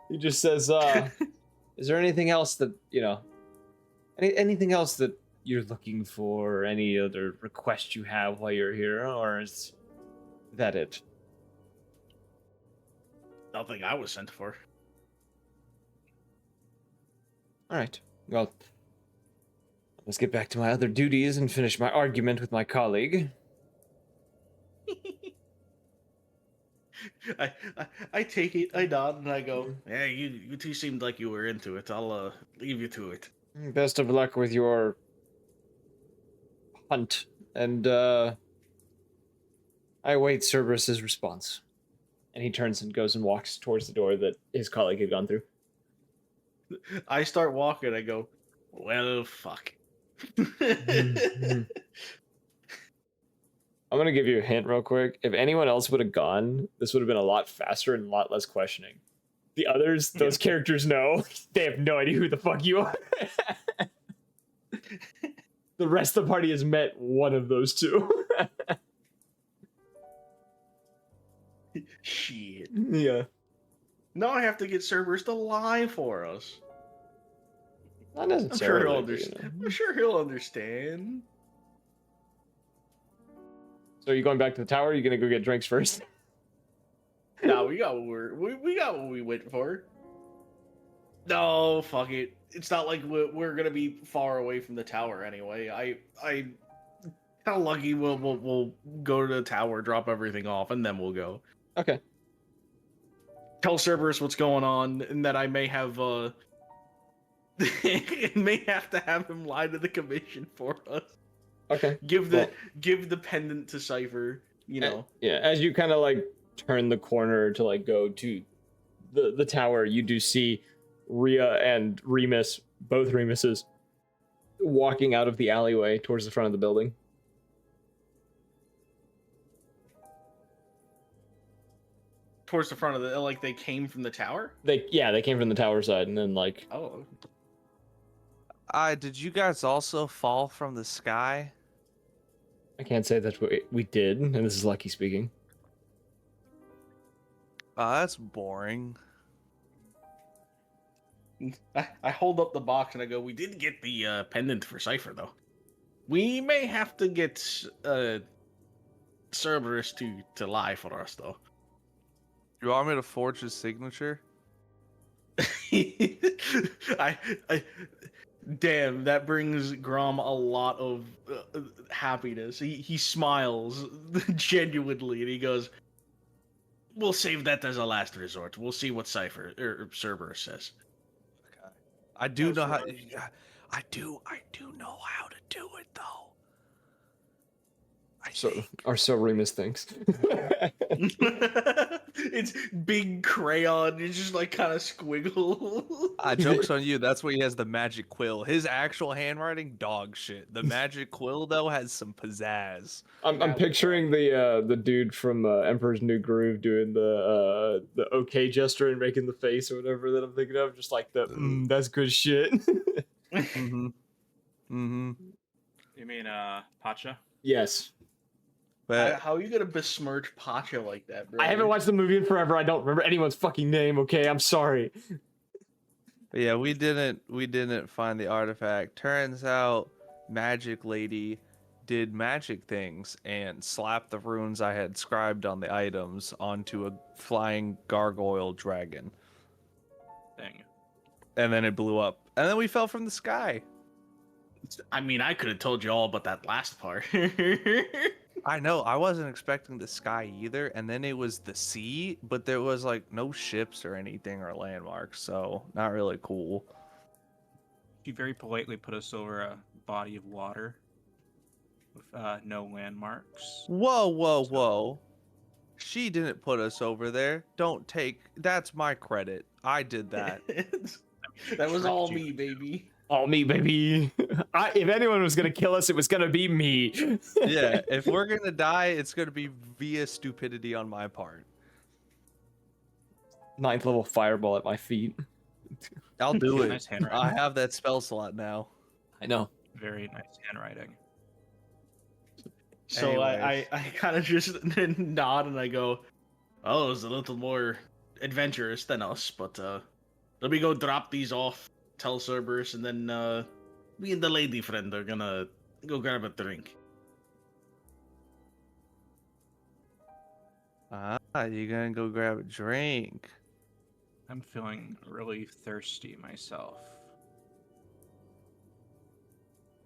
He just says, is there anything else that, anything else that you're looking for, or any other request you have while you're here, or is that it? Nothing I was sent for. All right. Well, let's get back to my other duties and finish my argument with my colleague. I take it, I nod, and I go, yeah, you two seemed like you were into it. I'll leave you to it. Best of luck with your hunt, and I await Cerberus's response. And he turns and goes and walks towards the door that his colleague had gone through. I start walking, I go, well, fuck. I'm gonna give you a hint real quick. If anyone else would have gone, this would have been a lot faster and a lot less questioning. The others, those characters know. They have no idea who the fuck you are. The rest of the party has met one of those two. Shit. Yeah. Now I have to get Cerberus to lie for us. Not necessarily. I'm sure he'll understand. So are you going back to the tower, or are you gonna go get drinks first? No, we got what we went for. No, fuck it. It's not like we're gonna be far away from the tower anyway. I kind of lucky. We'll go to the tower, drop everything off, and then we'll go. Okay. Tell Cerberus what's going on, and that I may have may have to have him lie to the commission for us. Okay. Give the pendant to Cypher, you know. Yeah, as you kind of like turn the corner to like go to the tower, you do see Rhea and Remus, both Remuses, walking out of the alleyway towards the front of the building. Towards the front of the, like, they came from the tower? They came from the tower side, and then like. Oh. Did you guys also fall from the sky? I can't say that we did, and this is Lucky speaking. That's boring. I hold up the box and I go, we did get the pendant for Cypher, though. We may have to get Cerberus to lie for us, though. You want me to forge his signature? Damn, that brings Grom a lot of happiness. He smiles genuinely, and he goes, "We'll save that as a last resort. We'll see what Cypher or Cerberus says." Okay. I do know how. I do know how to do it though. So Remus thinks. It's big crayon. It's just like kind of squiggle. Joke's on you. That's where he has the magic quill. His actual handwriting, dog shit. The magic quill though has some pizzazz. I'm picturing the dude from Emperor's New Groove doing the okay gesture and making the face or whatever that I'm thinking of. Just like the that's good shit. Mm-hmm. Mm-hmm. You mean Pacha? Yes. But How are you gonna besmirch Pacha like that, bro? I haven't watched the movie in forever. I don't remember anyone's fucking name. Okay, I'm sorry. yeah, we didn't find the artifact. Turns out, Magic Lady did magic things and slapped the runes I had scribed on the items onto a flying gargoyle dragon. Thing. And then it blew up. And then we fell from the sky. I mean, I could have told you all about that last part. I know, I wasn't expecting the sky either, and then it was the sea, but there was like no ships or anything or landmarks, so not really cool. She very politely put us over a body of water with no landmarks. Whoa. She didn't put us over there. That's my credit. I did that. That was all me, baby. All me, baby. If anyone was gonna kill us, it was gonna be me. Yeah, if we're gonna die, it's gonna be via stupidity on my part. 9th level fireball at my feet. I'll do it. Nice handwriting. I have that spell slot now. I know. Very nice handwriting. So Anyways. I kind of just nod and I go, oh, it's a little more adventurous than us, but let me go drop these off, tell Cerberus, and then me and the lady friend are gonna go grab a drink. You gonna go grab a drink? I'm feeling really thirsty myself.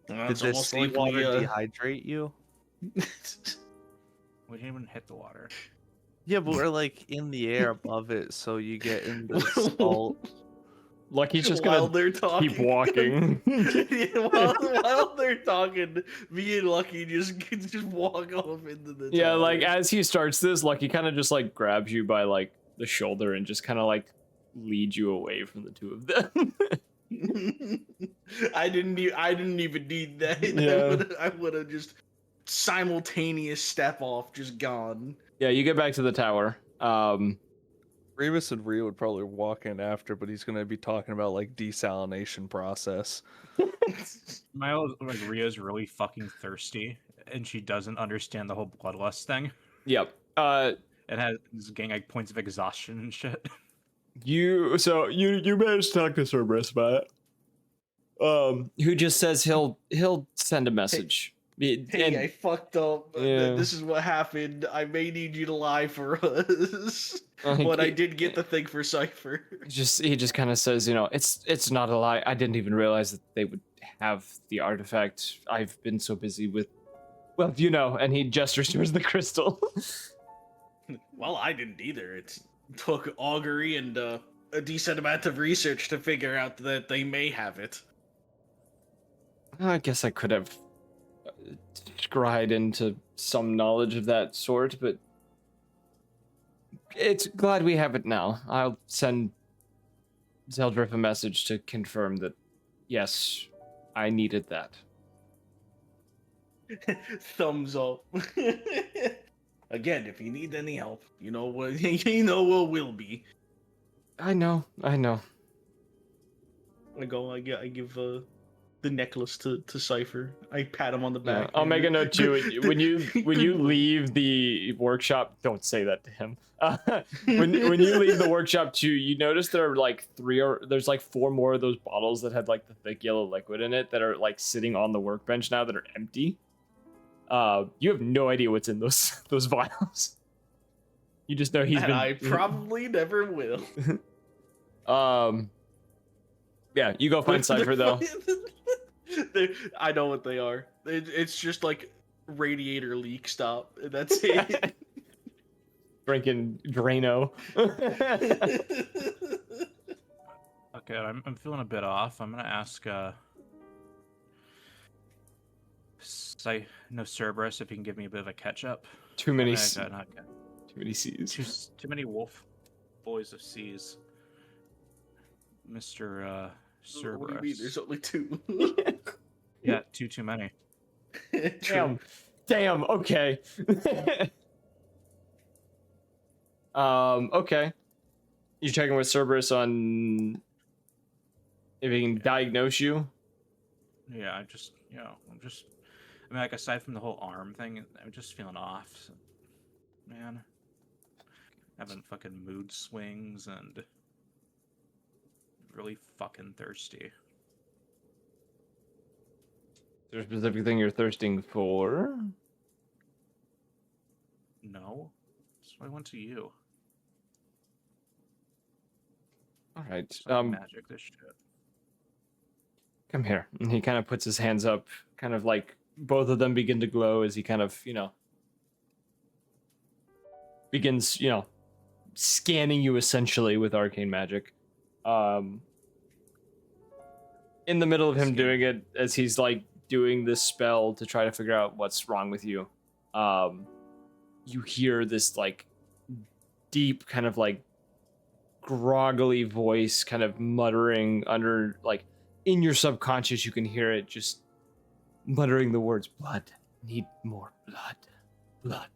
Did It's the almost like seawater we, dehydrate you? We didn't even hit the water. Yeah, but we're like in the air above it, so you get in the salt. Lucky's just while gonna they're talking, keep walking. Yeah, while they're talking, me and Lucky just walk off into the Yeah, like tower. as he starts this, Lucky kind of just like grabs you by like the shoulder and just kind of like leads you away from the two of them. I didn't even need that. Yeah. I would have just simultaneous step off, just gone. Yeah, you get back to the tower. Remus and Rio would probably walk in after, but he's gonna be talking about like desalination process. Like Ria's really fucking thirsty, and she doesn't understand the whole bloodlust thing. Yep. It has getting like points of exhaustion and shit. You managed to talk to Cerberus about it. Who just says he'll send a message. Hey, I fucked up. Yeah. This is what happened. I may need you to lie for us. Like, But I did get the thing for Cypher. he just kind of says, you know, it's not a lie. I didn't even realize that they would have the artifact. I've been so busy with, well, you know, and he gestures towards the crystal. Well, I didn't either. It took augury and a decent amount of research to figure out that they may have it. I guess I could have scryed into some knowledge of that sort, but it's glad we have it now. I'll send Zeldrif a message to confirm that, yes, I needed that. Thumbs up. Again, if you need any help, you know what you know what will be. I know. I give the necklace to Cypher. I pat him on the back. Yeah, I'll make a note too. When you leave the workshop, don't say that to him. When you leave the workshop too, you notice there are like there's like 4 more of those bottles that had like the thick yellow liquid in it that are like sitting on the workbench now that are empty. You have no idea what's in those vials. You just know he's and been. I probably never will. Yeah, you go find Cypher though. I know what they are. It's just like radiator leak stop. That's it. Drinking Drano. Okay, I'm feeling a bit off. I'm gonna ask Cerberus if he can give me a bit of a catch up. Too many Too C's. too many wolf boys of seas. Mr. Cerberus. What do you mean? There's only 2. Yeah, too many. Damn. Okay. Okay. You checking with Cerberus on if he can diagnose you? Yeah, I'm like, aside from the whole arm thing, I'm just feeling off. So, man, having fucking mood swings and really fucking thirsty. Is there a specific thing you're thirsting for? No, that's why I went to you. All right. It's like magic, this shit. Come here. And he kind of puts his hands up, kind of like both of them begin to glow as he kind of, begins, scanning you essentially with arcane magic. In the middle of him doing it, as he's like doing this spell to try to figure out what's wrong with you, you hear this like deep kind of like groggily voice kind of muttering under, like, in your subconscious you can hear it just muttering the words blood, need more blood,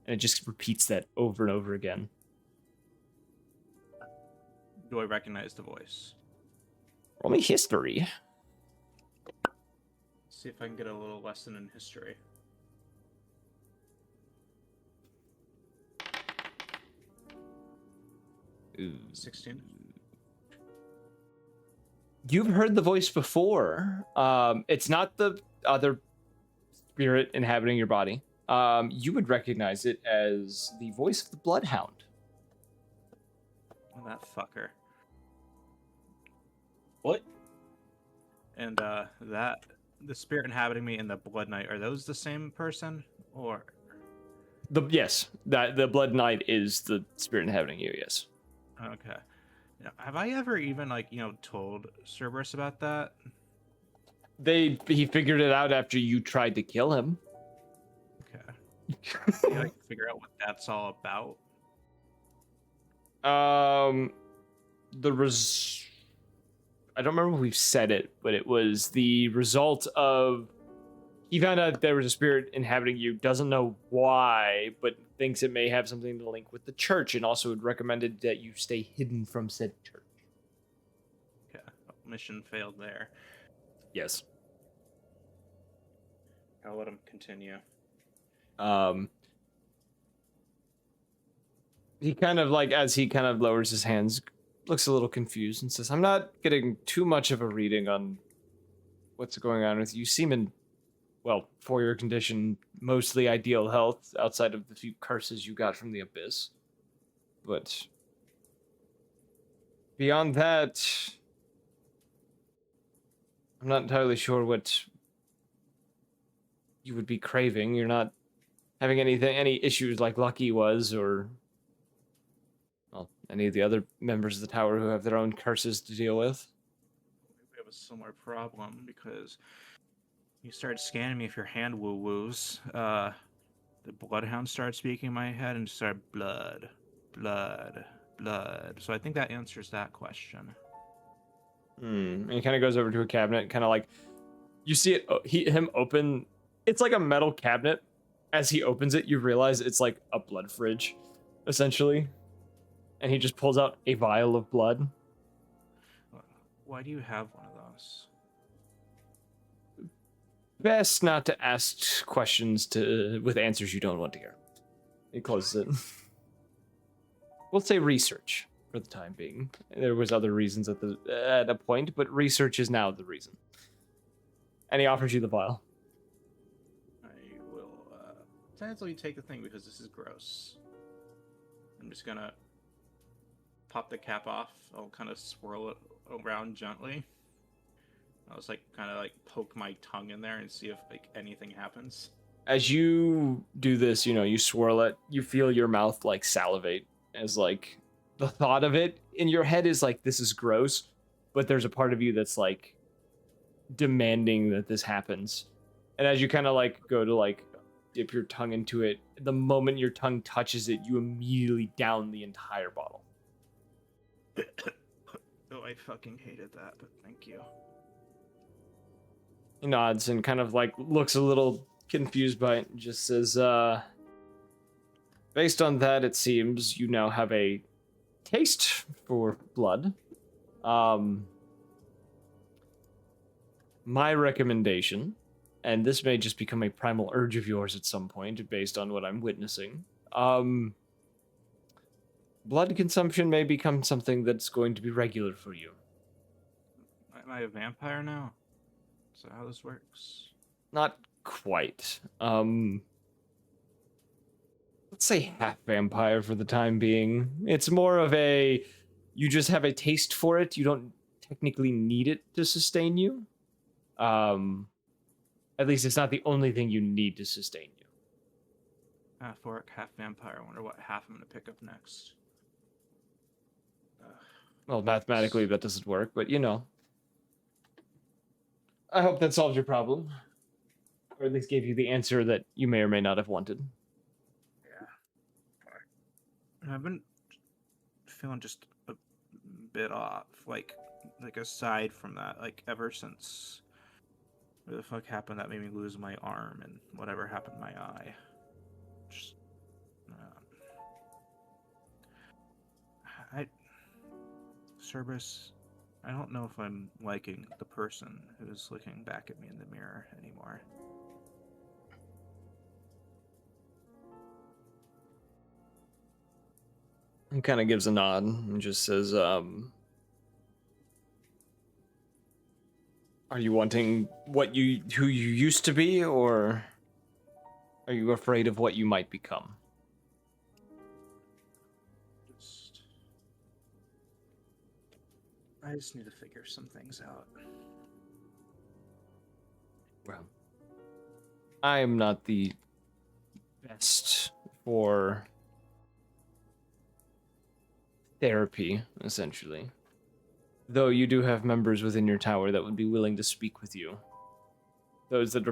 and it just repeats that over and over again. do I recognize the voice? Roll me history. See if I can get a little lesson in history. Ooh. 16. You've heard the voice before. It's not the other spirit inhabiting your body. You would recognize it as the voice of the Bloodhound. Oh, that fucker. What? And the spirit inhabiting me and the Blood Knight, are those the same person? Or Yes, that the Blood Knight is the spirit inhabiting you. Yes. okay. Have I ever even told Cerberus about that? He figured it out after you tried to kill him. Okay. Can I figure out what that's all about? I don't remember if we've said it, but it was the result of he found out there was a spirit inhabiting you, doesn't know why, but thinks it may have something to link with the church, and also had recommended that you stay hidden from said church. Okay. Mission failed there. Yes. I'll let him continue. He kind of as he kind of lowers his hands, looks a little confused and says, I'm not getting too much of a reading on what's going on with you. You seem in, well, for your condition, mostly ideal health outside of the few curses you got from the abyss. But beyond that, I'm not entirely sure what you would be craving. You're not having any issues like Lucky was, or any of the other members of the tower who have their own curses to deal with. We have a similar problem because you started scanning me if your hand woo-woos. The Bloodhound started speaking in my head and started blood. So I think that answers that question. And he kind of goes over to a cabinet, kind of you see it, him open. It's like a metal cabinet. As he opens it, you realize it's like a blood fridge, essentially. And he just pulls out a vial of blood. Why do you have one of those? Best not to ask questions with answers you don't want to hear. He closes it. We'll say research for the time being. There was other reasons at a point, but research is now the reason. And he offers you the vial. I will tentatively take the thing because this is gross. I'm just gonna pop the cap off. I'll kind of swirl it around gently. I'll just kind of poke my tongue in there and see if anything happens. As you do this, you swirl it, you feel your mouth salivate as the thought of it in your head is this is gross, but there's a part of you that's demanding that this happens. And as you kind of go to dip your tongue into it, the moment your tongue touches it, you immediately down the entire bottle. Oh, I fucking hated that, but thank you. He nods and kind of looks a little confused by it and just says, based on that, it seems you now have a taste for blood. My recommendation, and this may just become a primal urge of yours at some point based on what I'm witnessing, blood consumption may become something that's going to be regular for you. Am I a vampire now? Is that how this works? Not quite. Let's say half vampire for the time being. It's more of you just have a taste for it. You don't technically need it to sustain you. At least it's not the only thing you need to sustain you. Half orc, half vampire. I wonder what half I'm gonna pick up next. Well, mathematically that doesn't work, but I hope that solves your problem. Or at least gave you the answer that you may or may not have wanted. Yeah. I've been feeling just a bit off. Aside from that, ever since what the fuck happened that made me lose my arm and whatever happened to my eye. Just Cerberus, I don't know if I'm liking the person who's looking back at me in the mirror anymore. He kind of gives a nod and just says, "Are you wanting who you used to be, or are you afraid of what you might become?" I just need to figure some things out. Well, I am not the best for therapy, essentially. Though you do have members within your tower that would be willing to speak with you. Those that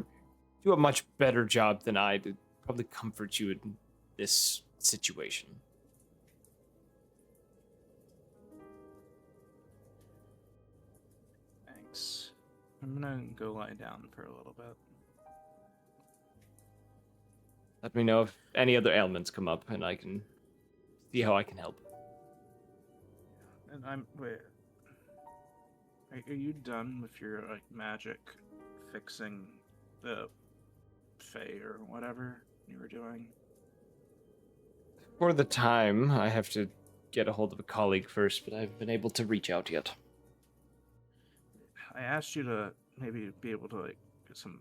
do a much better job than I to probably comfort you in this situation. Thanks. I'm gonna go lie down for a little bit. Let me know if any other ailments come up, and I can see how I can help. And wait. Are you done with your magic fixing the Fae or whatever you were doing? For the time, I have to get a hold of a colleague first, but I haven't been able to reach out yet. I asked you to maybe be able to get some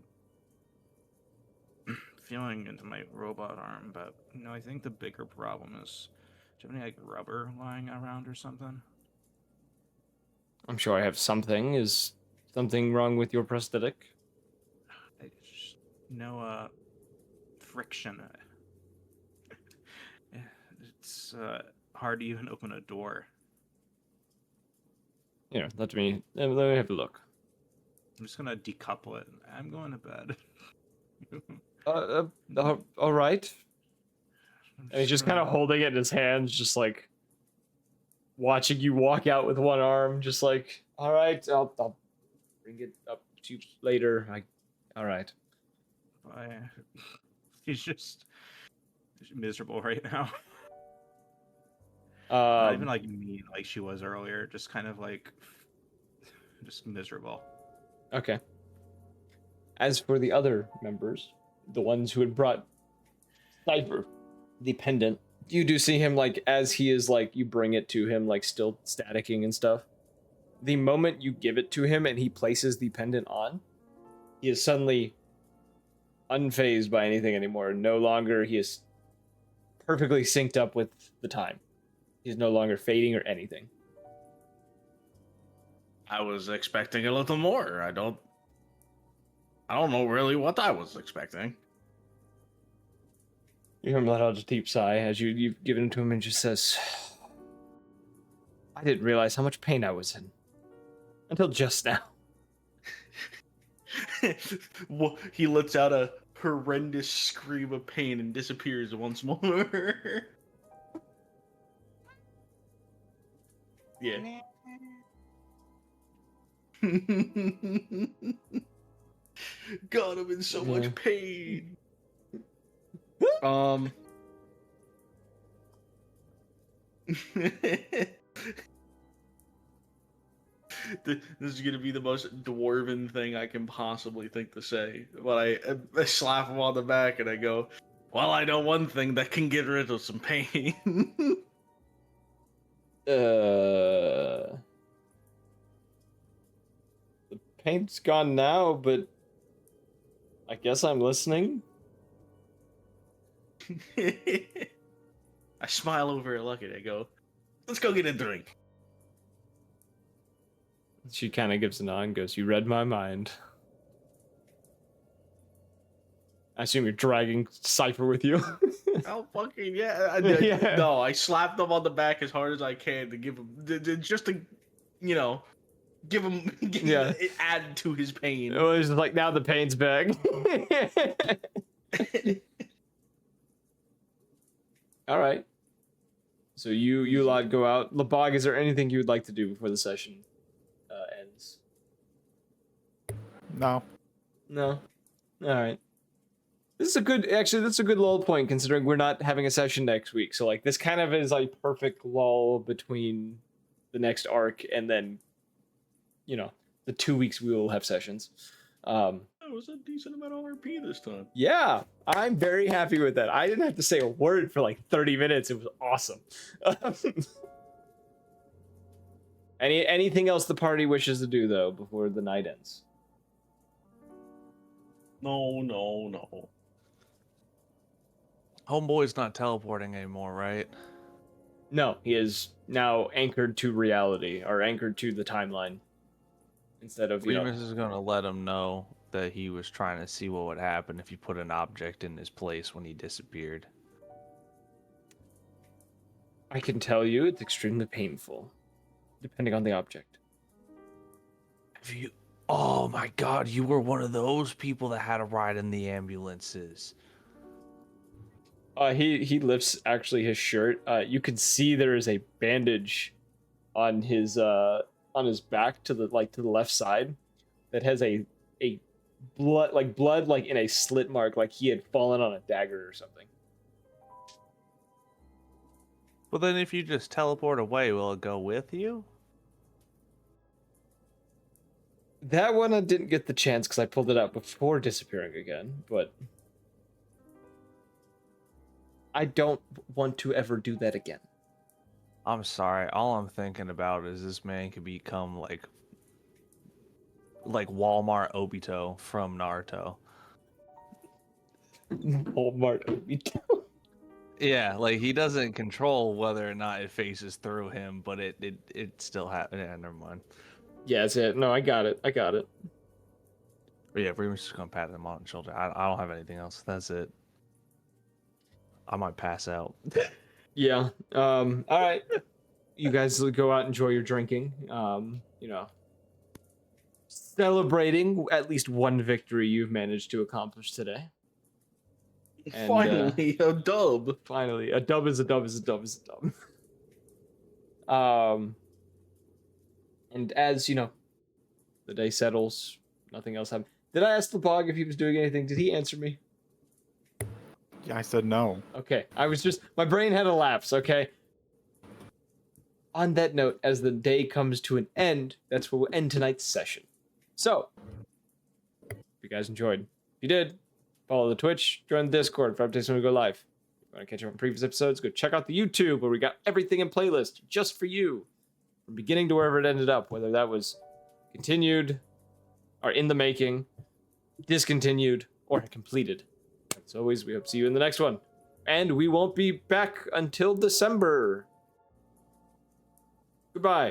feeling into my robot arm, but I think the bigger problem is, do you have any rubber lying around or something? I'm sure I have something. Is something wrong with your prosthetic? No friction. It's hard to even open a door. Here, let me have a look. I'm just gonna decouple it. I'm going to bed. All right. And he's just kind of holding it in his hands, just like watching you walk out with one arm, just like, all right, I'll bring it up to you later. All right. He's just miserable right now. Not even mean like she was earlier, just kind of just miserable. Okay. As for the other members, the ones who had brought Cypher, the pendant, you do see him as he is you bring it to him still staticking and stuff. The moment you give it to him and he places the pendant on, he is suddenly unfazed by anything anymore. No longer, he is perfectly synced up with the time. He's no longer fading or anything. I was expecting a little more. I don't know really what I was expecting. You hear him let out a deep sigh as you've given it to him and just says, I didn't realize how much pain I was in. Until just now. He lets out a horrendous scream of pain and disappears once more. Yeah. God, I'm in so much pain. This is gonna be the most dwarven thing I can possibly think to say. But I slap him on the back and I go, well, I know one thing that can get rid of some pain. The paint's gone now, but I guess I'm listening. I smile over at Lucky and I go, let's go get a drink. She kind of gives a nod and goes, you read my mind. I assume you're dragging Cypher with you. Oh, fucking yeah. Yeah. No, I slapped him on the back as hard as I can to give him, just to, give him, add to his pain. It was now the pain's back. All right. So you lot go out. Labog, is there anything you would like to do before the session ends? No. No. All right. That's a good lull point considering we're not having a session next week. So this kind of is perfect lull between the next arc, and then, you know, the 2 weeks we will have sessions. That was a decent amount of RP this time. Yeah, I'm very happy with that. I didn't have to say a word for like 30 minutes. It was awesome. Anything else the party wishes to do, though, before the night ends? No. Homeboy's not teleporting anymore, right? No, he is now anchored to reality, or anchored to the timeline. Instead of, Remus is going to let him know that he was trying to see what would happen if you put an object in his place when he disappeared. I can tell you it's extremely painful, depending on the object. Have you... Oh my god, you were one of those people that had a ride in the ambulances. He lifts actually his shirt. You can see there is a bandage on his back to the left side that has a blood like in a slit mark, like he had fallen on a dagger or something. Well, then if you just teleport away, will it go with you? That one I didn't get the chance because I pulled it out before disappearing again, but I don't want to ever do that again. I'm sorry. All I'm thinking about is this man could become like Walmart Obito from Naruto. Walmart Obito. Yeah, like he doesn't control whether or not it faces through him, but it still happens. Yeah, never mind. Yeah, that's it. No, I got it. But yeah, Remus is gonna pat him on the shoulder. I don't have anything else. That's it. I might pass out. Yeah. All right. You guys go out, enjoy your drinking. You know, celebrating at least one victory you've managed to accomplish today. And, finally, a dub. Finally, a dub is a dub is a dub is a dub. And as you know, the day settles. Nothing else happened. Did I ask the bog if he was doing anything? Did he answer me? Yeah, I said no. Okay, my brain had a lapse, okay? On that note, as the day comes to an end, that's where we'll end tonight's session. So, if you guys enjoyed. If you did, follow the Twitch, join the Discord for updates when we go live. If you want to catch up on previous episodes, go check out the YouTube where we got everything in playlist just for you. From beginning to wherever it ended up, whether that was continued, or in the making, discontinued, or completed. As always, we hope to see you in the next one. And we won't be back until December. Goodbye.